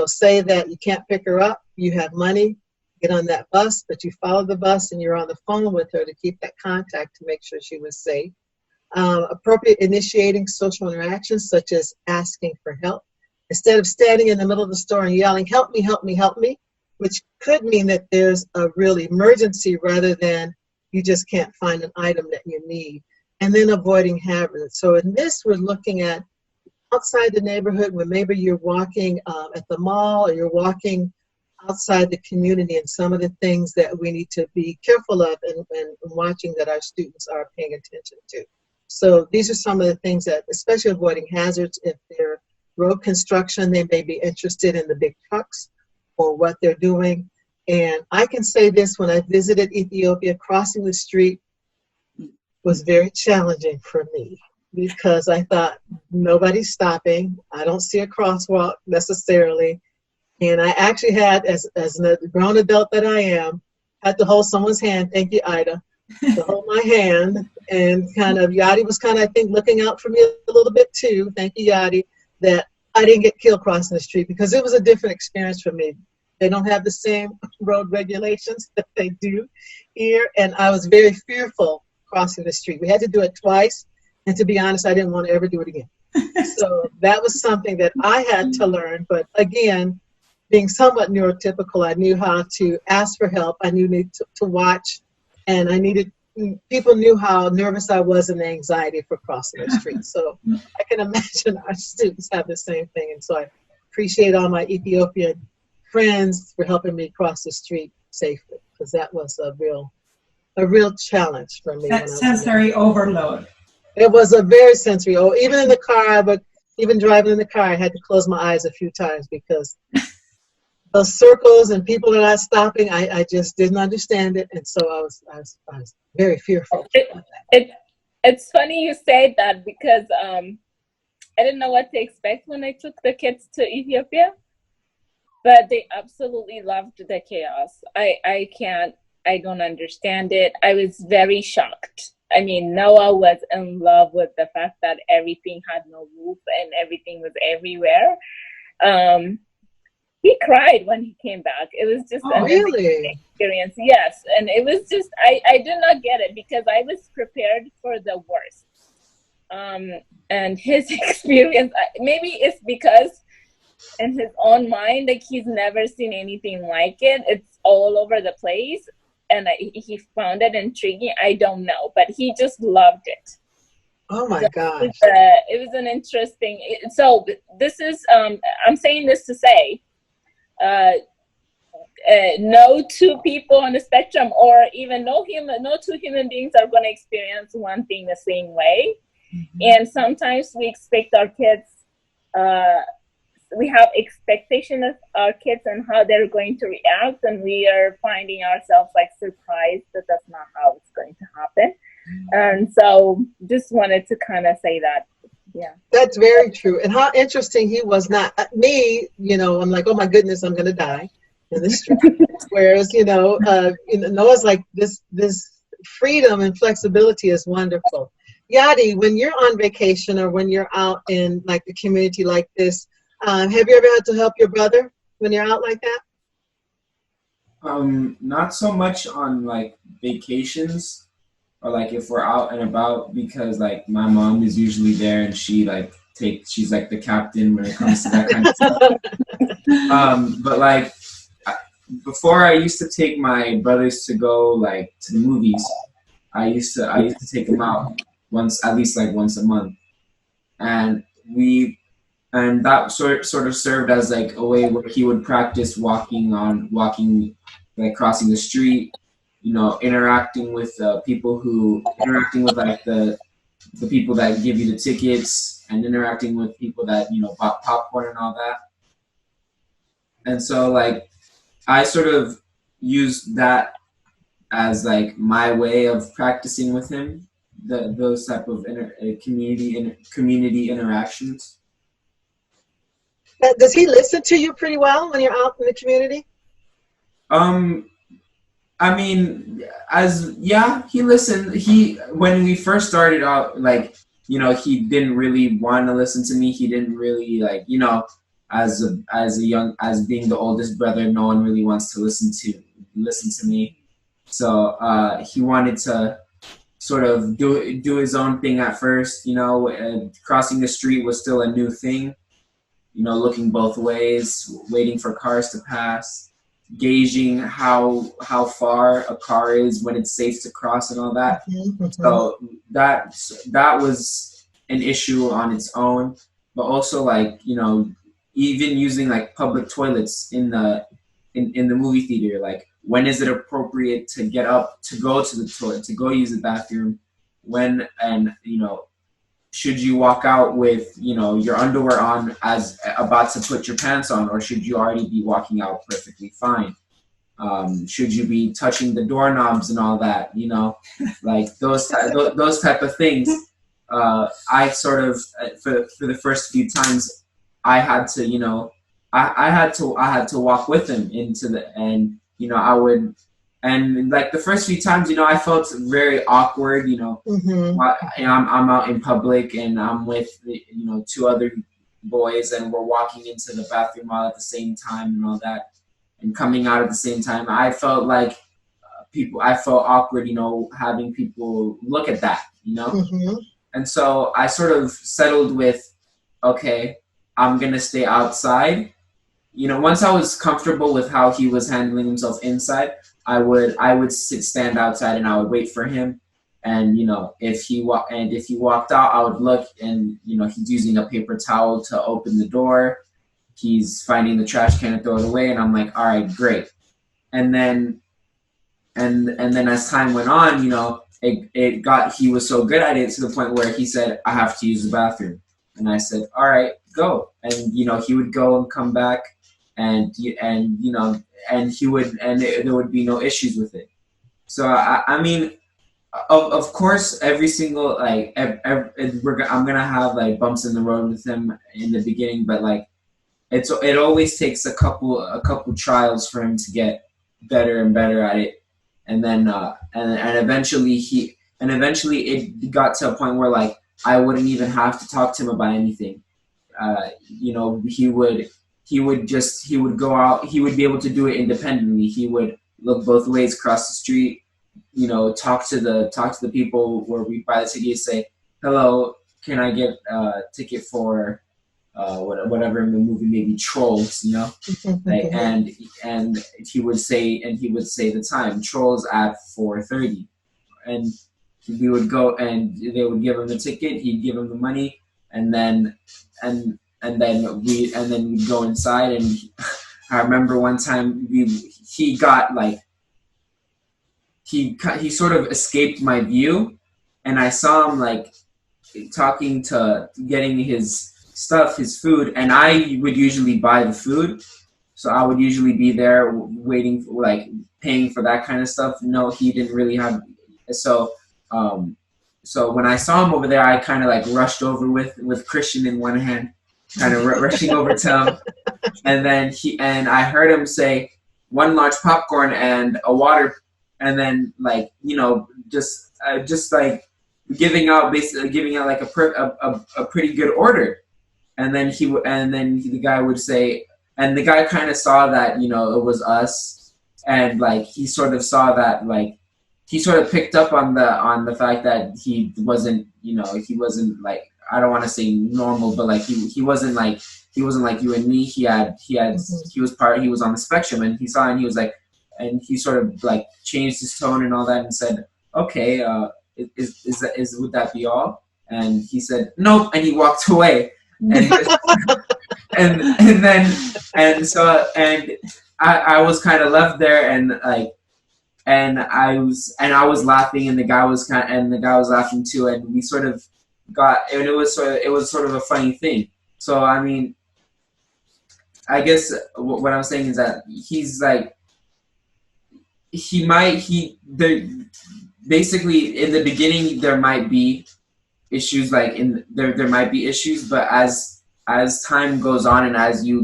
say that you can't pick her up, you have money, get on that bus, but you follow the bus and you're on the phone with her to keep that contact to make sure she was safe. Appropriate initiating social interactions, such as asking for help. Instead of standing in the middle of the store and yelling, help me, help me, help me, which could mean that there's a real emergency rather than you just can't find an item that you need. And then avoiding hazards. So in this, we're looking at outside the neighborhood, when maybe you're walking at the mall or you're walking outside the community, and some of the things that we need to be careful of and watching that our students are paying attention to. So these are some of the things that, especially avoiding hazards. If they're road construction, they may be interested in the big trucks or what they're doing. And I can say this, when I visited Ethiopia, crossing the street was very challenging for me because I thought nobody's stopping. I don't see a crosswalk necessarily. And I actually had, as a grown adult that I am, had to hold someone's hand. Thank you, Ida. To hold my hand, and kind of Yadi was kind of, I think, looking out for me a little bit too. Thank you, Yadi, that I didn't get killed crossing the street, because it was a different experience for me. They don't have the same road regulations that they do here, and I was very fearful crossing the street. We had to do it twice, and to be honest, I didn't want to ever do it again. So that was something that I had to learn. But again, being somewhat neurotypical, I knew how to ask for help. I knew to watch. And people knew how nervous I was and the anxiety for crossing the street. So I can imagine our students have the same thing. And so I appreciate all my Ethiopian friends for helping me cross the street safely, because that was a real challenge for me. That sensory overload. It was a very sensory, even in the car, but even driving in the car, I had to close my eyes a few times because those circles and people are not stopping, I just didn't understand it, and so I was very fearful. It's funny you say that, because I didn't know what to expect when I took the kids to Ethiopia, but they absolutely loved the chaos. I don't understand it. I was very shocked. I mean, Noah was in love with the fact that everything had no roof and everything was everywhere. He cried when he came back. It was just an really? Experience. Yes. And it was just, I did not get it because I was prepared for the worst. And his experience, maybe it's because in his own mind, like, he's never seen anything like it. It's all over the place. And he found it intriguing. I don't know, but he just loved it. Oh my gosh. It was an interesting, so this is, I'm saying this to say, no two people on the spectrum, or even no two human beings are going to experience one thing the same way. Mm-hmm. And sometimes we expect our kids, we have expectation of our kids and how they're going to react, and we are finding ourselves like surprised that that's not how it's going to happen. Mm-hmm. And so just wanted to kind of say that. Yeah, that's very true. And how interesting he was. Not me, I'm like, oh my goodness, I'm going to die in the street. Whereas, Noah's like, this freedom and flexibility is wonderful. Yadi, when you're on vacation or when you're out in like the community like this, have you ever had to help your brother when you're out like that? Not so much on like vacations. Or like if we're out and about, because like my mom is usually there and she's like the captain when it comes to that kind of stuff. But like before, I used to take my brothers to go like to the movies. I used to take them out at least once a month, and that sort of served as like a way where he would practice walking, like crossing the street. Interacting with like the people that give you the tickets, and interacting with people that, bought popcorn and all that. And so like, I sort of used that as like my way of practicing with him, those type of community interactions. Does he listen to you pretty well when you're out in the community? I mean, he listened. When we first started out, like, he didn't really want to listen to me. He didn't really as being the oldest brother, no one really wants to listen to listen to me. So he wanted to sort of do his own thing at first. Crossing the street was still a new thing. Looking both ways, waiting for cars to pass, gauging how far a car is, when it's safe to cross, and all that. So that was an issue on its own. But also, like, even using like public toilets in the movie theater, like, when is it appropriate to get up to go to the toilet, to go use the bathroom, when, and should you walk out with your underwear on as about to put your pants on, or should you already be walking out perfectly fine? Should you be touching the doorknobs and all that? Like those type of things. I sort of for the first few times I had to I had to walk with him into the, and I would, and like the first few times I felt very awkward. I'm out in public and I'm with two other boys, and we're walking into the bathroom all at the same time and all that, and coming out at the same time. I felt like I felt awkward, having people look at that, And so I sort of settled with, okay, I'm going to stay outside. Once I was comfortable with how he was handling himself inside, I would stand outside and I would wait for him. And, if he walked out, I would look, and, he's using a paper towel to open the door. He's finding the trash can and throw it away. And I'm like, all right, great. And then as time went on, he was so good at it to the point where he said, I have to use the bathroom. And I said, all right, go. And, he would go and come back, and he would, and there would be no issues with it. So, I mean, of course, every single, like, I'm going to have like bumps in the road with him in the beginning, but like, it always takes a couple trials for him to get better and better at it. And then and eventually it got to a point where like I wouldn't even have to talk to him about anything. He would go out. He would be able to do it independently. He would look both ways, cross the street, talk to the people where we buy the ticket, say, hello, can I get a ticket for whatever in the movie, maybe Trolls, like, and he would say the time, Trolls at 4:30, and we would go, and they would give him the ticket, he'd give him the money, and then we'd go inside. And I remember one time he got like he sort of escaped my view, and I saw him like getting his stuff, his food, and I would usually buy the food, so I would usually be there waiting, like paying for that kind of stuff. No, he didn't really have. So when I saw him over there, I kind of like rushed over with Christian in one hand, kind of rushing over to him, and then I heard him say, one large popcorn and a water, and then like just like giving out like a pretty good order. And then the guy would say, and the guy kind of saw that, it was us. And like, he sort of saw that, like, he sort of picked up on the fact that he wasn't like, I don't want to say normal, but like, he wasn't like you and me. He was on the spectrum, and he saw, and he was like, and he sort of like changed his tone and all that and said, okay, would that be all? And he said, nope. And he walked away. And I was kind of left there, and like, and I was laughing, and the guy was laughing too, and we sort of got, and it was sort of a funny thing. So I mean, I guess what I'm saying is that he's like, basically in the beginning there might be issues, like there might be issues, but as time goes on, and as you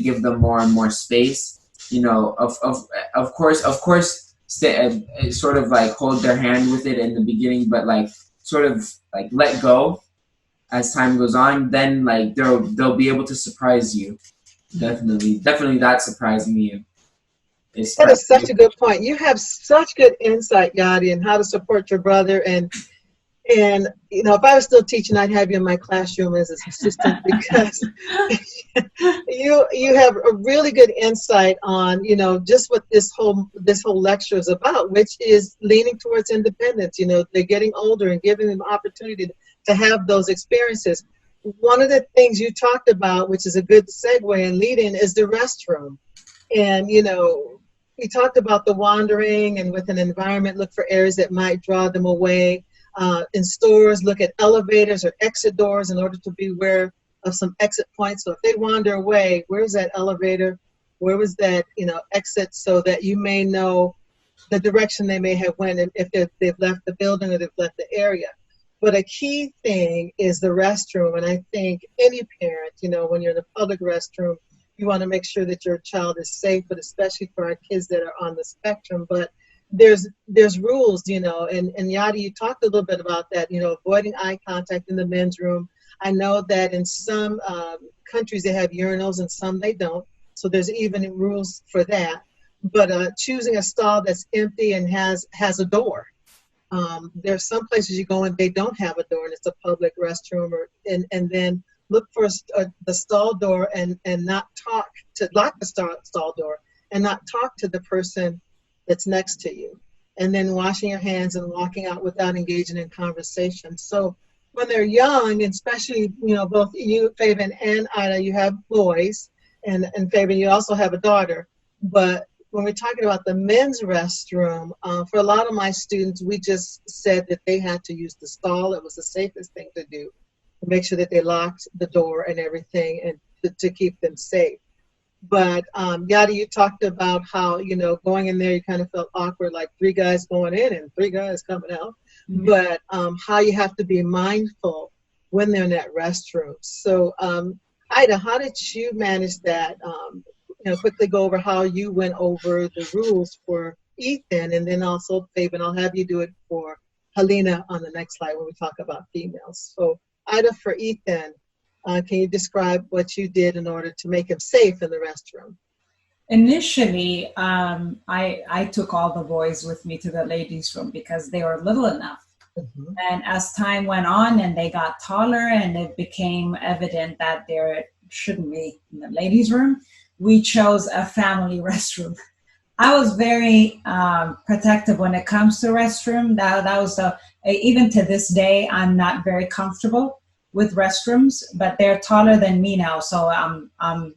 give them more and more space, of course sort of like hold their hand with it in the beginning, but like sort of like let go as time goes on, then like they'll be able to surprise you. Definitely that surprised me. That is such a good point. You have such good insight, Yadi, in how to support your brother. And you know, if I was still teaching, I'd have you in my classroom as an assistant because you have a really good insight on, you know, just what this whole lecture is about, which is leaning towards independence. You know, they're getting older and giving them opportunity to have those experiences. One of the things you talked about, which is a good segue and lead in, is the restroom. And, you know, we talked about the wandering and with an environment, look for areas that might draw them away. In stores, look at elevators or exit doors in order to be aware of some exit points. So if they wander away, where's that elevator? Where was that, you know, exit, so that you may know the direction they may have went and if they've left the building or they've left the area. But a key thing is the restroom. And I think any parent, you know, when you're in a public restroom, you want to make sure that your child is safe, but especially for our kids that are on the spectrum. But there's rules, you know, and Yadi, you talked a little bit about that, you know, avoiding eye contact in the men's room. I know that in some countries they have urinals and some they don't. So there's even rules for that. But choosing a stall that's empty and has a door. There's some places you go and they don't have a door and it's a public restroom, and then look for the stall door and not lock the stall door and not talk to the person that's next to you. And then washing your hands and walking out without engaging in conversation. So when they're young, and especially, you know, both you, Fabian, and Ida, you have boys, and Fabian, you also have a daughter. But when we're talking about the men's restroom, for a lot of my students, we just said that they had to use the stall. It was the safest thing to do, to make sure that they locked the door and everything, and to keep them safe. But Yadi, you talked about how, you know, going in there, you kind of felt awkward, like 3 guys going in and 3 guys coming out. Mm-hmm. But how you have to be mindful when they're in that restroom. So Ida, how did you manage that? You know, quickly go over how you went over the rules for Ethan, and then also Fabian, I'll have you do it for Helena on the next slide when we talk about females. So Ida, for Ethan, can you describe what you did in order to make him safe in the restroom? Initially, I took all the boys with me to the ladies' room because they were little enough. Mm-hmm. And as time went on and they got taller and it became evident that they shouldn't be in the ladies' room, we chose a family restroom. I was very protective when it comes to restroom. That was even to this day, I'm not very comfortable with restrooms, but they're taller than me now, so I'm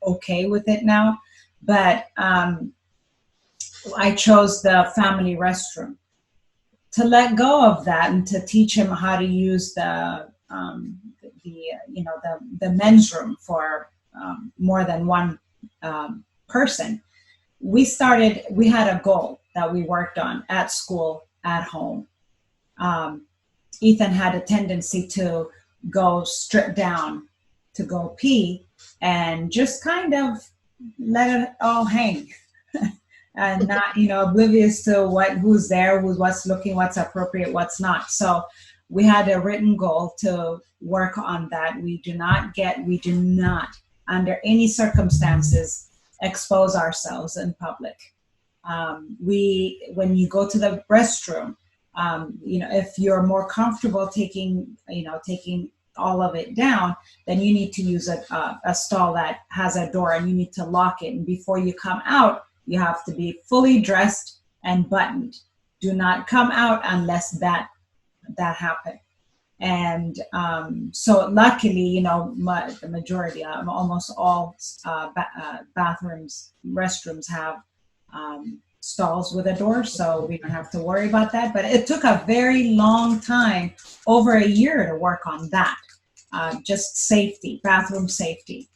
okay with it now. But I chose the family restroom to let go of that and to teach him how to use the men's room for more than one person. We had a goal that we worked on at school, at home. Ethan had a tendency to go strip down to go pee and just kind of let it all hang and not, you know, oblivious to who's there, what's looking, what's appropriate, what's not. So we had a written goal to work on that. We do not under any circumstances expose ourselves in public. When you go to the restroom, you know, if you're more comfortable taking all of it down, then you need to use a stall that has a door and you need to lock it. And before you come out, you have to be fully dressed and buttoned. Do not come out unless that happened. And so luckily, you know, the majority, almost all restrooms have stalls with a door, so we don't have to worry about that. But it took a very long time, over a year, to work on that. Just safety, bathroom safety.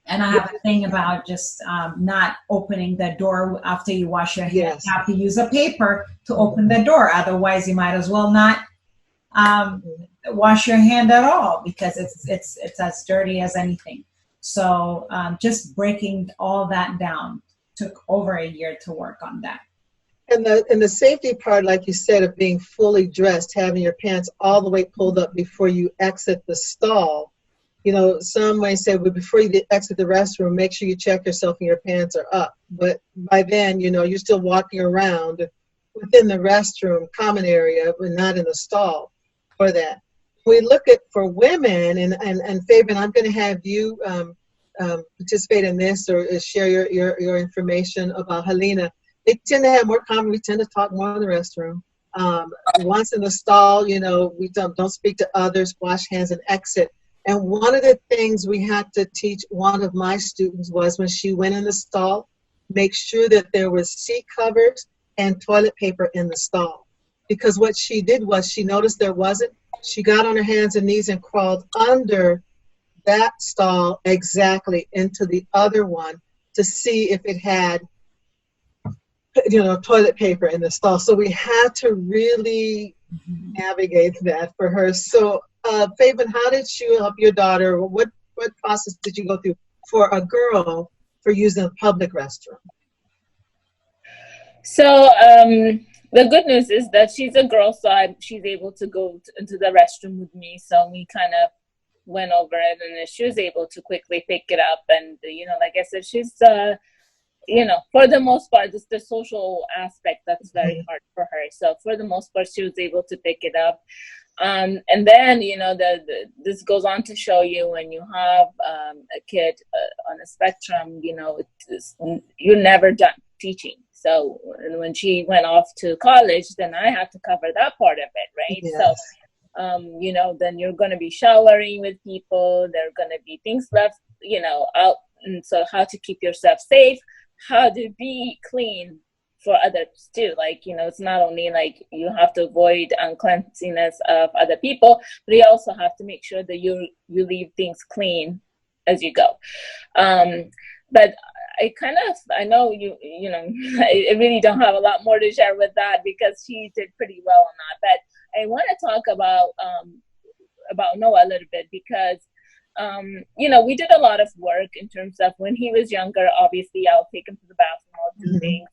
And I have a thing about just not opening the door after you wash your hands. Yes. You have to use a paper to open the door. Otherwise, you might as well not wash your hand at all, because it's as dirty as anything. So just breaking all that down took over a year to work on that. And the safety part, like you said, of being fully dressed, having your pants all the way pulled up before you exit the stall, You know, some may say, well, before you exit the restroom, make sure you check yourself and your pants are up. But by then, you know, you're still walking around within the restroom common area, but not in the stall for that. We look at for women, and Fabian, I'm going to have you participate in this or share your information about Helena. They tend to have more common. We tend to talk more in the restroom. Once in the stall, you know, we don't speak to others, wash hands, and exit. And one of the things we had to teach one of my students was when she went in the stall, make sure that there was seat covers and toilet paper in the stall. Because what she did was she noticed there wasn't. She got on her hands and knees and crawled under that stall exactly into the other one to see if it had, you know, toilet paper in the stall. So we had to really navigate that for her. So Fabian, how did you help your daughter? What process did you go through for a girl for using a public restroom? So the good news is that she's a girl, so she's able to go into the restroom with me. So we kind of went over it, and she was able to quickly pick it up. And, you know, like I said, she's, you know, for the most part, it's the social aspect that's very hard for her. So for the most part, she was able to pick it up. And then, you know, this goes on to show you when you have a kid on a spectrum, you know, you're never done teaching. So when she went off to college, then I had to cover that part of it, right? Yes. So, you know, then you're going to be showering with people. There are going to be things left, you know, out. And so how to keep yourself safe, how to be clean for others too. Like, you know, it's not only like you have to avoid uncleanliness of other people, but you also have to make sure that you leave things clean as you go. But I know you know, I really don't have a lot more to share with that because she did pretty well on that. But I want to talk about Noah a little bit because, you know, we did a lot of work in terms of when he was younger. Obviously, I'll take him to the bathroom, all these things.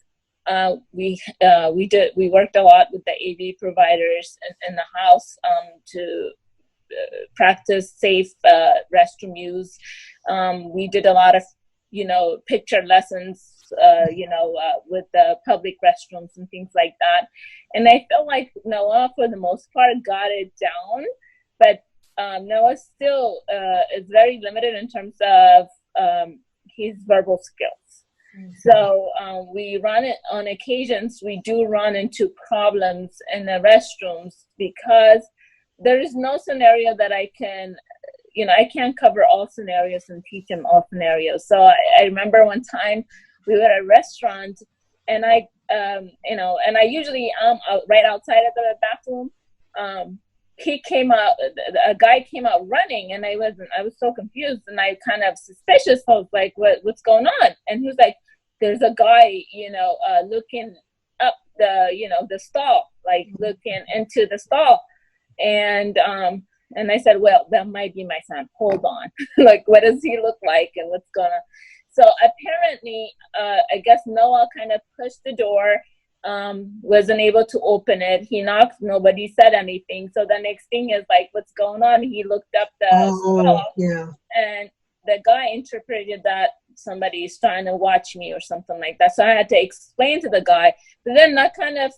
We worked a lot with the AV providers in the house to practice safe restroom use. We did a lot of, you know, picture lessons, you know, with the public restrooms and things like that. And I feel like Noah, for the most part, got it down, but Noah still is very limited in terms of his verbal skills. So we run it on occasions. We do run into problems in the restrooms because there is no scenario that I can, you know, I can't cover all scenarios and teach him all scenarios. So I remember one time we were at a restaurant and I, you know, and I usually am right outside of the bathroom. He came out, a guy came out running and I was so confused and I kind of suspicious. I was like, what's going on? And he was like, there's a guy, you know, looking up the, you know, the stall, like looking into the stall. And I said, well, that might be my son. Hold on. Like, what does he look like and what's going on? So apparently, I guess Noah kind of pushed the door, wasn't able to open it. He knocked, nobody said anything. So the next thing is like, what's going on? He looked up the stall, and the guy interpreted that somebody is trying to watch me or something like that. So I had to explain to the guy. But then that kind of,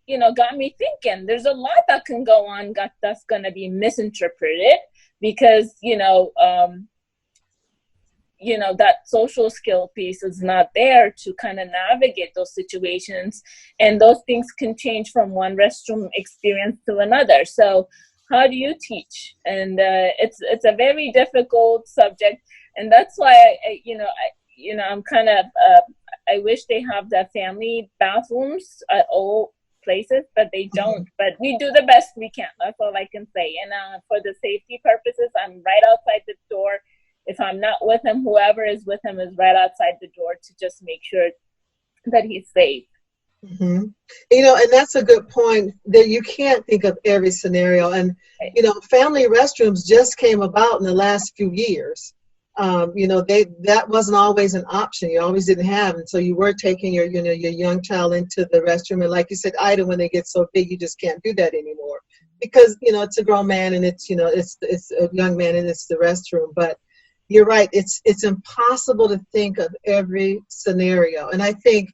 you know, got me thinking there's a lot that can go on that's going to be misinterpreted because, you know, that social skill piece is not there to kind of navigate those situations. And those things can change from one restroom experience to another. So how do you teach? And it's a very difficult subject. And that's why, I'm kind of, I wish they have the family bathrooms at all places, but they don't. But we do the best we can. That's all I can say. And for the safety purposes, I'm right outside the door. If I'm not with him, whoever is with him is right outside the door to just make sure that he's safe. Mm-hmm. You know, and that's a good point that you can't think of every scenario. And, you know, family restrooms just came about in the last few years. You know, that wasn't always an option. You always didn't have. And so you were taking your young child into the restroom. And like you said, Ida, when they get so big, you just can't do that anymore. because, it's a grown man and it's, it's a young man and it's the restroom. But you're right. It's impossible to think of every scenario. And I think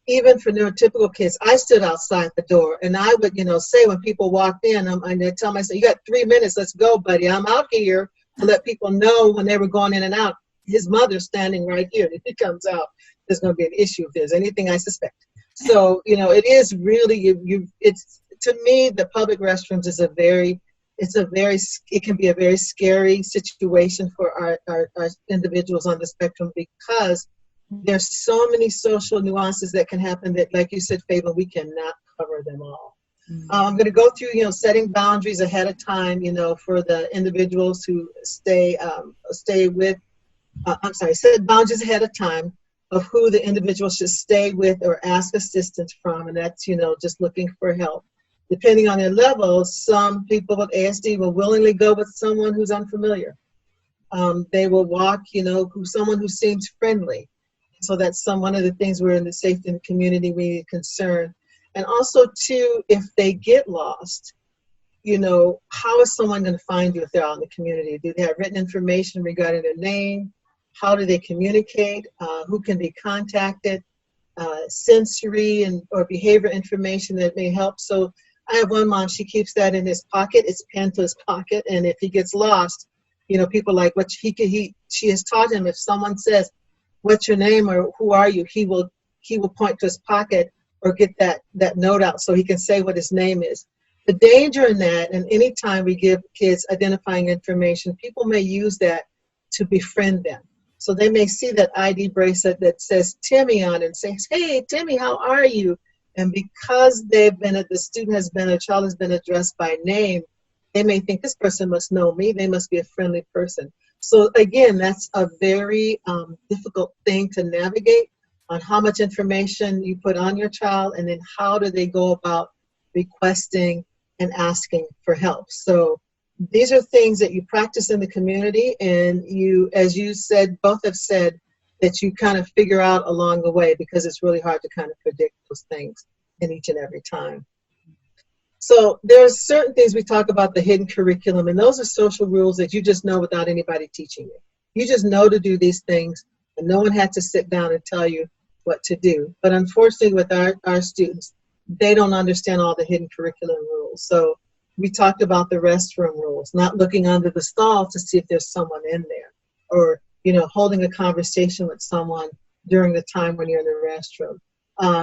even for neurotypical kids, I stood outside the door and I would, say when people walked in, I'd tell myself, you got 3 minutes, let's go, buddy. I'm out here to let people know when they were going in and out. His mother's standing right here. If he comes out, there's going to be an issue if there's anything I suspect. So, it is really, it's, to me, the public restrooms is it can be a very scary situation for our individuals on the spectrum, because there's so many social nuances that can happen that, like you said, Fabian, we cannot cover them all. I'm going to go through, setting boundaries ahead of time, for the individuals who set boundaries ahead of time of who the individual should stay with or ask assistance from. And that's, just looking for help. Depending on their level, some people with ASD will willingly go with someone who's unfamiliar. They will walk, someone who seems friendly. So that's one of the things we're in the safety in the community we need concern. And also, too, if they get lost, how is someone going to find you if they're out in the community? Do they have written information regarding their name? How do they communicate? Who can be contacted? Sensory or behavior information that may help. So I have one mom, she keeps that in his pocket. It's pinned to his pocket. And if he gets lost, people like what she has taught him, if someone says, "What's your name?" or "Who are you?" he will point to his pocket or get that note out so he can say what his name is. The danger in that, and anytime we give kids identifying information, people may use that to befriend them. So they may see that ID bracelet that says Timmy on it and say, "Hey, Timmy, how are you?" And because the child has been addressed by name, they may think this person must know me. They must be a friendly person. So again, that's a very difficult thing to navigate, on how much information you put on your child, and then how do they go about requesting and asking for help. So these are things that you practice in the community, and you, as you said, both have said, that you kind of figure out along the way, because it's really hard to kind of predict those things in each and every time. So there's certain things we talk about, the hidden curriculum, and those are social rules that you just know without anybody teaching you. You just know to do these things, and no one had to sit down and tell you what to do. But unfortunately, with our students, they don't understand all the hidden curriculum rules. So we talked about the restroom rules, not looking under the stall to see if there's someone in there, or holding a conversation with someone during the time when you're in the restroom.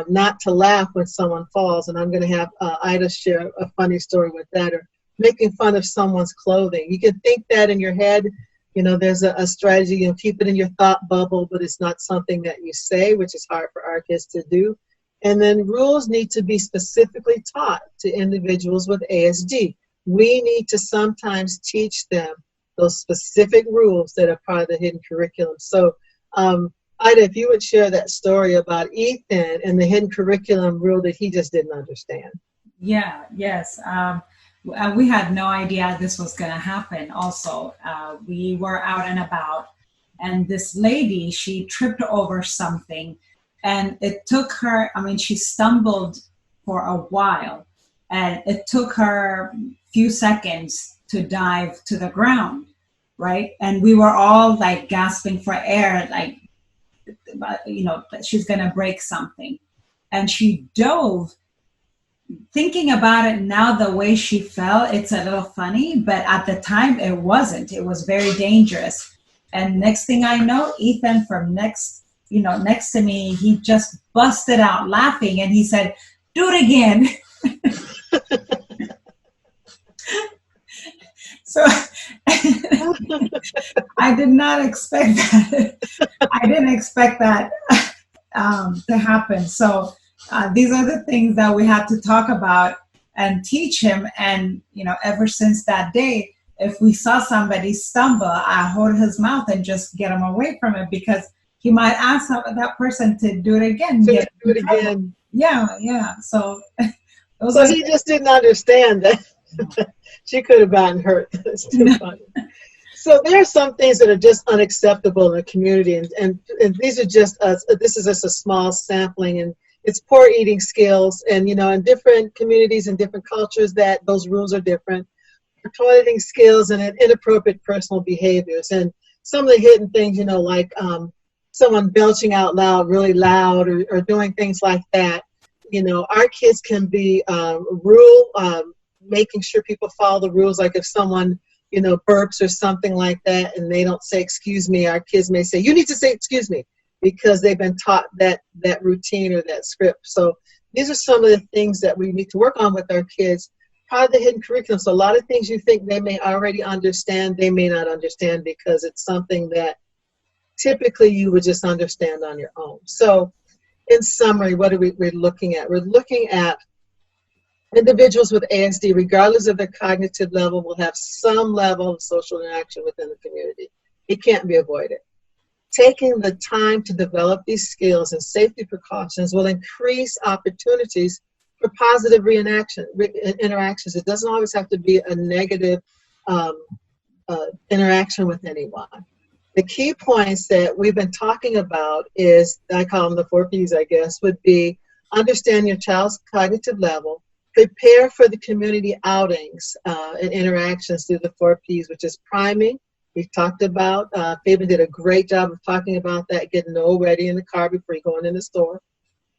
Not to laugh when someone falls, and I'm going to have Ida share a funny story with that, or making fun of someone's clothing. You can think that in your head, there's a strategy, keep it in your thought bubble, but it's not something that you say, which is hard for our kids to do. And then rules need to be specifically taught to individuals with ASD. We need to sometimes teach them those specific rules that are part of the hidden curriculum. So, Ida, if you would share that story about Ethan and the hidden curriculum rule that he just didn't understand. Yes. We had no idea this was going to happen also. We were out and about, and this lady, she tripped over something, and it took her, she stumbled for a while, and it took her a few seconds to dive to the ground, right? And we were all like gasping for air, like, she's going to break something. And she dove. Thinking about it now, the way she fell, it's a little funny, but at the time it wasn't. It was very dangerous. And next thing I know, Ethan from next to me, he just busted out laughing, and he said, "Do it again." So I did not expect that. I didn't expect that to happen. So these are the things that we have to talk about and teach him. And, ever since that day, if we saw somebody stumble, I hold his mouth and just get him away from it, because he might ask that person to do it again. Do it again. Yeah. So he just didn't understand that. She could have gotten hurt. It's too funny. So there are some things that are just unacceptable in the community, and these are just this is just a small sampling, and it's poor eating skills. And, you know, in different communities and different cultures, that those rules are different. Toileting skills and inappropriate personal behaviors. And some of the hidden things, you know, like someone belching out loud, really loud, or doing things like that. You know, our kids can be making sure people follow the rules. Like if someone, you know, burps or something like that, and they don't say, excuse me, our kids may say, you need to say, excuse me, because they've been taught that routine or that script. So these are some of the things that we need to work on with our kids. Part of the hidden curriculum. So a lot of things you think they may already understand, they may not understand, because it's something that typically you would just understand on your own. So in summary, what are we're looking at? We're looking at individuals with ASD, regardless of their cognitive level, will have some level of social interaction within the community. It can't be avoided. Taking the time to develop these skills and safety precautions will increase opportunities for positive interactions. It doesn't always have to be a negative interaction with anyone. The key points that we've been talking about is, I call them the 4 Ps, I guess, would be understand your child's cognitive level, prepare for the community outings and interactions through the 4 Ps, which is priming. We talked about, Fabian did a great job of talking about that, getting all ready in the car before you're going in the store.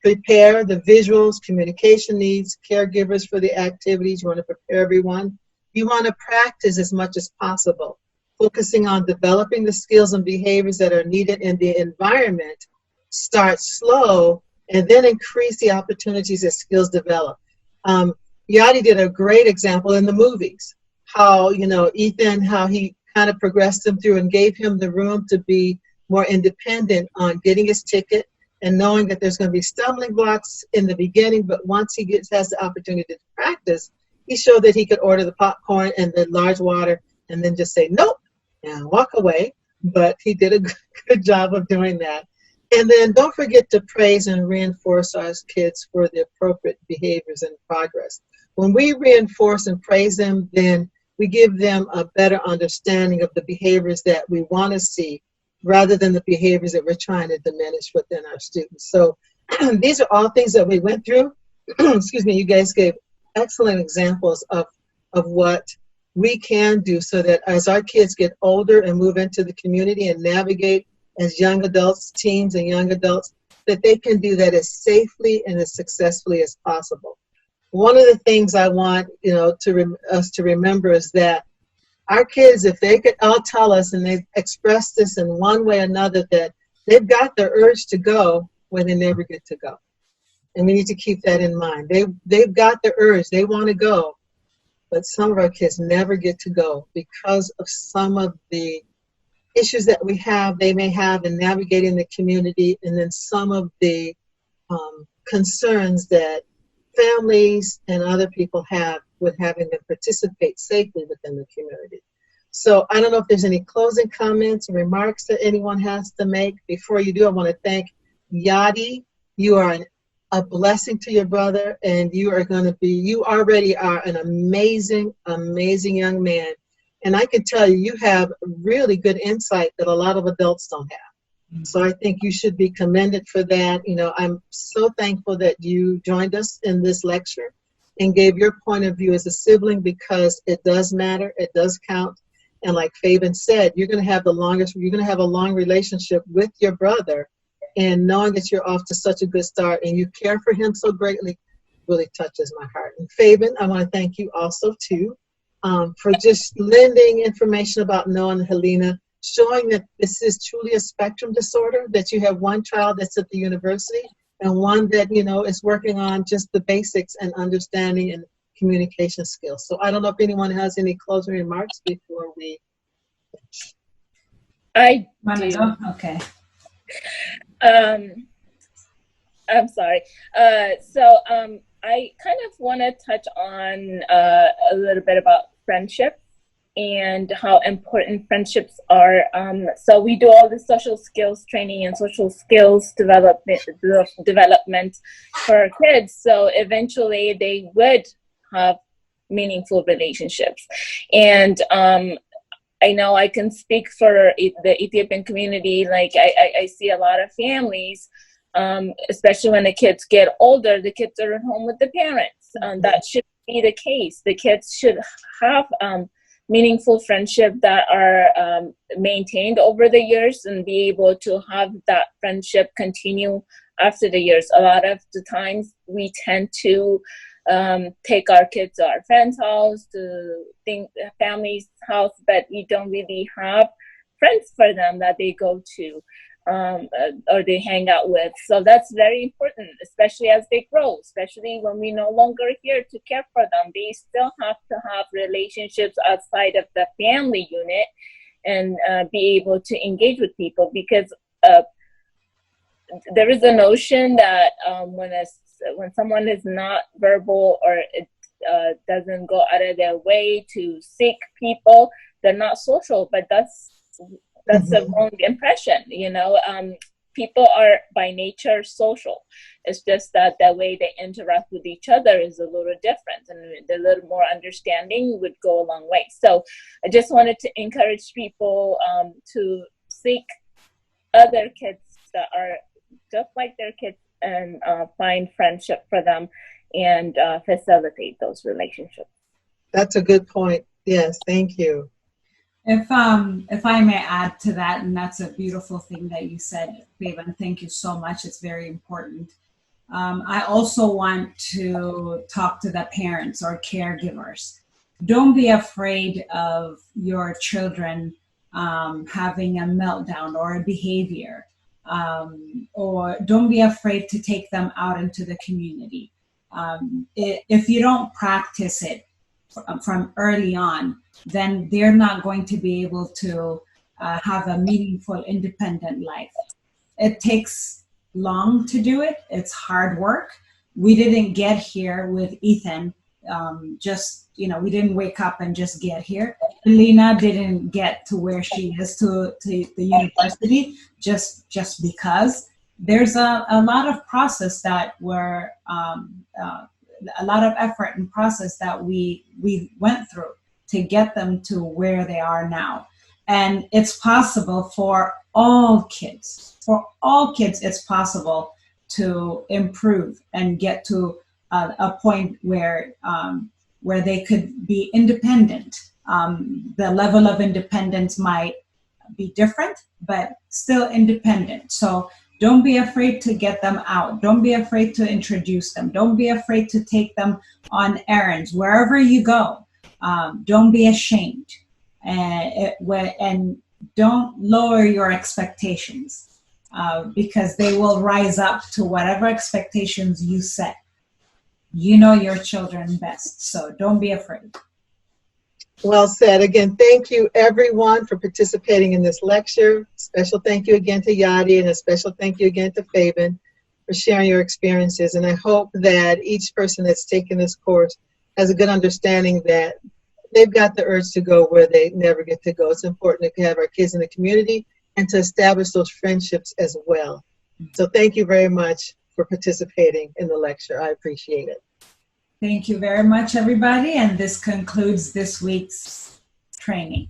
Prepare the visuals, communication needs, caregivers for the activities. You want to prepare everyone. You want to practice as much as possible, focusing on developing the skills and behaviors that are needed in the environment. Start slow and then increase the opportunities as skills develop. Yadi did a great example in the movies, how, you know, Ethan, how he kind of progressed him through and gave him the room to be more independent on getting his ticket, and knowing that there's going to be stumbling blocks in the beginning, but once he has the opportunity to practice, he showed that he could order the popcorn and the large water and then just say nope and walk away. But he did a good job of doing that. And then don't forget to praise and reinforce our kids for the appropriate behaviors and progress. When we reinforce and praise them, then we give them a better understanding of the behaviors that we want to see, rather than the behaviors that we're trying to diminish within our students. So these are all things that we went through. Excuse me, you guys gave excellent examples of what we can do so that as our kids get older and move into the community and navigate as young adults, teens and young adults, that they can do that as safely and as successfully as possible. One of the things I want, you know, us to remember is that our kids, if they could all tell us, and they've expressed this in one way or another, that they've got the urge to go when they never get to go. And we need to keep that in mind. They've got the urge, they want to go, but some of our kids never get to go because of some of the issues that they may have in navigating the community, and then some of the concerns that families and other people have with having them participate safely within the community. So I don't know if there's any closing comments or remarks that anyone has to make. Before you do, I want to thank Yadi. You are a blessing to your brother, and you already are an amazing, amazing young man. And I can tell you, you have really good insight that a lot of adults don't have. So I think you should be commended for that. You know, I'm so thankful that you joined us in this lecture and gave your point of view as a sibling, because it does matter, it does count. And like Fabian said, you're going to have a long relationship with your brother, and knowing that you're off to such a good start and you care for him so greatly really touches my heart. And Fabian, I want to thank you also too for just lending information about Noah and Helena, showing that this is truly a spectrum disorder, that you have one child that's at the university and one that, you know, is working on just the basics and understanding and communication skills. So I don't know if anyone has any closing remarks before we. I do. Okay. I'm sorry. So I kind of want to touch on a little bit about friendship and how important friendships are. So we do all the social skills training and social skills development for our kids. So eventually they would have meaningful relationships. And I know I can speak for the Ethiopian community. Like I see a lot of families especially when the kids get older, the kids are at home with the parents. That should be the case. The kids should have meaningful friendship that are maintained over the years and be able to have that friendship continue after the years. A lot of the times we tend to take our kids to our friend's house, to family's house, but we don't really have friends for them that they go to or they hang out with. So that's very important, especially as they grow, especially when we're no longer here to care for them. They still have to have relationships outside of the family unit and be able to engage with people, because there is a notion that when someone is not verbal or doesn't go out of their way to seek people, they're not social. But that's a wrong impression. People are by nature social. It's just that the way they interact with each other is a little different, and a little more understanding would go a long way. So I just wanted to encourage people to seek other kids that are just like their kids and find friendship for them and facilitate those relationships. That's a good point. Yes, thank you. If I may add to that, and that's a beautiful thing that you said, Faven, thank you so much. It's very important. I also want to talk to the parents or caregivers. Don't be afraid of your children having a meltdown or a behavior, or don't be afraid to take them out into the community. If you don't practice it from early on, then they're not going to be able to have a meaningful, independent life. It takes long to do it. It's hard work. We didn't get here with Ethan. We didn't wake up and just get here. Lena didn't get to where she is to the university just because. There's a lot of process that were a lot of effort and process that we went through to get them to where they are now. And it's possible for all kids. For all kids, it's possible to improve and get to a point where they could be independent. The level of independence might be different, but still independent. So don't be afraid to get them out. Don't be afraid to introduce them. Don't be afraid to take them on errands. Wherever you go, don't be ashamed. And don't lower your expectations because they will rise up to whatever expectations you set. You know your children best, so don't be afraid. Well said. Again, thank you everyone for participating in this lecture. Special thank you again to Yadi, and a special thank you again to Faven for sharing your experiences. And I hope that each person that's taken this course has a good understanding that they've got the urge to go where they never get to go. It's important to have our kids in the community and to establish those friendships as well. So thank you very much for participating in the lecture. I appreciate it. Thank you very much, everybody. And this concludes this week's training.